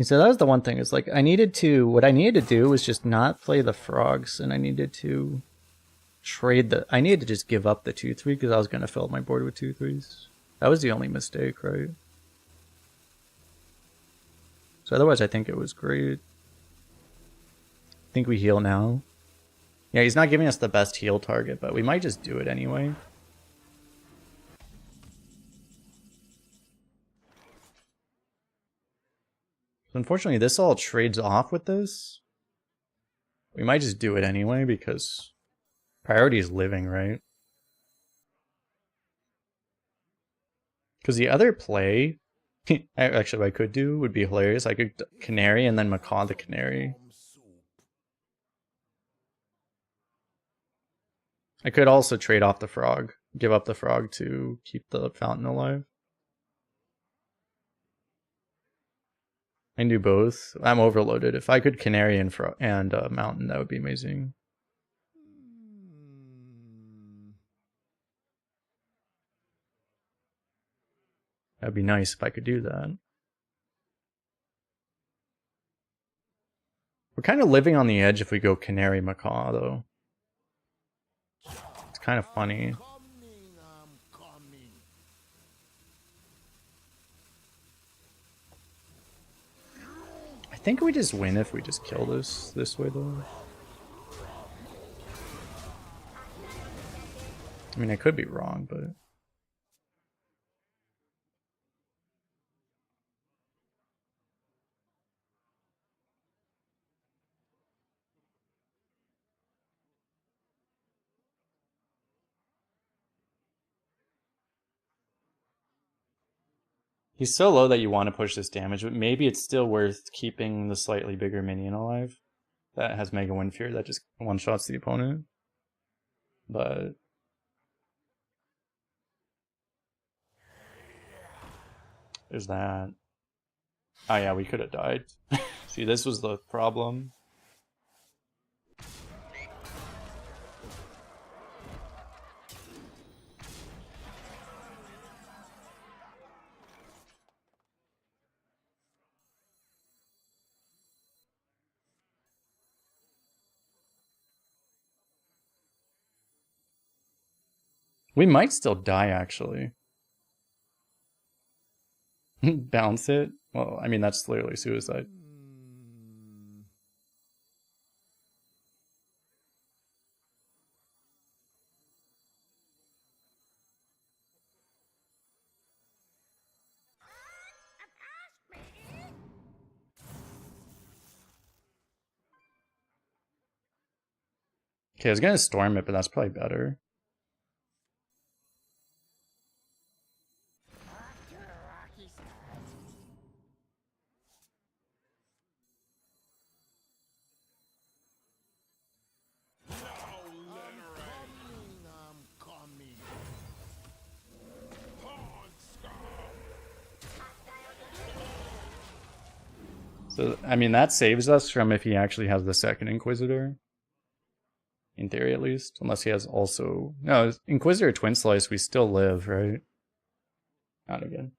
So that was the one thing, is like, what I needed to do was just not play the frogs, and I needed to I needed to just give up the 2-3 because I was going to fill up my board with 2-3s. That was the only mistake, right? So otherwise I think it was great. I think we heal now. Yeah, he's not giving us the best heal target, but we might just do it anyway. So unfortunately, this all trades off with this. We might just do it anyway because priority is living, right? Because the other play, actually what I could do would be hilarious. I could Canary and then Macaw the Canary. I could also trade off the frog. Give up the frog to keep the fountain alive. I can do both. I'm overloaded. If I could Canary and Mountain, that would be amazing. That'd be nice if I could do that. We're kind of living on the edge if we go Canary Macaw, though. It's kind of funny. I think we just win if we just kill this way though. I mean, I could be wrong, but he's so low that you want to push this damage, but maybe it's still worth keeping the slightly bigger minion alive that has Mega Wind Fear that just one-shots the opponent. But there's that. Oh yeah, we could have died. See, this was the problem. We might still die, actually. Bounce it? Well, I mean, that's literally suicide. Okay, I was gonna storm it, but that's probably better. I'm coming. So, I mean, that saves us from if he actually has the second Inquisitor. In theory, at least. Unless he has also... No, Inquisitor Twin Slice, we still live, right? Not again.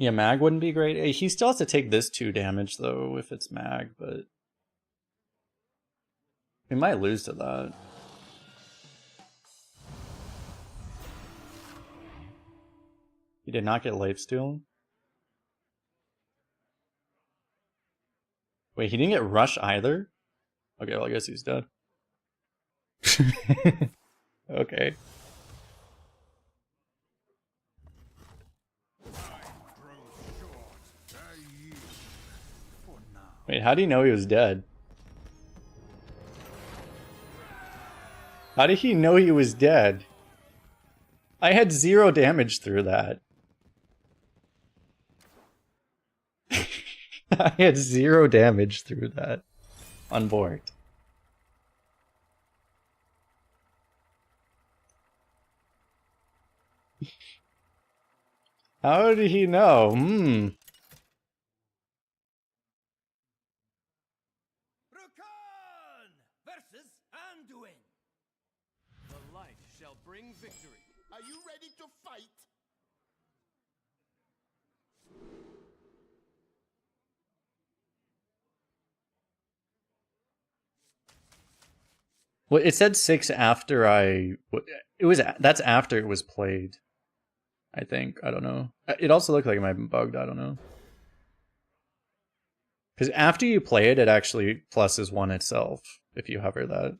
Yeah, Mag wouldn't be great. He still has to take this 2 damage, though, if it's Mag, but... We might lose to that. He did not get lifesteal. Wait, he didn't get Rush either? Okay, well, I guess he's dead. Okay. Wait, how do you know he was dead? How did he know he was dead? I had 0 damage through that. I had 0 damage through that. On board. How did he know? Rakan versus Anduin. The light shall bring victory. Are you ready to fight? Well, it said 6 after that's after it was played. I think. I don't know. It also looked like it might have been bugged. I don't know. Because after you play it, it actually pluses 1 itself if you hover that.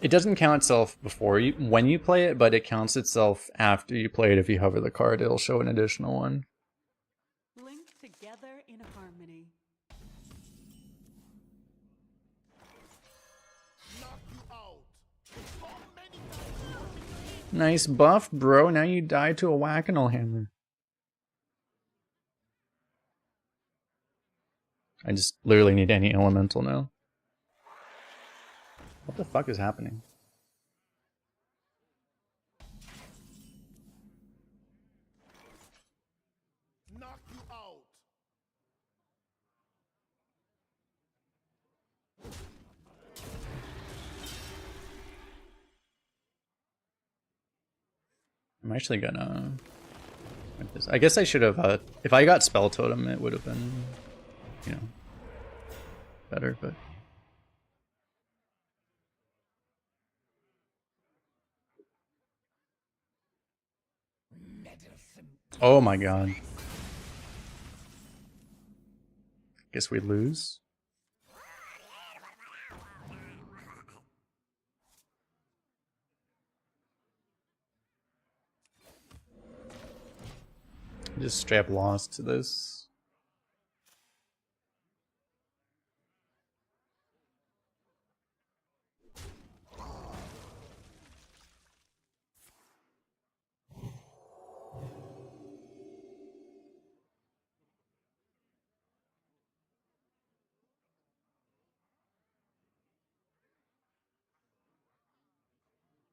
It doesn't count itself when you play it, but it counts itself after you play it. If you hover the card, it'll show an additional one. Linked together in harmony. Knock you out. How many times? Nice buff, bro. Now you die to a Wackenal Hammer. I just literally need any elemental now. What the fuck is happening? Knock you out. I'm actually gonna... I guess I should have... if I got Spell Totem, it would have been, you know, better, but... Oh my god. Guess we lose. Just straight up lost to this.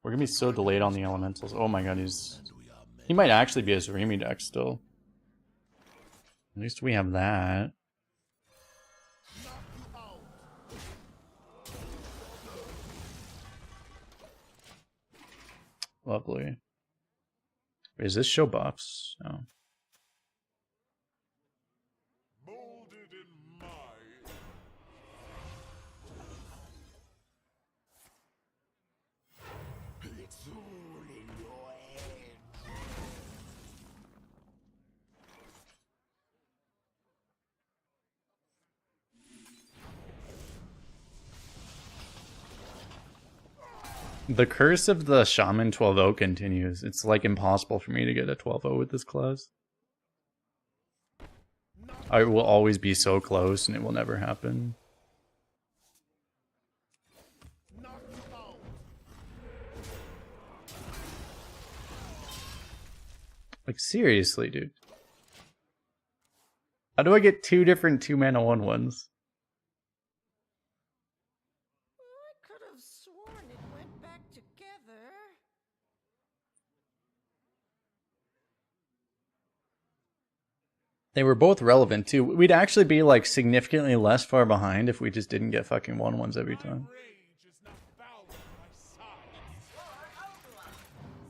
We're gonna be so delayed on the elementals. Oh my god, he might actually be a Zaremi deck still. At least we have that. Lovely. Wait, is this show buffs? No. Molded in my it's all in your head. The curse of the Shaman 12-0 continues. It's like impossible for me to get a 12-0 with this class. I will always be so close and it will never happen. Like, seriously, dude. How do I get two different 2-mana 1/1s? I could have sworn it went back together. They were both relevant too. We'd actually be like significantly less far behind if we just didn't get fucking 1/1s every time. Rage is not bound to my side.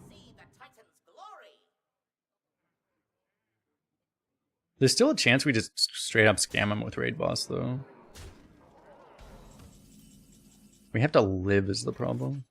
See the Titan's glory. There's still a chance we just straight up scam him with Raid Boss though. We have to live is the problem.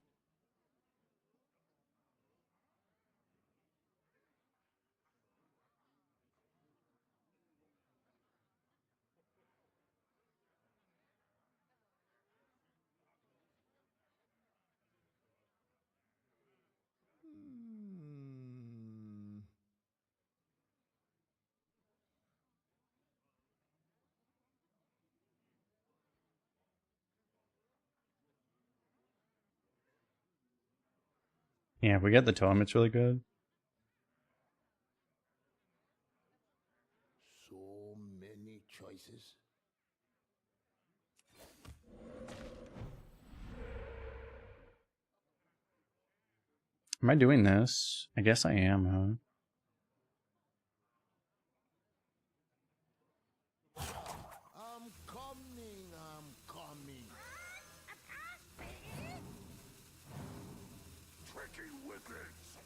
Yeah, if we get the tome, it's really good. So many choices. Am I doing this? I guess I am, huh? I'm coming. Tricky wickets.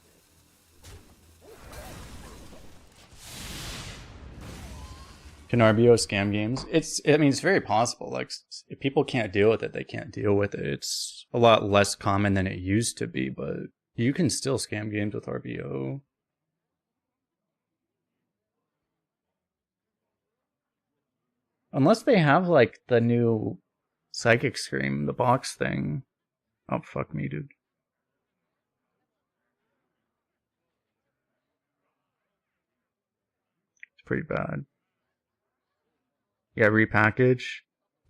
Can RBO scam games? I mean, it's very possible. Like, if people can't deal with it, they can't deal with it. It's a lot less common than it used to be, but you can still scam games with RBO. Unless they have, like, the new Psychic Scream, the box thing. Oh, fuck me, dude. It's pretty bad. Yeah, repackage.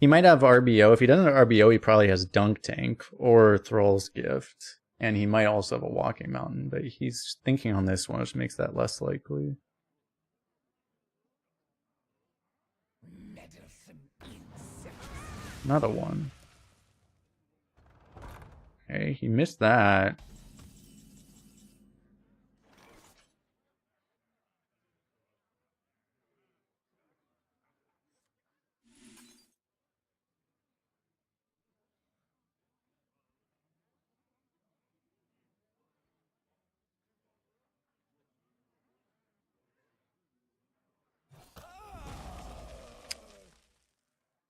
He might have RBO. If he doesn't have RBO, he probably has Dunk Tank or Thrall's Gift. And he might also have a Walking Mountain, but he's thinking on this one, which makes that less likely. Another one. Okay, he missed that.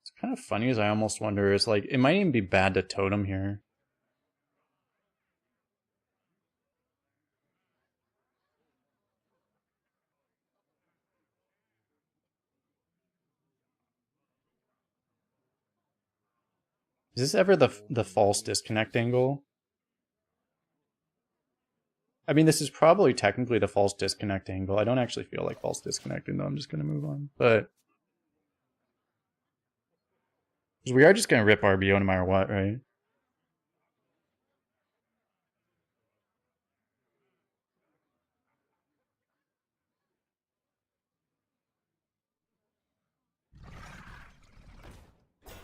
It's kind of funny as I almost wonder, is like, it might even be bad to totem here. Is this ever the false disconnect angle? I mean, this is probably technically the false disconnect angle. I don't actually feel like false disconnecting, though. I'm just going to move on. But we are just going to rip RBO no matter what, right?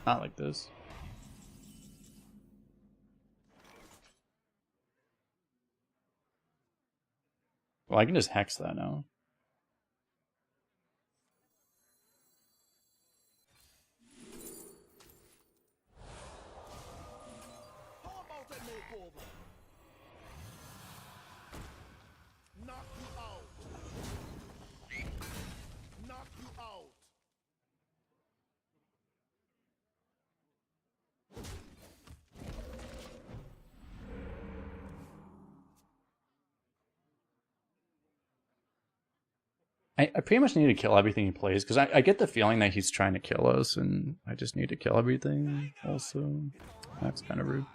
Not like this. Well, I can just hex that now. How about a makeover? Knock you out. Knock you out. I pretty much need to kill everything he plays, because I get the feeling that he's trying to kill us, and I just need to kill everything also. That's kind of rude.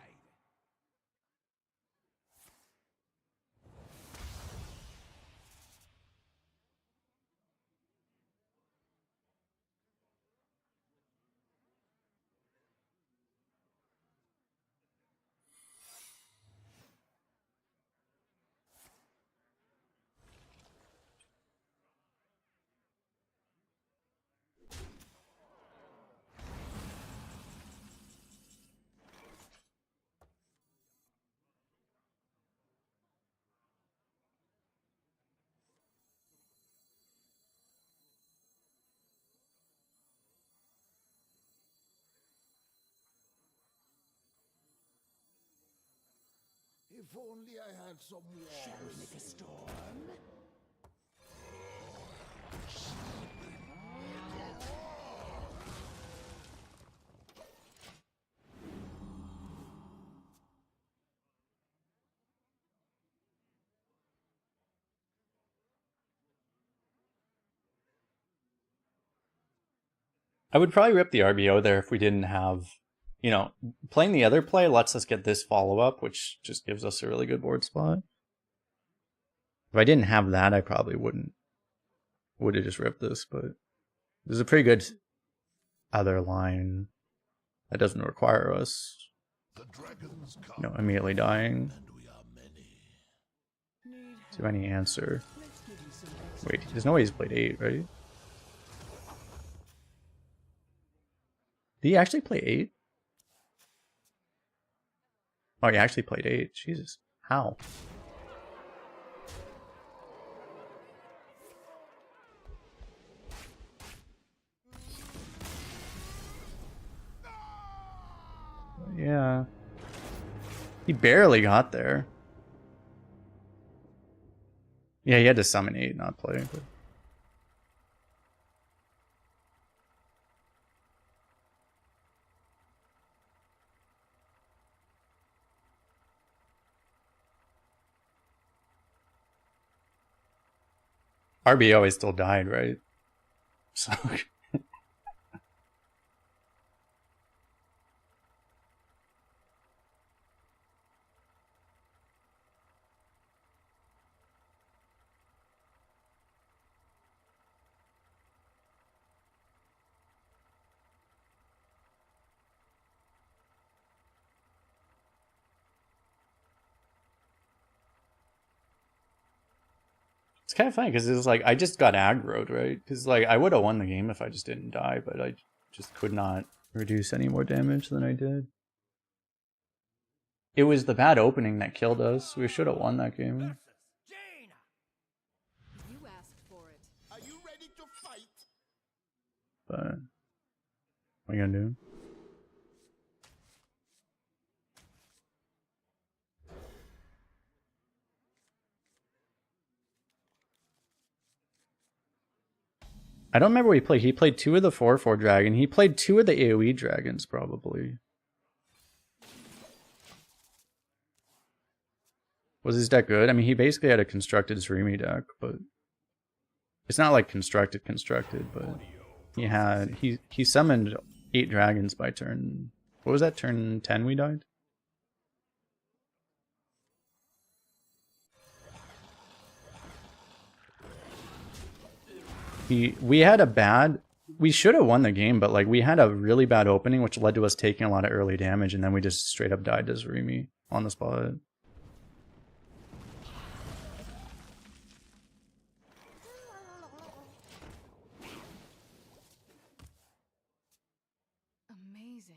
If only I had some water. Shall we make a storm? I would probably rip the RBO there if we didn't have, you know, playing the other play lets us get this follow-up, which just gives us a really good board spot. If I didn't have that, I probably would have just ripped this, but there's a pretty good other line that doesn't require us, The dragons come, you know, immediately dying. and we are many. To any answer. Wait, there's no way he's played 8, right? Did he actually play 8? Oh, he actually played 8. Jesus. How? Yeah. He barely got there. Yeah, he had to summon 8, not play. But... RB always still died, right? So... It's kind of funny because it's like I just got aggroed, right? Because like I would have won the game if I just didn't die, but I just could not reduce any more damage than I did. It was the bad opening that killed us. We should have won that game. Jane! You asked for it. Are you ready to fight? But what are you gonna do? I don't remember what he played. He played 2 of the 4/4 dragon. He played 2 of the AoE dragons, probably. Was his deck good? I mean, he basically had a constructed Zerimi deck, but it's not like constructed, but he summoned 8 dragons by turn. What was that? Turn 10 we died? We had a bad... We should have won the game, but like we had a really bad opening, which led to us taking a lot of early damage, and then we just straight up died to Zerimi on the spot. Amazing.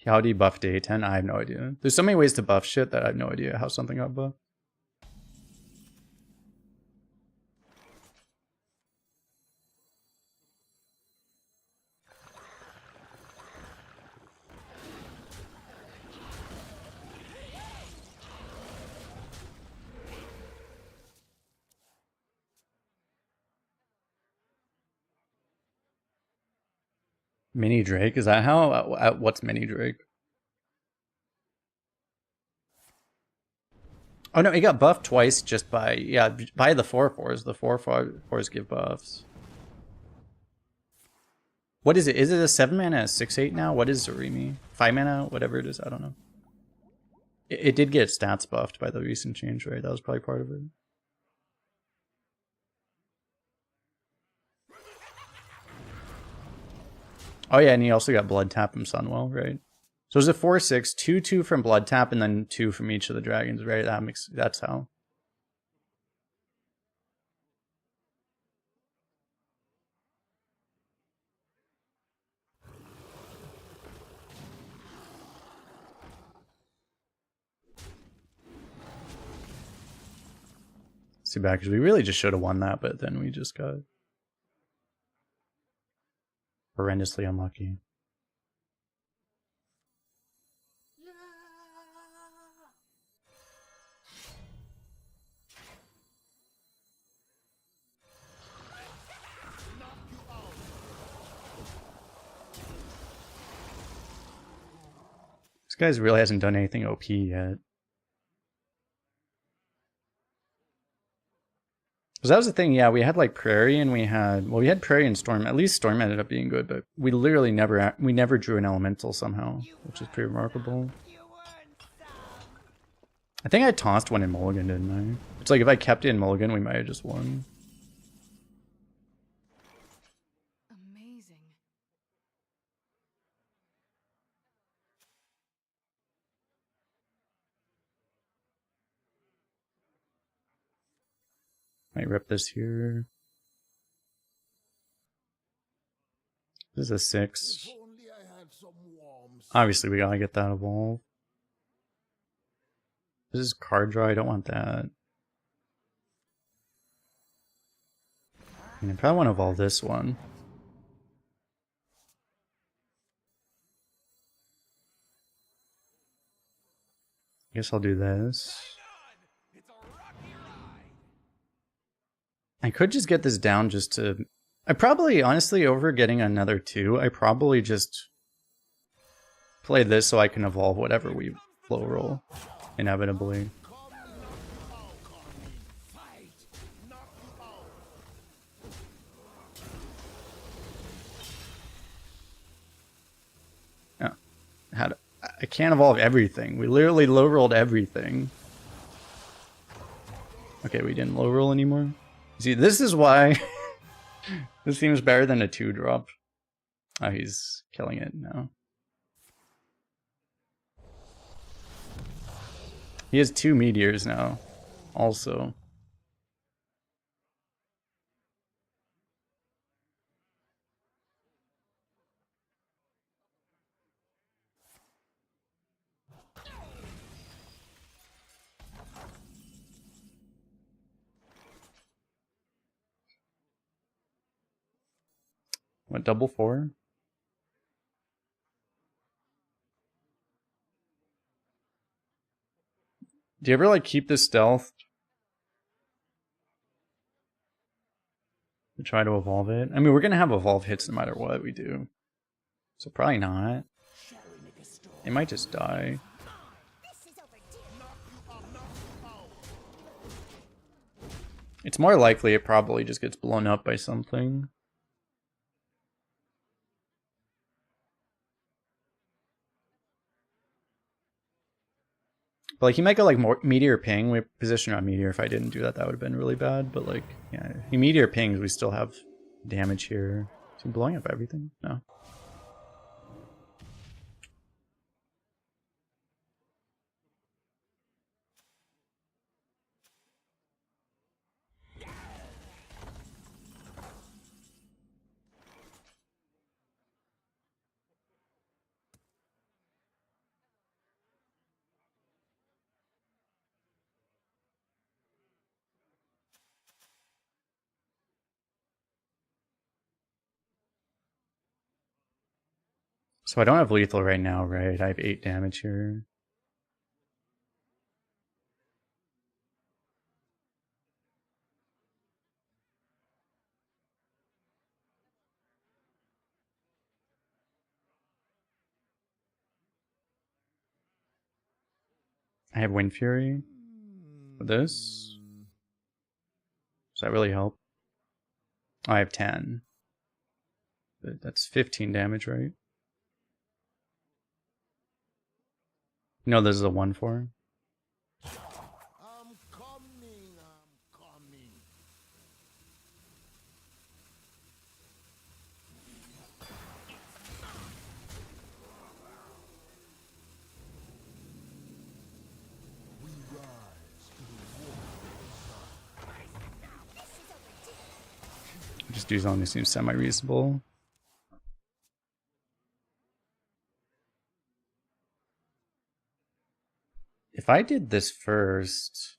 How do you buff day 10? I have no idea. There's so many ways to buff shit that I have no idea how something got buffed. Mini Drake? Is that how? What's Mini Drake? Oh no, it got buffed twice just by, yeah, by the 4/4s. The 4/4s give buffs. What is it? Is it a 7 mana, a 6/8 now? What is Zerimi? 5 mana? Whatever it is, I don't know. It did get stats buffed by the recent change, right? That was probably part of it. Oh yeah, and he also got Blood Tap from Sunwell, right? So it was a 4/6, 2/2 from Blood Tap, and then 2 from each of the dragons, right? That's how. Too bad, because we really just should have won that, but then we just got horrendously unlucky. This guy's really hasn't done anything OP yet. Because that was the thing, yeah, we had like Prairie and we had Prairie and Storm. At least Storm ended up being good, but we literally never drew an elemental somehow, which is pretty remarkable. I think I tossed one in Mulligan, didn't I? It's like if I kept it in Mulligan, we might have just won. Amazing. Might rip this here. This is a 6. If only I had some warm Obviously, we gotta get that evolve. This is card draw. I don't want that. I probably want to evolve this one. I guess I'll do this. I could just get this down just to... I probably, honestly, over getting another 2, I probably just play this so I can evolve whatever we low roll, inevitably. Yeah. I can't evolve everything. We literally low rolled everything. Okay, we didn't low roll anymore. See, this is why this seems better than a 2-drop. Oh, he's killing it now. He has 2 meteors now, also. What, double 4? Do you ever like keep the stealth to try to evolve it? I mean, we're gonna have evolve hits no matter what we do. So probably not. It might just die. It's more likely it probably just gets blown up by something. But like he might go like more meteor ping. We position on meteor. If I didn't do that, that would have been really bad. But like, yeah, if he meteor pings, we still have damage here. Is he blowing up everything? No. So I don't have lethal right now, right? I have 8 damage here. I have Wind Fury. With this? Does that really help? Oh, I have 10. But that's 15 damage, right? No, this is a 1-4. I'm coming. We rise to the war. Just do zombie seems semi-reasonable. If I did this first...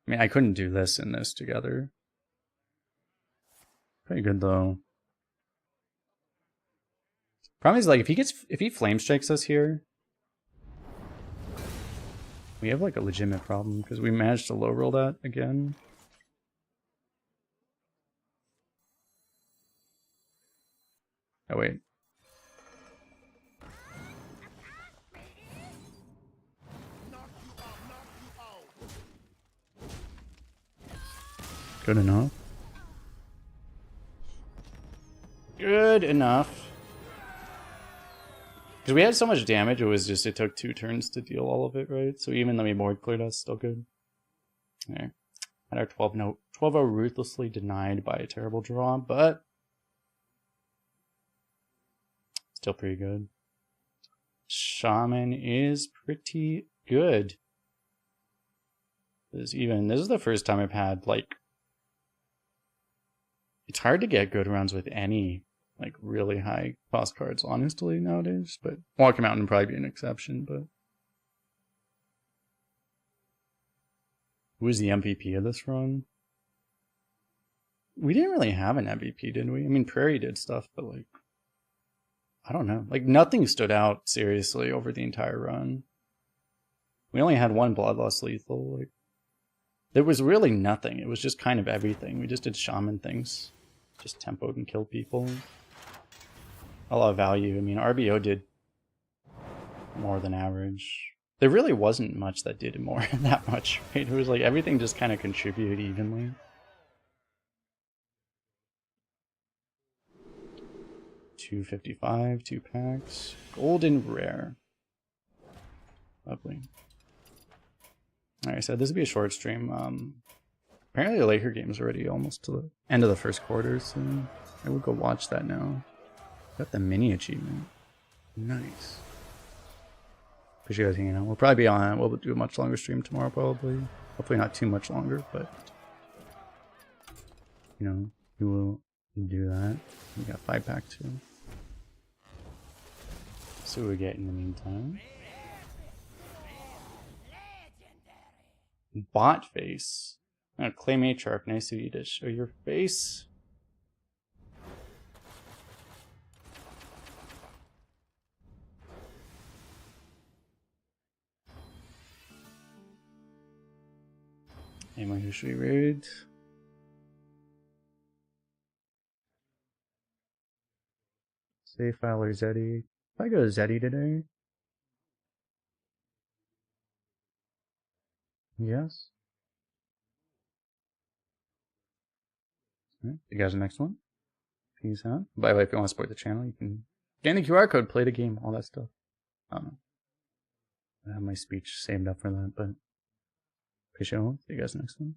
I mean, I couldn't do this and this together. Pretty good, though. Problem is, like, if he flame strikes us here, we have, like, a legitimate problem, because we managed to low roll that again. Oh, wait. Good enough. Good enough. Because we had so much damage, it took 2 turns to deal all of it, right? So even though we board cleared us, still good. Okay. Had our 12-0 ruthlessly denied by a terrible draw, but still pretty good. Shaman is pretty good. This is the first time I've had, like, it's hard to get good runs with any, like, really high cost cards, honestly, nowadays. But Walker Mountain would probably be an exception, but... Who was the MVP of this run? We didn't really have an MVP, did we? I mean, Prairie did stuff, but, like... I don't know. Like, nothing stood out, seriously, over the entire run. We only had 1 Bloodlust Lethal, like... There was really nothing. It was just kind of everything. We just did Shaman things. Just tempoed and killed people. A lot of value. I mean, RBO did more than average. There really wasn't much that did more that much, right? It was like everything just kind of contributed evenly. $255, 2 packs. Golden rare. Lovely. Alright, so this would be a short stream. Apparently the Laker game's already almost to the end of the first quarter, so I would go watch that now. Got the mini achievement. Nice. Appreciate you guys hanging out. We'll probably be on. We'll do a much longer stream tomorrow, probably. Hopefully not too much longer, but you know, we will do that. We got 5-pack too. See what we get in the meantime. Bot face. Oh, Claymate Shark, nice of you to show your face. Anyone who should we raid? Save file or Zeddy. If I go to Zeddy today. Yes. Alright, you guys the next one. Peace out. By the way, if you want to support the channel, you can scan the QR code, play the game, all that stuff. I don't know. I have my speech saved up for that, but appreciate it all. See you guys next one.